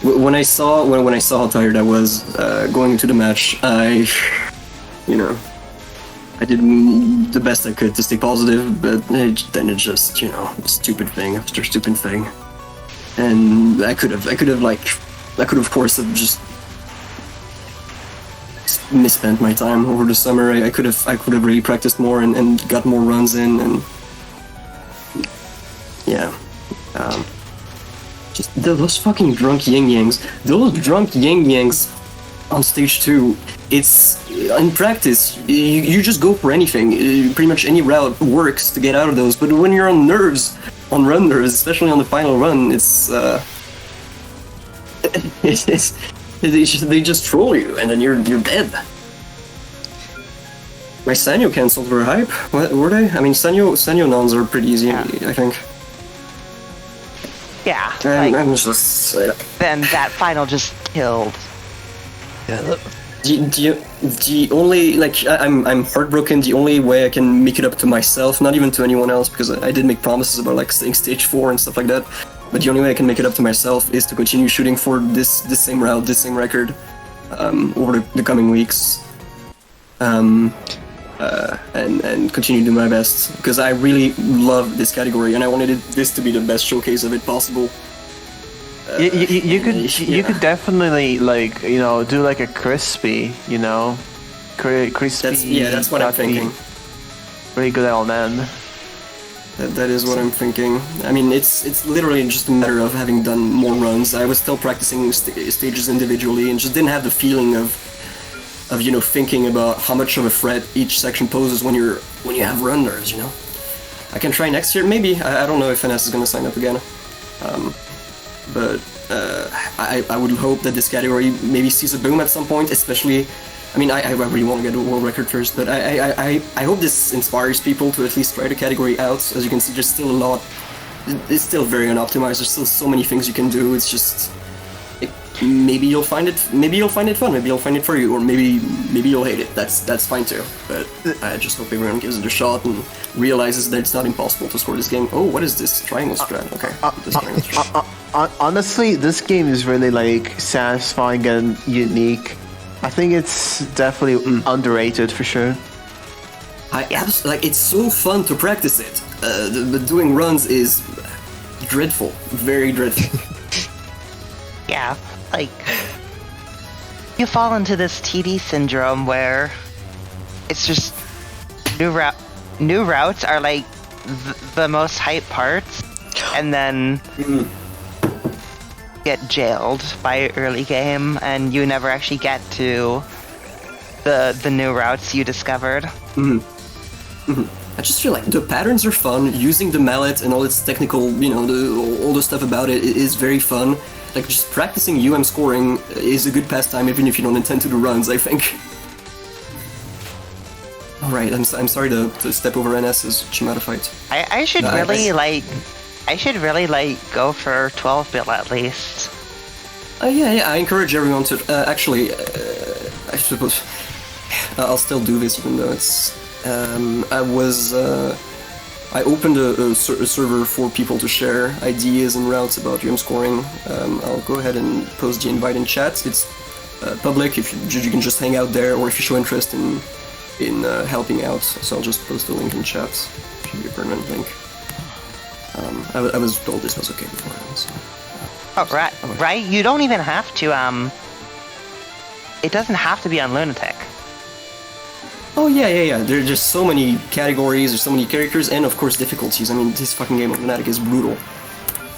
When I saw how tired I was going into the match, I did the best I could to stay positive, but then it just, stupid thing after stupid thing. And I could have of course have just misspent my time over the summer. I could have really practiced more and got more runs in, and yeah. Just those fucking drunk yin yangs. Those drunk yin yangs on stage 2. It's in practice. You just go for anything. Pretty much any route works to get out of those. But when you're on run nerves, especially on the final run, it's they just troll you, and then you're dead. My Sanyo cancelled were hype. What were they? I mean, Sanyo nons are pretty easy, I think. Yeah. I'm just. Then that final just killed. Yeah. The only, I'm heartbroken. The only way I can make it up to myself, not even to anyone else, because I did make promises about staying stage 4 and stuff like that. But the only way I can make it up to myself is to continue shooting for this same route, this same record, over the coming weeks, and continue to do my best, because I really love this category and I wanted this to be the best showcase of it possible. You could definitely do a crispy, crispy. That's what I'm thinking. Really good element. That is what I'm thinking. I mean, it's literally just a matter of having done more runs. I was still practicing stages individually and just didn't have the feeling of thinking about how much of a threat each section poses when you have runners. I can try next year, maybe. I don't know if NS is gonna sign up again. But I would hope that this category maybe sees a boom at some point, especially. I mean, I really want to get a world record first, but I hope this inspires people to at least try the category out. As you can see, there's still a lot. It's still very unoptimized. There's still so many things you can do. It's just maybe you'll find it. Maybe you'll find it fun. Maybe you'll find it for you, or maybe you'll hate it. That's fine too. But I just hope everyone gives it a shot and realizes that it's not impossible to score this game. Oh, what is this triangle strat? Okay, this triangle strat. Honestly, this game is really satisfying and unique. I think it's definitely underrated for sure. It's so fun to practice it. But doing runs is dreadful, very dreadful. Yeah, you fall into this TD syndrome where it's just new routes are the most hype parts, and then get jailed by early game, and you never actually get to the new routes you discovered. I just feel like the patterns are fun. Using the mallet and all its technical, all the stuff about it is very fun. Just practicing scoring is a good pastime, even if you don't intend to do runs, I think. Alright, I'm sorry to step over NS's Shimada fight. I should really go for 12 bill at least. Yeah, I encourage everyone to actually. I suppose I'll still do this, even though it's. I opened a server for people to share ideas and routes about scoring. I'll go ahead and post the invite in chat. It's public. If you can just hang out there, or if you show interest in helping out. So I'll just post the link in chat. It should be a permanent link. I was told this was okay before. So. Oh, right. You don't even have to. It doesn't have to be on Lunatic. Oh yeah. There's just so many categories, there's so many characters, and of course difficulties. I mean, this fucking game of Lunatic is brutal.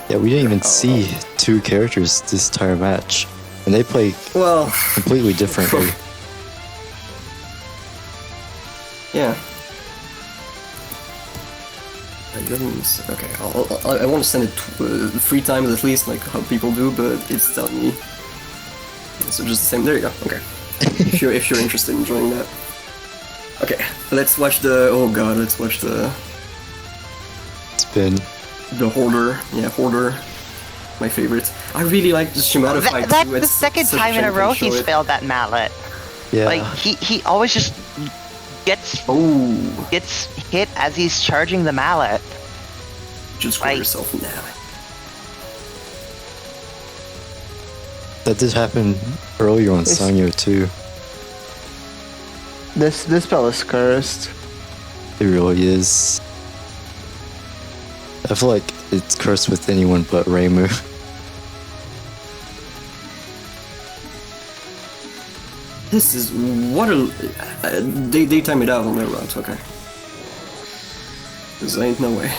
Yeah, we didn't even see 2 characters this entire match, and they play completely differently. Yeah. Okay, I want to send it 3 times at least, like how people do, but it's telling me. So just the same. There you go. Okay. if you're interested in joining that. Okay, let's watch the. Oh god, let's watch the. Spin. The Hoarder. Yeah, Hoarder. My favorite. I really like the Shimada fight. That's the second time in a row he's failed that mallet. Yeah. He always just gets Oh, gets hit as he's charging the mallet. just screw yourself now. That did happen earlier on Sanyo too. This spell is cursed. It really is. I feel like it's cursed with anyone but Reimu. This is what a they time it out on their routes. Okay, this ain't no way.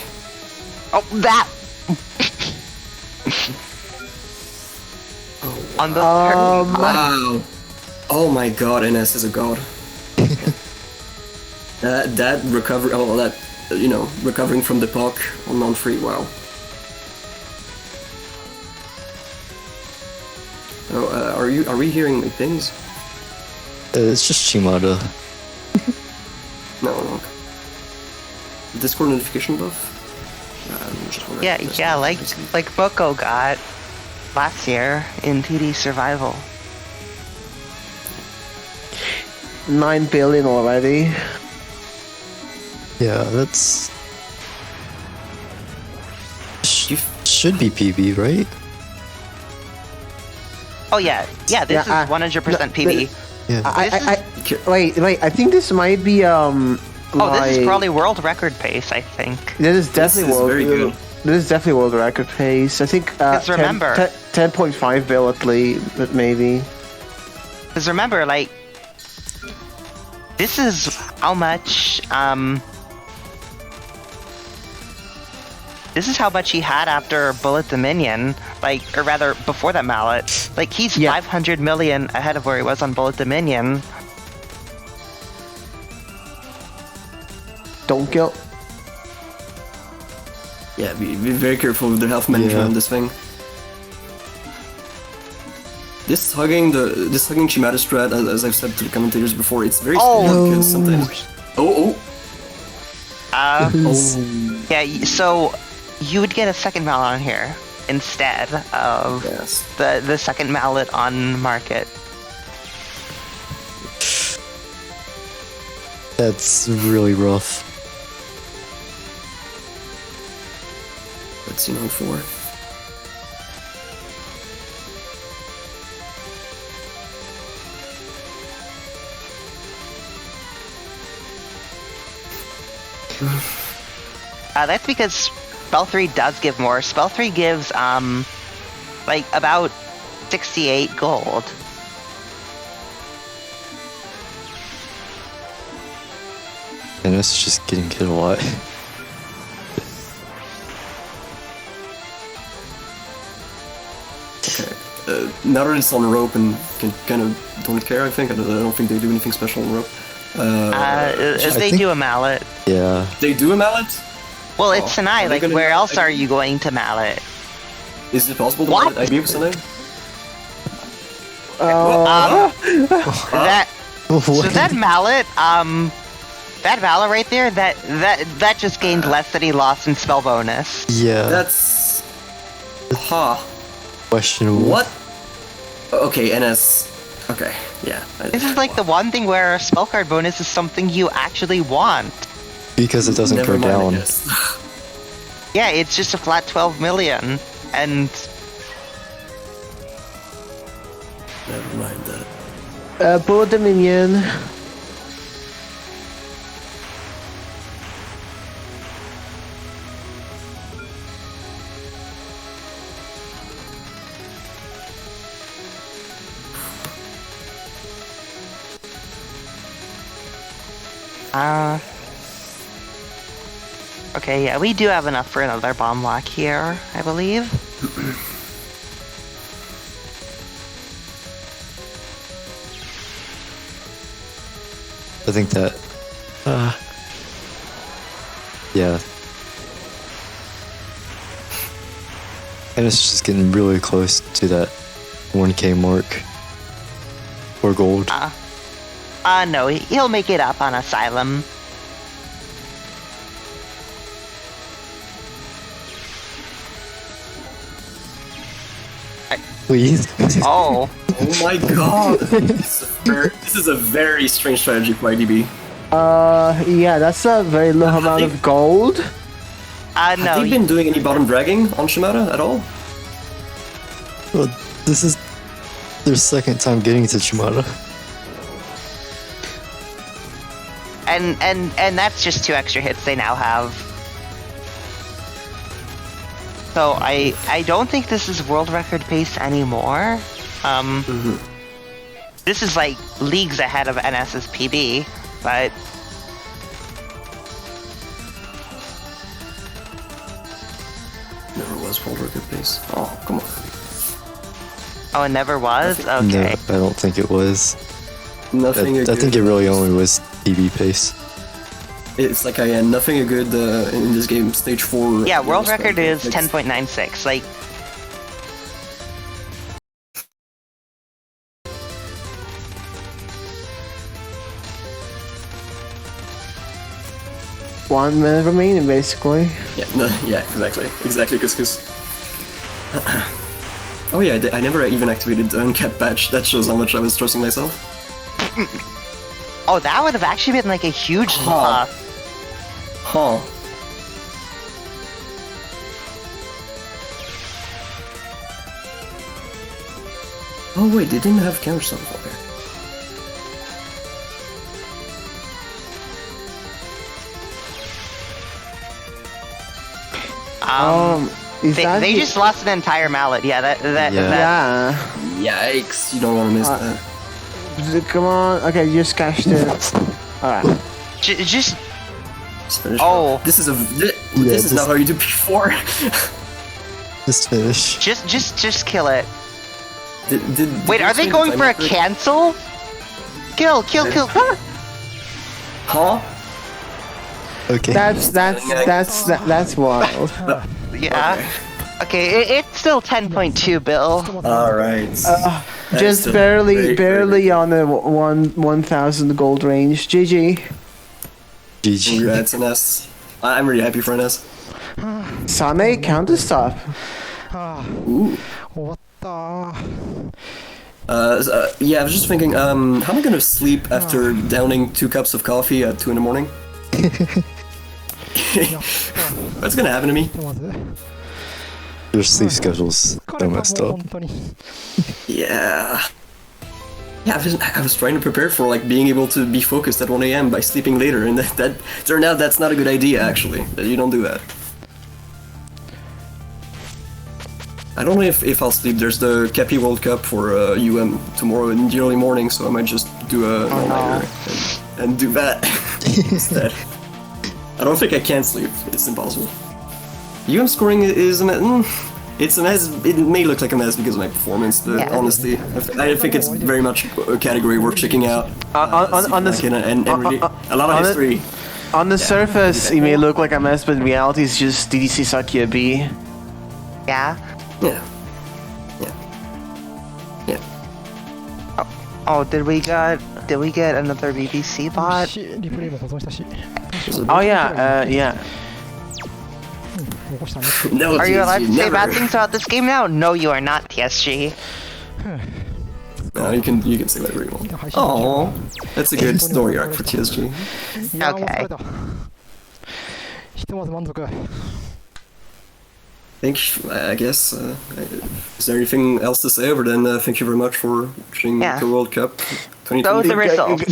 Oh, that on the turn. Wow. Oh my god, NS is a god. that recovery, oh, that, recovering from the puck on non-free, wow. Oh, are we hearing like things? It's just Shimada. No. Discord notification buff? Yeah, like Boko got last year in TD Survival. 9 billion already. Yeah, that's should be PB, right? Oh yeah, this is 100% PB. Yeah. Wait. I think this might be This is probably world record pace. I think. This is definitely This is very good. This is definitely world record pace. I think. 'Cause remember- 10.5 bill at least, maybe. Because remember, like, this is how much. This is how much he had after Bullet the Minion, or rather before that mallet. Like, he's 500 million ahead of where he was on Bullet the Minion. Don't kill. Yeah, be very careful with the health management on this thing. This hugging Shimada strat, as I've said to the commentators before, it's very scary because sometimes. Yeah, so you would get a second mallet on here instead of the second mallet on market. That's really rough. Let's see, 4. That's because Spell 3 does give more. Spell 3 gives, about 68 gold. And it's just getting hit a lot. Now that it's on rope and can kind of don't care, I think. I don't think they do anything special on rope. They do a mallet. Yeah. They do a mallet? Well, it's Sanai. Like, where else are you going to mallet? Is it possible to What? mallet IB with Sanai? So that mallet, that mallet right there, that just gained less that he lost in spell bonus. Yeah. That's... questionable. What? Okay, NS... Okay, yeah. This is like the one thing where a spell card bonus is something you actually want. Because it doesn't Never go mind, I down. guess. Yeah, it's just a flat 12 million, and... Never mind that. Bullet the Minion. Okay, yeah, we do have enough for another bomb lock here, I believe. I think that. Yeah. And it's just getting really close to that 1K mark. Or gold. No, he'll make it up on Asylum. Please. Oh. Oh my god! This is a very strange strategy for IDB. Yeah, that's a very low amount of gold. Have No. they been doing any bottom dragging on Shimada at all? Well, this is their second time getting to Shimada. And that's just 2 extra hits they now have. So I don't think this is world record pace anymore. This is like leagues ahead of NS's PB, but Never was world record pace. Oh, come on. oh, it never was. No, Okay. I don't think it was. Nothing. I think it really only was PB pace. It's like I had nothing good in this game. Stage 4. Yeah, world was record is perfect. 10.96. Like, One minute remaining, basically. Yeah, no, yeah, exactly. Because. Oh yeah, I never even activated the uncapped patch. That shows how much I was trusting myself. oh, that would have actually been like a huge Huh. loss. Huh. Oh wait, they didn't have counter stuff out there. Is that They the- just lost an entire mallet. Yeah, that Yeah. Yeah. Yikes! You don't want to miss that. Come on. Okay, you just cashed it. Alright. just Just finish. Oh. This is this is just- not how you do before. Just finish. just kill it. did Wait, you are they explain going the for a timer? cancel? Kill. Huh? Okay. That's wild. Yeah. Okay, it's still 10.2, Bill. All right. Just still barely very on the 1,000 gold range. GG. GG. Congrats, NS. I'm really happy for NS. Sane, counter stop. Ooh. 終わったー Yeah, I was just thinking, how am I gonna sleep after downing 2 cups of coffee at 2 in the morning? What's gonna happen to me? ちょっとまず Your sleep schedule's 疲 so れたもう messed up. 本当に Yeah. Yeah, I was trying to prepare for like being able to be focused at 1 a.m. by sleeping later, and that turned out that's not a good idea actually. That you don't do that. I don't know if I'll sleep. There's the Kepi World Cup for UM tomorrow in the early morning, so I might just do a all-nighter and do that instead. I don't think I can sleep. It's impossible. UM scoring is a mess. It's a mess. It may look like a mess because of my performance, but Yeah. honestly, I think it's very much a category worth checking out. On the And really, a lot of on the- history. on the surface, it may look like a mess, but in reality, it's just DDC Sakia B. Yeah. Yeah. Yeah. Oh, did we get another BBC bot? しリプレイも保存したし Oh yeah, yeah. 起こしたね No, Are you allowed to TSG, say bad never. things about this game now? No, you are not, TSG. No, you can say whatever you want. 配信できる Oh, that's a good story arc for TSG. いやーもう Okay. 疲れたひとまず満足 I guess. Is there anything else to say? Over then, thank you very much for watching Yeah. the World Cup Those 2020. are results.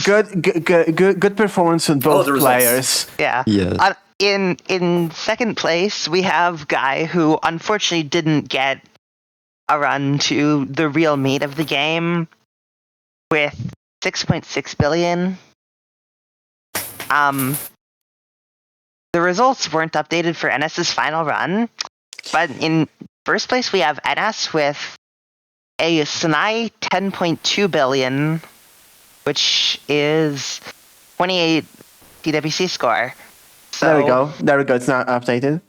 Good performance on both the results. players. Yeah. Yeah. In second place, we have Guy, who unfortunately didn't get a run to the real meat of the game with 6.6 billion. The results weren't updated for NS's final run, but in first place we have NS with a Sinai 10.2 billion, which is 28 TWC score. So, There we go. It's not updated.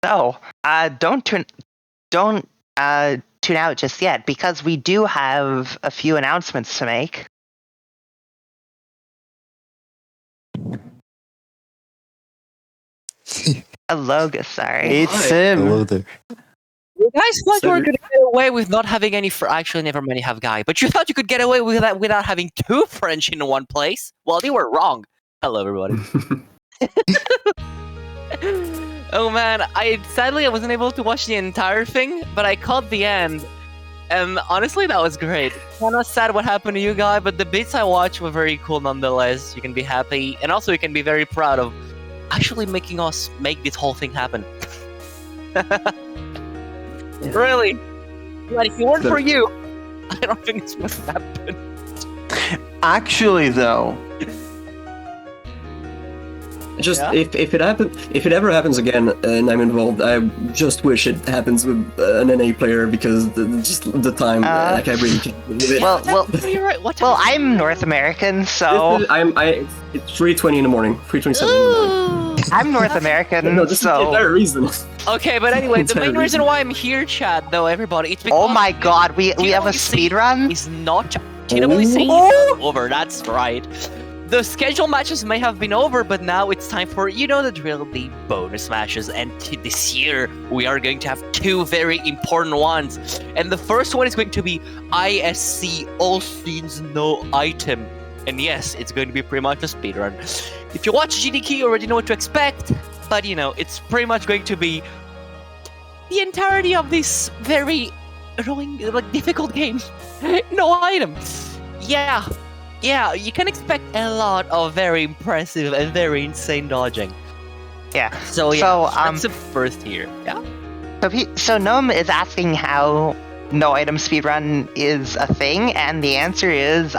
So, don't tune out just yet because we do have a few announcements to make. Hello, sorry. It's him. Hello there. guys thought you were going to get away with not having any. Actually, never mind, you have Guy. But you thought you could get away with that without having 2 French in one place? Well, you were wrong. Hello, everybody. Oh man, sadly I wasn't able to watch the entire thing, but I caught the end. And honestly, that was great. Kind of sad what happened to you, Guy, but the bits I watched were very cool nonetheless. You can be happy, and also you can be very proud of actually making us make this whole thing happen. Really. But if it weren't for you, I don't think this would happen. Actually, though, Just if it ever happens again and I'm involved, I just wish it happens with an NA player because just the time, like I really can't believe it. Well, You're right. What well, I'm North American, so It's 3:20 in the morning, 3:27 in the morning. I'm North American, No, this is the so. entire reason. Okay, but anyway, the main Entire reason why I'm here, Chad, though, everybody, it's because Oh my God, we have a speed run. is not TWC is over. That's right. The scheduled matches may have been over, but now it's time for, you know the drill, the bonus matches. And this year, we are going to have 2 very important ones. And the first one is going to be ISC All Scenes No Item. And yes, it's going to be pretty much a speedrun. If you watch GDQ, you already know what to expect. But, you know, it's pretty much going to be the entirety of this very annoying, difficult game. No item. Yeah, you can expect a lot of very impressive and very insane dodging. Yeah. So yeah, So, that's the first here. Yeah. So Gnome is asking how no item speedrun is a thing, and the answer is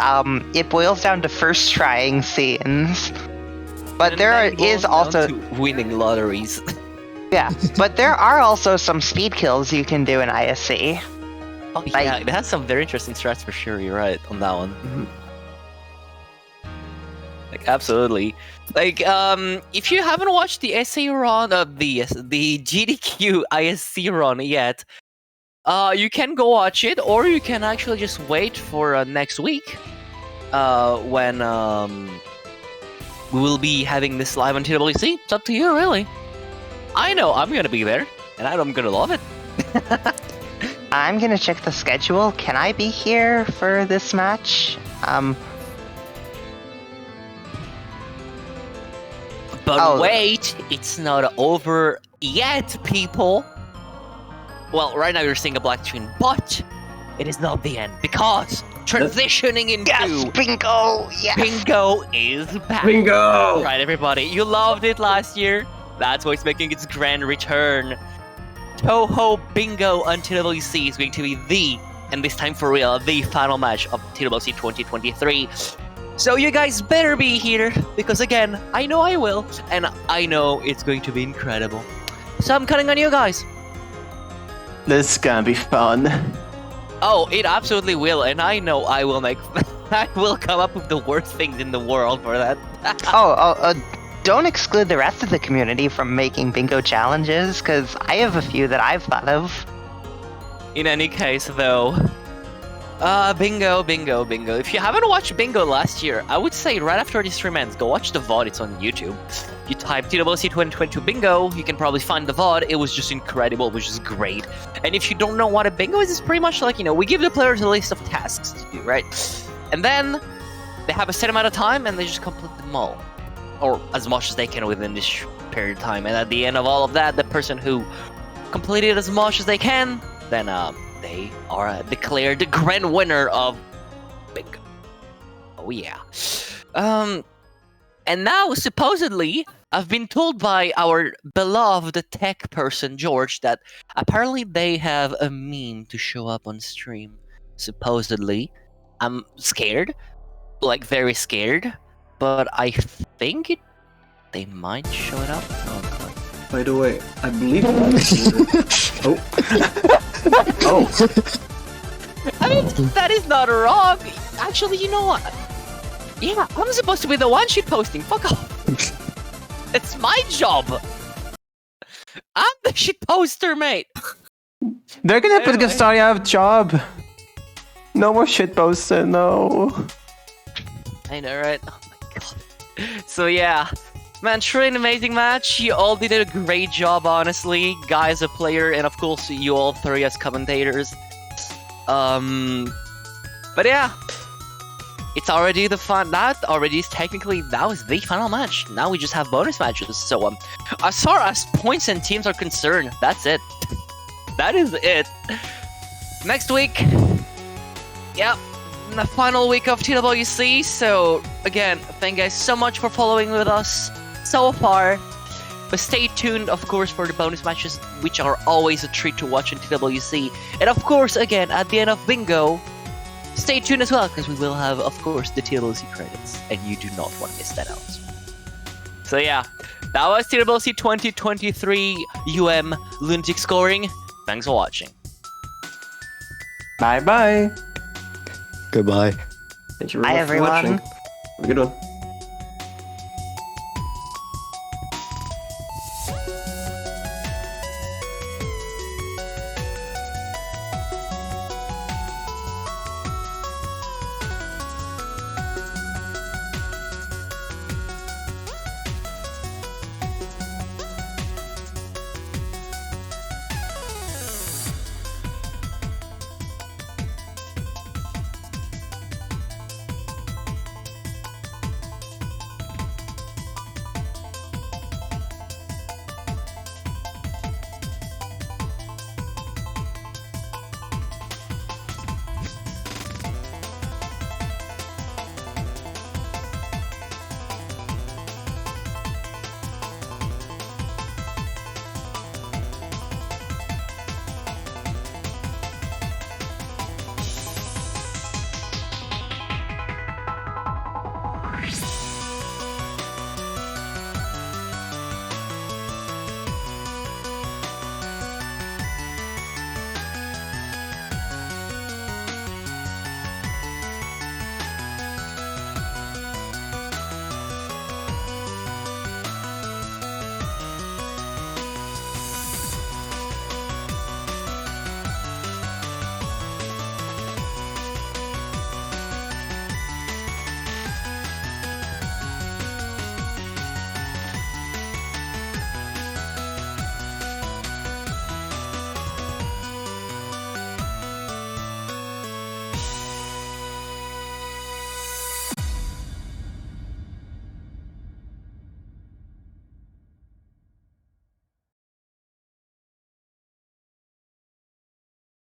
it boils down to first trying scenes. But And there then it is boils also down to winning lotteries. yeah, but there are also some speed kills you can do in ISC. Oh yeah, it has some very interesting strats for sure. You're right on that one. Like absolutely. Like if you haven't watched the SA run of the GDQ ISC run yet, you can go watch it, or you can actually just wait for next week, when we will be having this live on TWC. It's up to you, really. I know I'm gonna be there, and I'm gonna love it. I'm gonna check the schedule. Can I be here for this match? But wait, it's not over yet, people. Well, right now you're seeing a black screen, but it is not the end, because transitioning into Yes, bingo! Yes! Bingo is back. Bingo! Right, everybody, you loved it last year. That's why it's making its grand return. Touhou Bingo on TWC is going to be and this time for real, the final match of TWC 2023. So you guys better be here, because again, I know I will, and I know it's going to be incredible. So I'm counting on you guys. this is gonna be fun. Oh, it absolutely will, and I know I will I will come up with the worst things in the world for that. Don't exclude the rest of the community from making bingo challenges, because I have a few that I've thought of. In any case, though, bingo. If you haven't watched Bingo last year, I would say right after this stream ends, go watch the VOD. It's on YouTube. You type TWC 2022 Bingo, you can probably find the VOD. It was just incredible, it was just great. And if you don't know what a bingo is, it's pretty much like, you know, we give the players a list of tasks to do, right? And then they have a set amount of time, and they just complete them all. Or as much as they can within this period of time. And at the end of all of that, the person who completed as much as they can, then they are declared the grand winner of Bingo. Oh yeah. And now supposedly I've been told by our beloved tech person George that apparently they have a meme to show up on stream. Supposedly, I'm scared, like very scared, but I think they might show it up. Oh god. By the way, I believe. Oh. I mean, that is not wrong. Actually, you know what? Yeah, I'm supposed to be the one shit posting. Fuck off. It's my job. I'm the shit poster, mate. They're gonna put Anyway. Gastari out of job. No more shit poster, no. I know, right? Oh my god. So yeah, Man, truly an amazing match. You all did a great job, honestly. Guy as a player, and of course you all three as commentators. But yeah. It's already the fun. That was the final match. Now we just have bonus matches. So as far as points and teams are concerned, that's it. That is it. Next week, yep, the final week of TWC. So again, thank you guys so much for following with us so far. But stay tuned, of course, for the bonus matches, which are always a treat to watch in TWC. And of course, again, at the end of Bingo, stay tuned as well, because we will have, of course, the TWC credits, and you do not want to miss that out. So yeah, that was TWC 2023 Lunatic scoring. Thanks for watching. Bye bye. Goodbye. Thank you very Bye, much for everyone. watching. Have a good one.